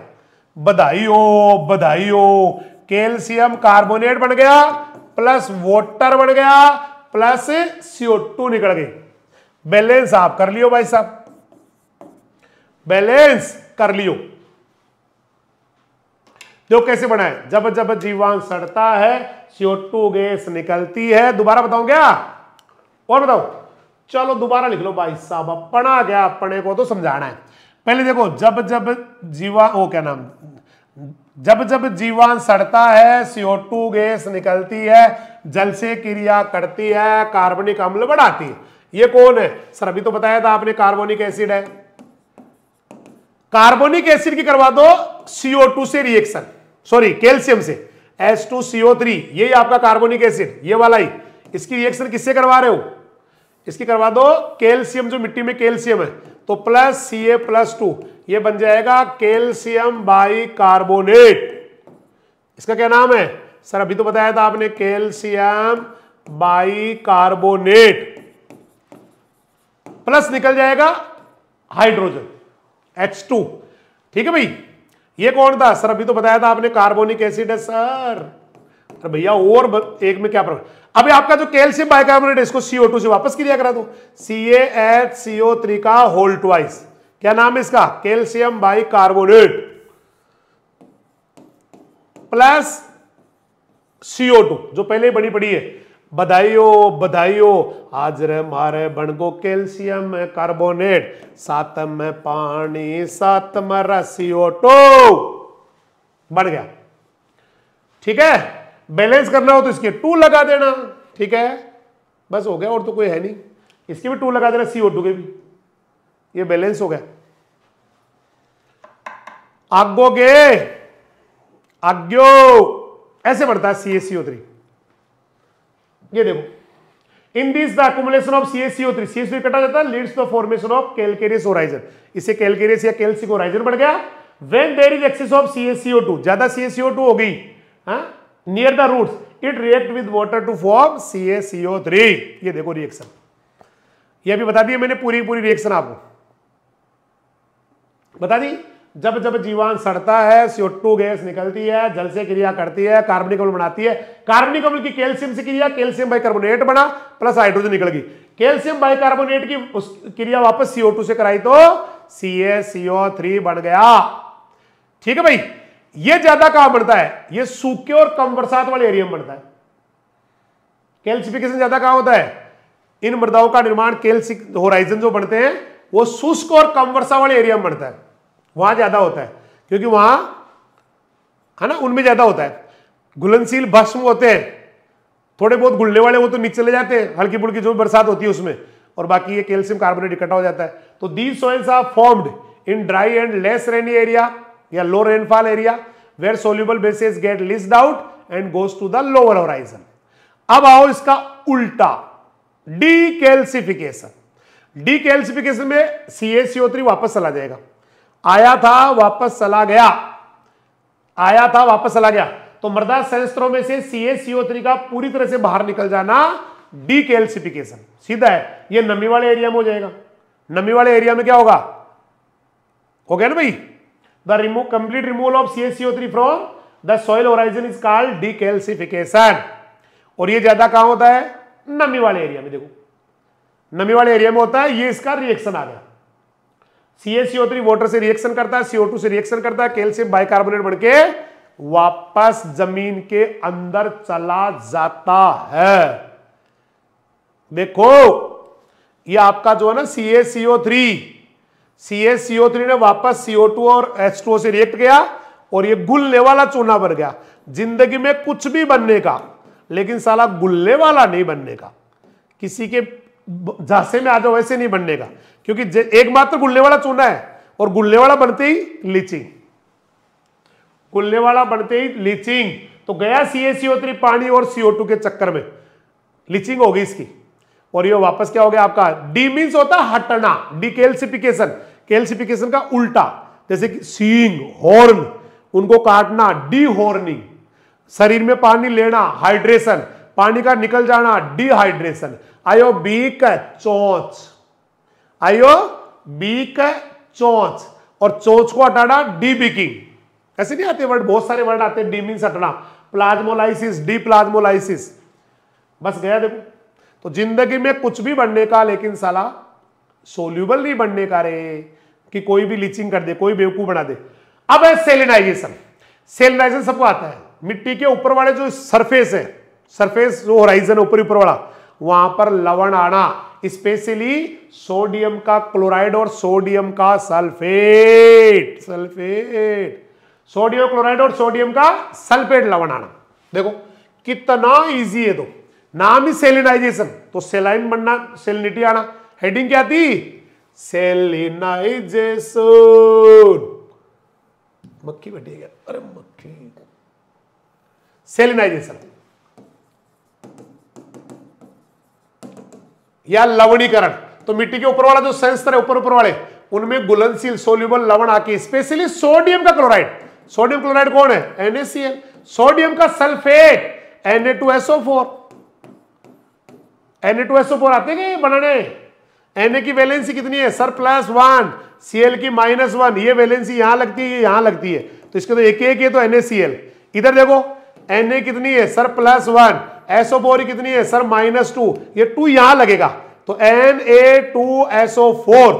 बधाई हो, कैल्शियम कार्बोनेट बन गया, प्लस वाटर बन गया, प्लस CO2 निकल गई। बैलेंस आप कर लियो भाई साहब, बैलेंस कर लियो। देखो कैसे बना है, जब जब जीवाणु सड़ता है CO2 गैस निकलती है। दोबारा बताऊं क्या, और बताओ, चलो दोबारा लिख लो भाई साहब, अपना क्या, अपने को तो समझाना है। पहले देखो, जब जब जीवाणु सड़ता है CO2 गैस निकलती है, जल से क्रिया करती है, कार्बनिक अम्ल बढ़ाती है। ये कौन है सर, अभी तो बताया था आपने, कार्बोनिक एसिड है। कार्बोनिक एसिड की करवा दो CO2 से रिएक्शन, सॉरी कैल्शियम से, H2CO3, यही आपका कार्बोनिक एसिड, ये वाला ही, इसकी रिएक्शन किससे करवा रहे हो, इसकी करवा दो, कैल्शियम जो मिट्टी में कैल्शियम है तो प्लस Ca+2, ये बन जाएगा कैल्शियम बाइकार्बोनेट। इसका क्या नाम है सर? अभी तो बताया था आपने, कैल्शियम बाइकार्बोनेट। प्लस निकल जाएगा हाइड्रोजन H2। ठीक है भाई, ये कौन था सर? अभी तो बताया था आपने, कार्बोनिक एसिड है सर। अरे भैया और एक में क्या प्रॉब्लम? अभी आपका जो कैल्शियम बाइकार्बोनेट है इसको CO2 से वापस क्रिया करा दो, CaHCO3 का होल ट्वाइस। क्या नाम है इसका? कैल्शियम बाइकार्बोनेट प्लस CO2 जो पहले बड़ी पड़ी है। बधाई हो बधाई हो, आज रे मारे बन गो कैल्शियम कार्बोनेट, साथ में पानी साथ में CO2 बन गया। ठीक है, बैलेंस करना हो तो इसके 2 लगा देना। ठीक है, बस हो गया, और तो कोई है नहीं। इसके भी 2 लगा देना, CO2 के भी, ये बैलेंस हो गया। आगोगे आग्यो ऐसे बढ़ता है CaCO3। ये देखो, in this the accumulation of CaCO3 कटा जाता है, leads to the formation of calcareous horizon. इसे कैल्केरियस या कैल्सिक होराइजन बढ़ गया। When there is excess of CaCO2, ज्यादा CaCO2 हो गई near the roots, it react with water to form CaCO3। ये देखो रिएक्शन, ये भी बता दिया मैंने, पूरी रिएक्शन आपको बता दी। जब जब जीवाणु सड़ता है CO2 गैस निकलती है, जल से क्रिया करती है, कार्बनिक अम्ल बनाती है। कार्बनिक अम्ल की कैल्शियम से क्रिया, कैल्शियम बाइकार्बोनेट बना प्लस हाइड्रोजन निकल गई। कैल्शियम बाइकार्बोनेट की उस क्रिया वापस CO2 से कराई तो CaCO3 बन गया। ठीक है भाई, ये ज्यादा कहां बढ़ता है? ये सूखे और कम बरसात वाले एरिया में बढ़ता है। कैल्सिफिकेशन ज्यादा कहां होता है? इन मृदाओं का निर्माण कैल्सिक होराइजन जो बनते हैं वो शुष्क और कम वर्षा वाले एरिया में बढ़ता है, वहां ज्यादा होता है, क्योंकि वहां है ना, उनमें ज्यादा होता है। घुलनशील भस्म होते हैं, थोड़े बहुत घुलने वाले वो तो नीचे चले जाते हैं, हल्की फुल्की जो बरसात होती है उसमें, और बाकी ये कैल्शियम कार्बोनेट इकट्ठा हो जाता है। तो these soils are formed in dry and less rainy area या low rainfall area where soluble bases get leached out and goes to the lower horizon. अब आओ इसका उल्टा, डीकैल्सिफिकेशन। डीकैल्सिफिकेशन में CaCO3 वापस चला जाएगा। आया था वापस चला गया, आया था वापस चला गया, तो मृदा संयंत्रों में से CaCO3 का पूरी तरह से बाहर निकल जाना डीकैल्सिफिकेशन। सीधा है, ये नमी वाले एरिया में हो जाएगा। नमी वाले एरिया में क्या होगा? हो गया ना भाई, the complete removal of CaCO3 from the soil horizon is called decalcification. और ये ज्यादा कहां होता है? नमी वाले एरिया में। देखो नमी वाले एरिया में होता है। ये इसका रिएक्शन आ गया, CaCO3 वाटर से रिएक्शन करता है, CO2 से रिएक्शन करता है, कैल्शियम बाइकार्बोनेट बनके वापस जमीन के अंदर चला जाता है। देखो ये आपका जो है ना CaCO3 ने वापस CO2 और H2O से रिएक्ट किया और ये गुलने वाला चूना बन गया। जिंदगी में कुछ भी बनने का, लेकिन साला गुलने वाला नहीं बनने का। किसी के झांसे में आ जाओ वैसे नहीं बनने का, क्योंकि एकमात्र गुलने वाला चूना है, और गुलने वाला बनते ही लीचिंग, गुलने वाला बनते ही लीचिंग। तो गया CaCO3 पानी और CO2 के चक्कर में, लीचिंग होगी इसकी, और ये वापस क्या हो गया आपका? डी मीन्स होता है हटना, डीकैल्सिफिकेशन। कैल्सिफिकेशन का उल्टा, जैसे कि सींग, हॉर्न, उनको काटना, डीहॉर्निंग। शरीर में पानी लेना, हाइड्रेशन, पानी का निकल जाना, डिहाइड्रेशन। आयो बीक चोंच, आयो बीक चोंच, और चोंच को हटाना डीबीकिंग। ऐसे नहीं आते वर्ड, बहुत सारे वर्ड आते हैं। डी मीन्स हटना, प्लाज्मोलाइसिस, डीप्लाज्मोलाइसिस, बस गया। देखो तो जिंदगी में कुछ भी बनने का, लेकिन साला सोल्यूबल नहीं बनने का रे, कि कोई भी लीचिंग कर दे, कोई बेवकूफ बना दे। अब है सेलिनाइजेशन। सेलिनाइजेशन सबको आता है। मिट्टी के ऊपर वाले जो सरफेस है, सरफेस जो होराइजन ऊपर ऊपर वाला, वहां पर लवण आना, स्पेशली सोडियम का क्लोराइड और सोडियम का सल्फेट, सोडियम क्लोराइड और सोडियम का सल्फेट लवण आना। देखो कितना इजी है, तो नाम ही सेलिनाइजेशन, तो सेलाइन बनना, सेलिनिटी आना। हेडिंग क्या थी? सेलिनाइजेशन। मक्खी बैठी है, अरे मक्खी। सेलिनाइजेशन, या लवणीकरण। तो मिट्टी के ऊपर वाला जो सेंसर है, ऊपर ऊपर वाले, उनमें घुलनशील सोल्यूबल लवण आके, स्पेशली सोडियम का क्लोराइड। सोडियम क्लोराइड कौन है? NaCl। सोडियम का सल्फेट Na2SO4। Na2SO4 आते हैं बनाने। Na की वैलेंसी कितनी है सर? +1, Cl की -1। ये वैलेंसी यहां लगती है, यहां लगती है, तो इसके तो एक है तो NaCl। इधर देखो Na कितनी है सर? +1। SO4 कितनी है सर? -2। ये 2 यहां लगेगा, तो Na2SO4।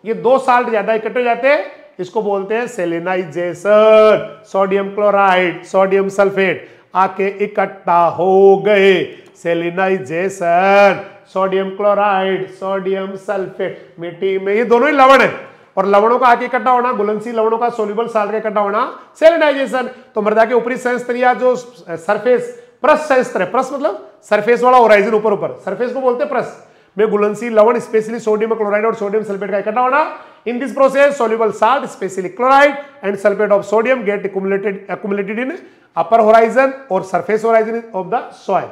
ये 2 साल्ट ज्यादा इकट्ठे हो जाते हैं, इसको बोलते हैं सेलेनाइजेशन। सोडियम क्लोराइड, सोडियम सल्फेट आके इकट्ठा हो गए, सेलेनाइजेशन। सोडियम क्लोराइड, सोडियम सल्फेट, मिट्टी में ये दोनों ही लवण है, और लवणों का आके इकट्ठा होना, घुलनशील लवणों का सोल्यूबल साल्ट का इकट्ठा होना, सेलेनाइजेशन। तो मृदा के ऊपरी संस्तर या जो सरफेस, प्रस्थ संस्तर है, प्रस्थ मतलब सरफेस वाला होराइजन, ऊपर ऊपर, सरफेस को बोलते हैं प्रस्थ, में घुलनशील लवण स्पेशली सोडियम क्लोराइड और सोडियम सल्फेट का इकट्ठा होना। In this process soluble salt specially chloride and sulphate of sodium get accumulated in upper horizon और surface horizon of the soil.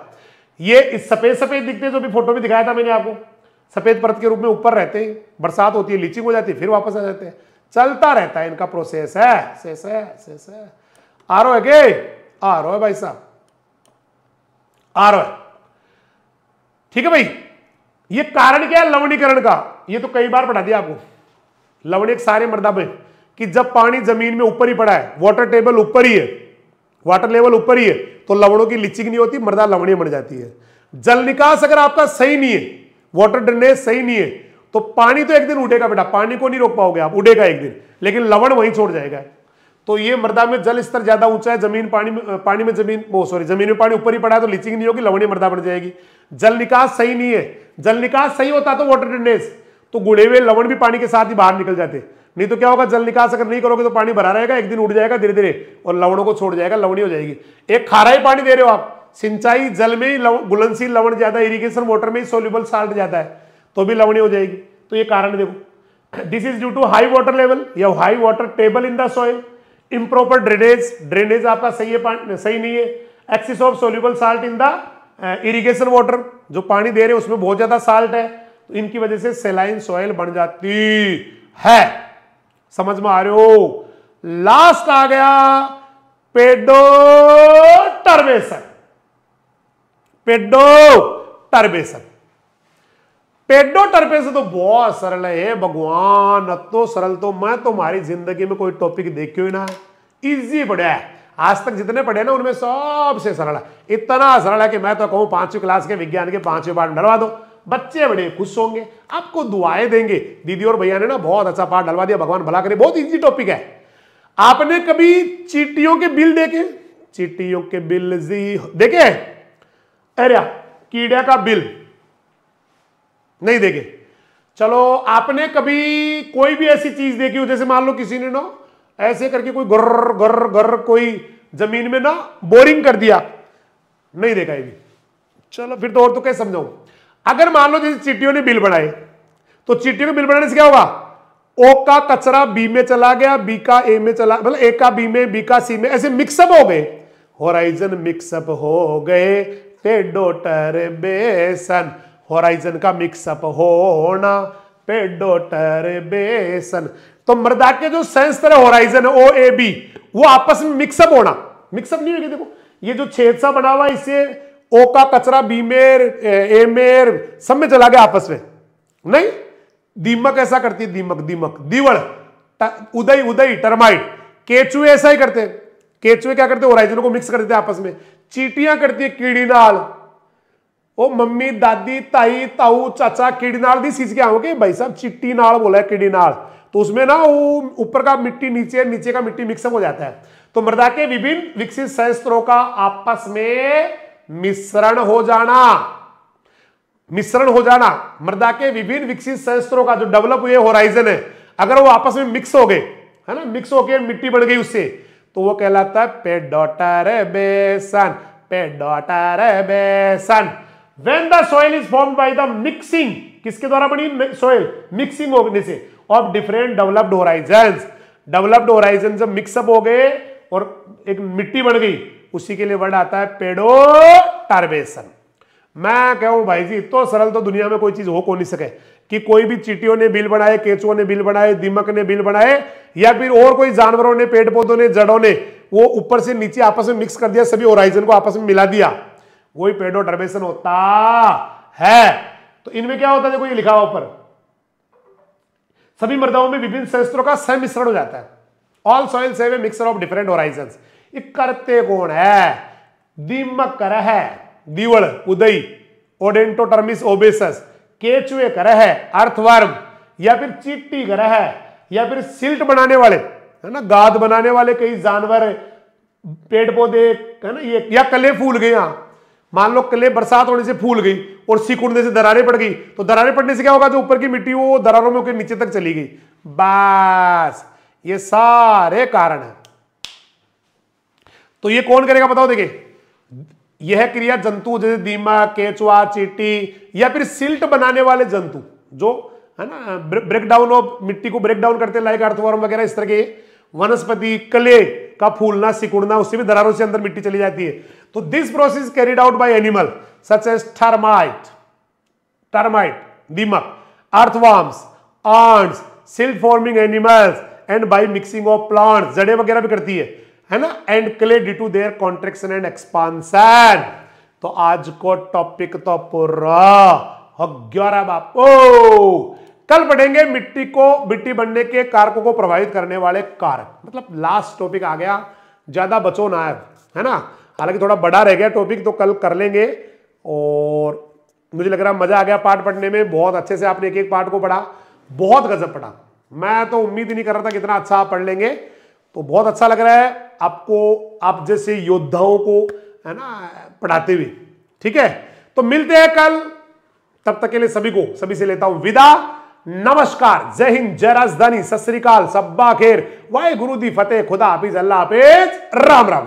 ये इस सफेद सफेद दिखते हैं, जो भी फोटो में दिखाया था मैंने आपको, सफेद परत के रूप में ऊपर रहते हैं, बरसात होती है, लीचिंग हो जाती है, फिर वापस आ जाते हैं, चलता रहता है इनका प्रोसेस है। से आ रहा है के? आ रहा है भाई साहब, आ रहा है, ठीक है भाई। ये कारण क्या है लवणीकरण का? ये तो कई बार पढ़ा दिया आपको, लवणिक सारे मृदा में, कि जब पानी जमीन में ऊपर ही पड़ा है, वाटर टेबल ऊपर ही है, वाटर लेवल ऊपर ही है, तो लवणों की लीचिंग नहीं होती, मृदा लवणीय बन जाती है। जल निकास अगर आपका सही नहीं है, वाटर ड्रेनेज सही नहीं है, तो पानी तो एक दिन उड़ेगा बेटा, पानी को नहीं रोक पाओगे आप, उड़ेगा एक दिन, लेकिन लवण वहीं छोड़ जाएगा। तो ये मृदा में जल स्तर ज्यादा ऊंचा है, जमीन पानी में जमीन में पानी ऊपर ही पड़ा है, तो लीचिंग नहीं होगी, लवणीय मृदा बन जाएगी। जल निकास सही नहीं है, जल निकास सही होता तो वाटर ड्रेनेज, तो गुड़े हुए लवण भी पानी के साथ ही बाहर निकल जाते। नहीं तो क्या होगा, जल निकास अगर नहीं करोगे तो पानी भरा रहेगा, एक दिन उड़ जाएगा धीरे धीरे और लवणों को छोड़ जाएगा, लवणी हो जाएगी। एक खारा ही पानी दे रहे हो आप, सिंचाई जल में ही घुलनशील लवण ज्यादा, इरिगेशन वाटर में ही सोल्यूबल साल्ट ज्यादा है, तो भी लवणी हो जाएगी। तो ये कारण देखो, this is due to high water level या high water table in the soil, improper drainage आपका सही है, सही नहीं है, excess of soluble salt in the irrigation water, जो पानी दे रहे हैं उसमें बहुत ज्यादा साल्ट है, तो इनकी वजह से सेलाइन सॉइल बन जाती है। समझ में आ रहे हो? लास्ट आ गया पेडोटर्बेशन। पेडोटर्बेशन तो बहुत सरल है भगवान, अब तो सरल तो मैं तुम्हारी जिंदगी में कोई टॉपिक देखियो ही ना, इजी पढ़ा है आज तक जितने पढ़े ना उनमें सबसे सरल है, इतना सरल है कि मैं तो कहूं 5वीं क्लास के विज्ञान के 5वें पाठ डलवा दो, बच्चे बड़े खुश होंगे, आपको दुआएं देंगे। दीदी और भैया ने ना बहुत अच्छा पाठ डलवा दिया, भगवान भला करे, बहुत इजी टॉपिक है। आपने कभी चींटियों के बिल देखे? चींटियों के बिल जी देखे? अरे कीड़े का बिल नहीं देखे? चलो आपने कभी कोई भी ऐसी चीज देखी हो, जैसे मान लो किसी ने ना ऐसे करके कोई गर्र गर्र गर्र कोई जमीन में ना बोरिंग कर दिया, नहीं देखा ये भी? चलो फिर तो और तो कैसे समझाऊं। अगर मान लो जैसे चींटियों ने बिल बनाए, तो चींटियों के बिल बनाने से क्या होगा, ओ का कचरा बी में चला गया, बी का ए में चला, मतलब ए का बी में, बी का सी में, ऐसे मिक्सअप हो गए, होराइजन मिक्सअप हो गए, पेडोटर्बेशन, होराइजन का मिक्सअप होना, पेडोटर्बेशन। तो मृदा के जो संस्तर है होराइजन ओ ए बी, वो आपस में मिक्सअप होना, मिक्सअप नहीं होगी, देखो ये जो छेद सा बना हुआ, इससे ओ का कचरा बी में, ए में, सब में चला गया आपस में, नहीं? दीमक ऐसा करती है, दीमक, दीवड़, उदय उदय, टर्माइट, केचुए ऐसा ही करते हैं। केचुए क्या करते हैं, होराइजन को मिक्स कर देते हैं आपस में। चींटियां करती है कीड़ीनाल, ओ मम्मी दादी ताई ताऊ चाचा कीड़ीनाल दी चीज क्या होगी भाई साहब, चिट्टी नाल बोला है कीड़ीनाल, तो उसमें ना वो ऊपर का मिट्टी नीचे, नीचे का मिट्टी मिक्सअप हो जाता है। तो मृदा के विभिन्न विकसित संस्तरों का आपस में मिश्रण हो जाना, मृदा के विभिन्न विकसित संस्तरों का जो डेवलप हुए होराइजन है, अगर वो आपस में मिक्स हो गए, है ना, मिक्स होके मिट्टी बन गई उससे, तो वो कहलाता है पेडोटर्बेशन, पेडोटर्बेशन। When the soil is formed by the mixing, किसके द्वारा बनी सोइल, मिक्सिंग होने से, of different developed Horizons, developed horizon जब मिक्सअप हो गए और एक मिट्टी बन गई, उसी के लिए वर्ड आता है पेडोटर्बेशन। मैं कहूं भाई जी इतना सरल तो दुनिया में कोई चीज हो नहीं सके कि कोई भी चींटियों ने बिल बनाए, केचुओं ने बिल बनाए, दीमक ने बिल बनाए, या फिर और कोई जानवरों ने, पेड़ पौधों ने, जड़ों ने वो ऊपर से नीचे आपस में मिक्स कर दिया, सभी होराइजन को आपस में मिला दिया, वही पेडोटर्मेशन होता है। तो इनमें क्या होता है, देखो ये लिखा हुआ ऊपर, सभी मृदाओं में विभिन्न संयंत्रों का सम्मिश्रण हो जाता है। All soils have a mixture of different Horizons. ये करते कौन है? दीमक कर है, दीवड़, उदई, ओडेंटोटर्मिस ओबेसस, केचुए कर है, अर्थवर्म, या फिर चींटी कर है, या फिर सिल्ट बनाने वाले है ना, गाद बनाने वाले कई जानवर, पेड़ पौधे है ना, ये या कले फूल गए। यहां मान लो कले बरसात होने से फूल गई और सिकुड़ने से दरारें पड़ गई, तो दरारें पड़ने से क्या होगा, जो ऊपर की मिट्टी वो दरारों में होकर नीचे तक चली गई। बस ये सारे कारण है। तो ये कौन करेगा बताओ? देखिए यह क्रिया जंतु जैसे दीमक, केचुआ, चींटी, या फिर सिल्ट बनाने वाले जंतु जो है ना ब्रेक डाउन ऑफ मिट्टी को ब्रेक डाउन करते हैं, लाइक अर्थवर्म वगैरह, इस तरह के वनस्पति, कले का फूलना, सिकुड़ना, उससे भी दरारों से अंदर मिट्टी चली जाती है। तो this process carried out by animal such as termite, दीमक, earthworms, ants, silt forming animals, and by mixing of plants, जड़े वगैरह भी करती है ना, and clay due to their contraction and expansion. तो आज को टॉपिक तो पूरा हो गया बापू। कल पढ़ेंगे मिट्टी बनने के कारकों को प्रभावित करने वाले कारक, मतलब लास्ट टॉपिक आ गया, ज्यादा बचो ना है ना, हालांकि थोड़ा बड़ा रह गया टॉपिक, तो कल कर लेंगे। और मुझे लग रहा है मजा आ गया पाठ पढ़ने में, बहुत अच्छे से आपने एक एक पाठ को पढ़ा, बहुत गजब पढ़ा। मैं तो उम्मीद ही नहीं कर रहा था कितना अच्छा आप पढ़ लेंगे, तो बहुत अच्छा लग रहा है आपको, आप जैसे योद्धाओं को है ना पढ़ाते हुए। ठीक है, तो मिलते हैं कल, तब तक के लिए सभी से लेता हूं विदा। नमस्कार, जय हिंद, जय राजधानी, सत श्री अकाल, सब्बा खेर, वाहे गुरु दी फतेह, खुदा हाफिज, अल्लाह हाफिज, राम राम।